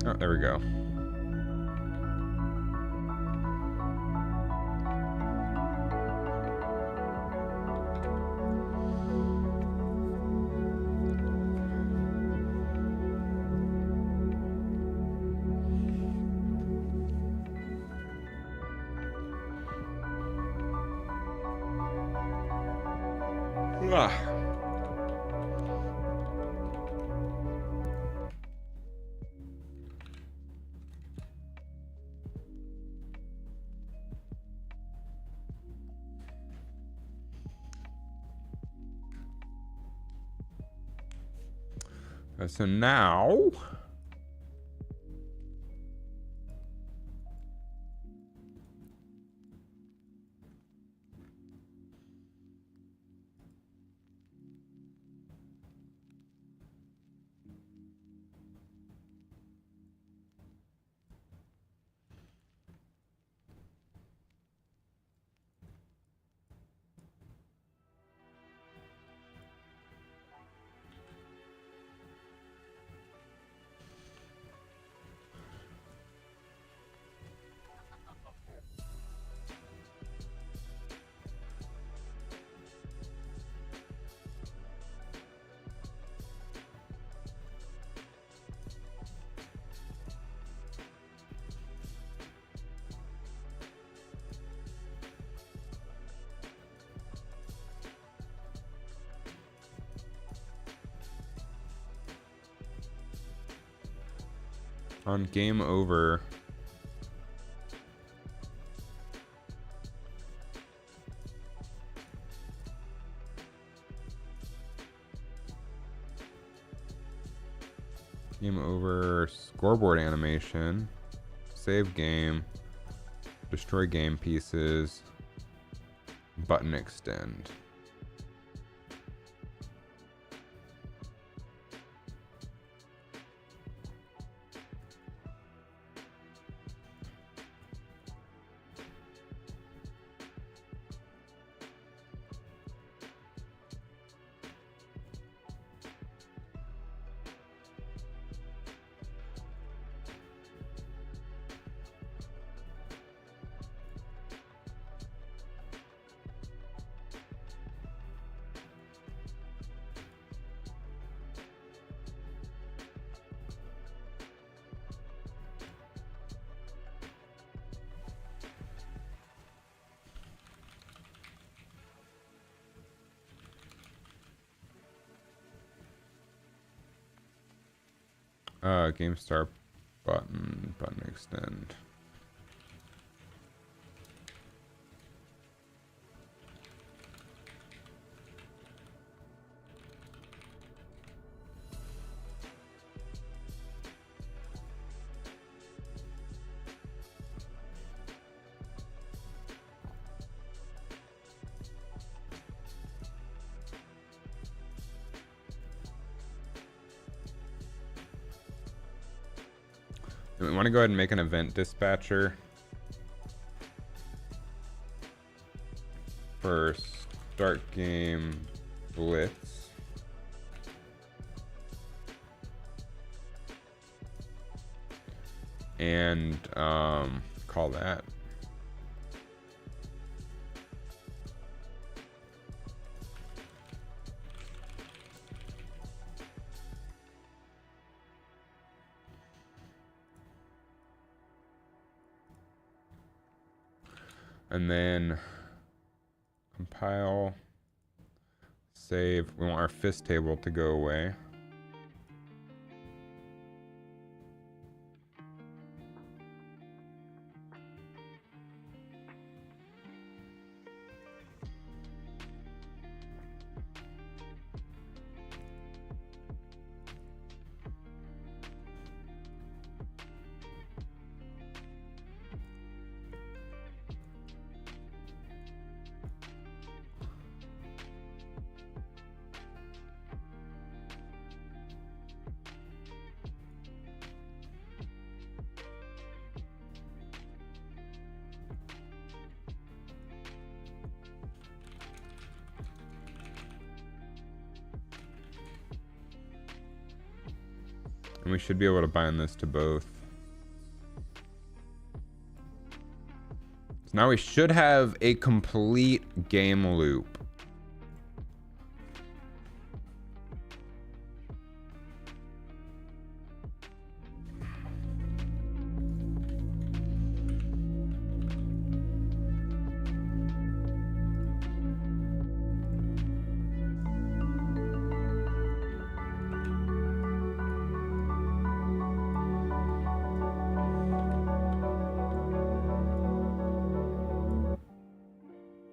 Oh, there we go. Ah. So now On game over. Game over, scoreboard animation, save game, destroy game pieces, button extend. Game start button extend. We want to go ahead and make an event dispatcher for start game blitz. And call that. And then compile, save. We want our fist table to go away. And we should be able to bind this to both. So now we should have a complete game loop.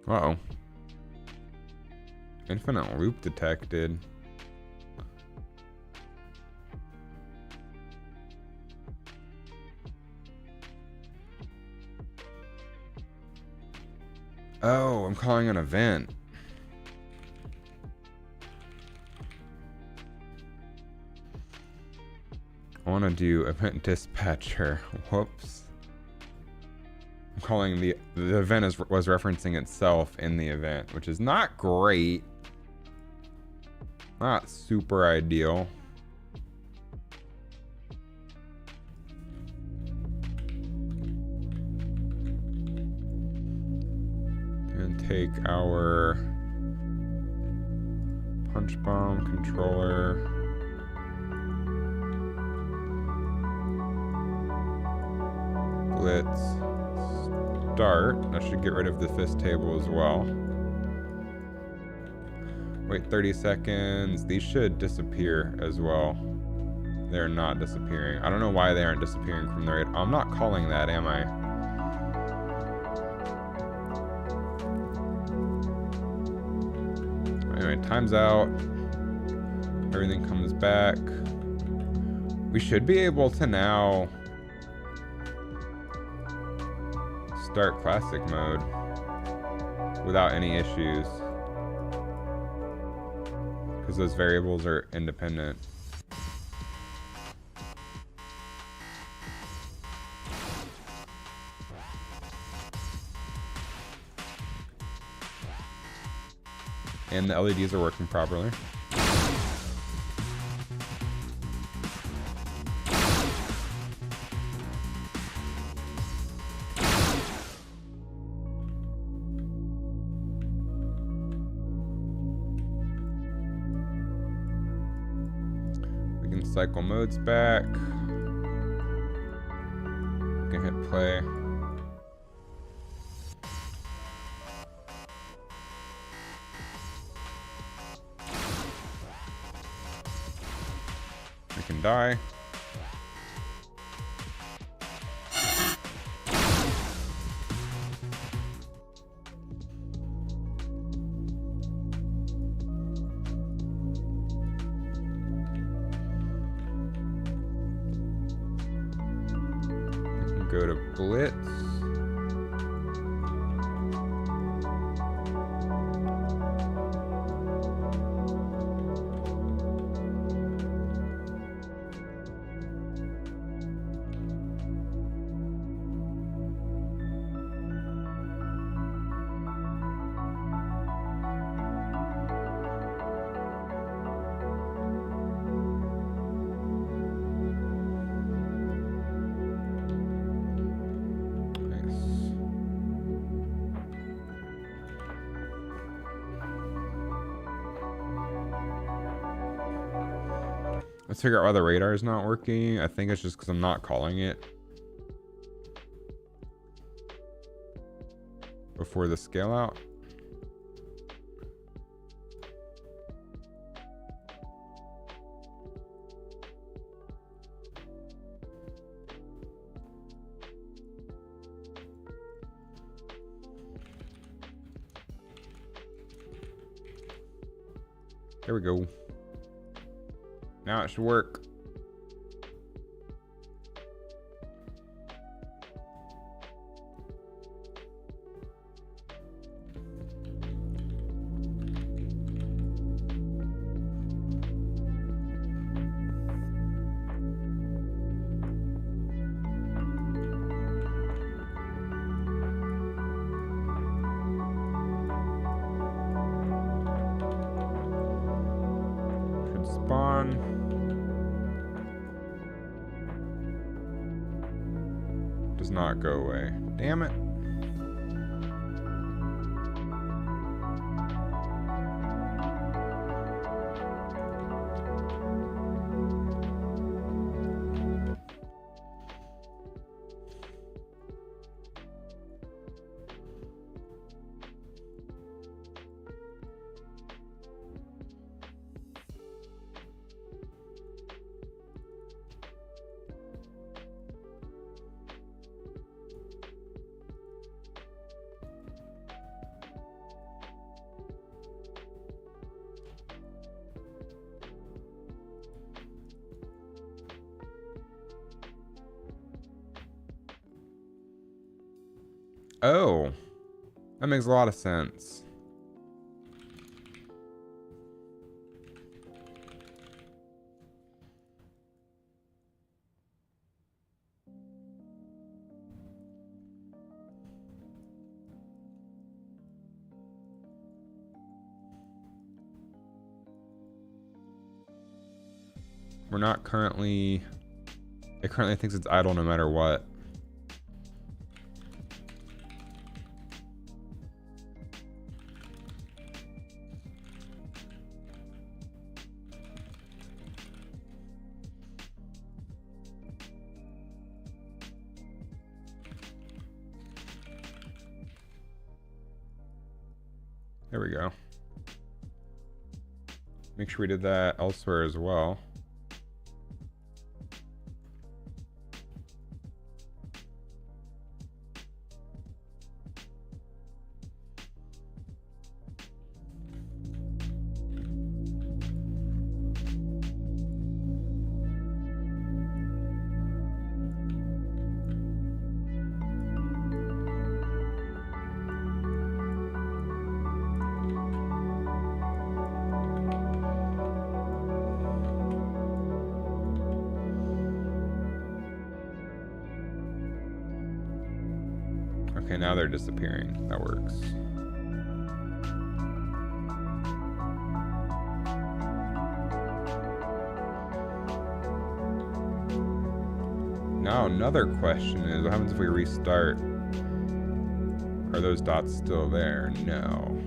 Uh-oh. Infinite loop detected. Oh, I'm calling an event. I want to do event dispatcher. Whoops. I'm calling the event was referencing itself in the event, which is not great. Not super ideal. And take our punch bomb controller. Blitz. Start. That should get rid of the fist table as well. Wait 30 seconds. These should disappear as well. They're not disappearing. I don't know why they aren't disappearing from the radar. I'm not calling that, am I? Anyway, time's out. Everything comes back. We should be able to now start classic mode without any issues, because those variables are independent. And the LEDs are working properly. We can cycle modes back. We can hit play. We can die. We can go to Blitz. Let's figure out why the radar is not working. I think it's just because I'm not calling it before the scale out. There we go. Now it should work. Should spawn. Does not go away. Damn it. Oh, that makes a lot of sense. We're not currently... It currently thinks it's idle no matter what. There we go. Make sure we did that elsewhere as well. Okay, now they're disappearing. That works. Now another question is, what happens if we restart? Are those dots still there? No.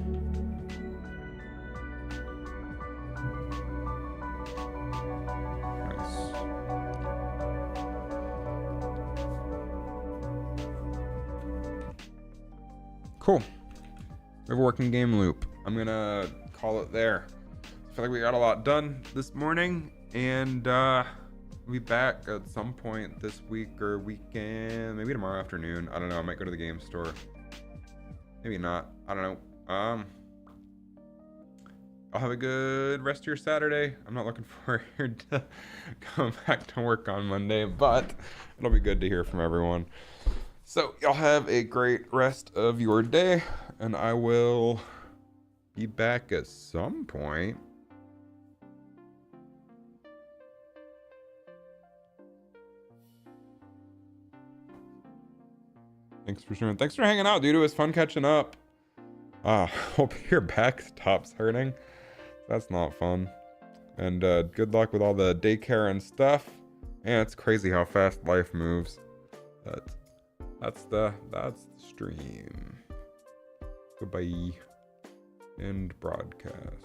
Nice. Cool. We have a working game loop. I'm gonna call it there. I feel like we got a lot done this morning, and we'll be back at some point this week or weekend, maybe tomorrow afternoon. I don't know. I might go to the game store. Maybe not. I don't know. I'll have a good rest of your Saturday. I'm not looking forward to going back to work on Monday, but it'll be good to hear from everyone. So y'all have a great rest of your day, and I will be back at some point. Thanks for sharing. Thanks for hanging out, dude. It was fun catching up. Hope your back stops hurting. That's not fun. And good luck with all the daycare and stuff. And it's crazy how fast life moves. But that's the stream. Goodbye. End broadcast.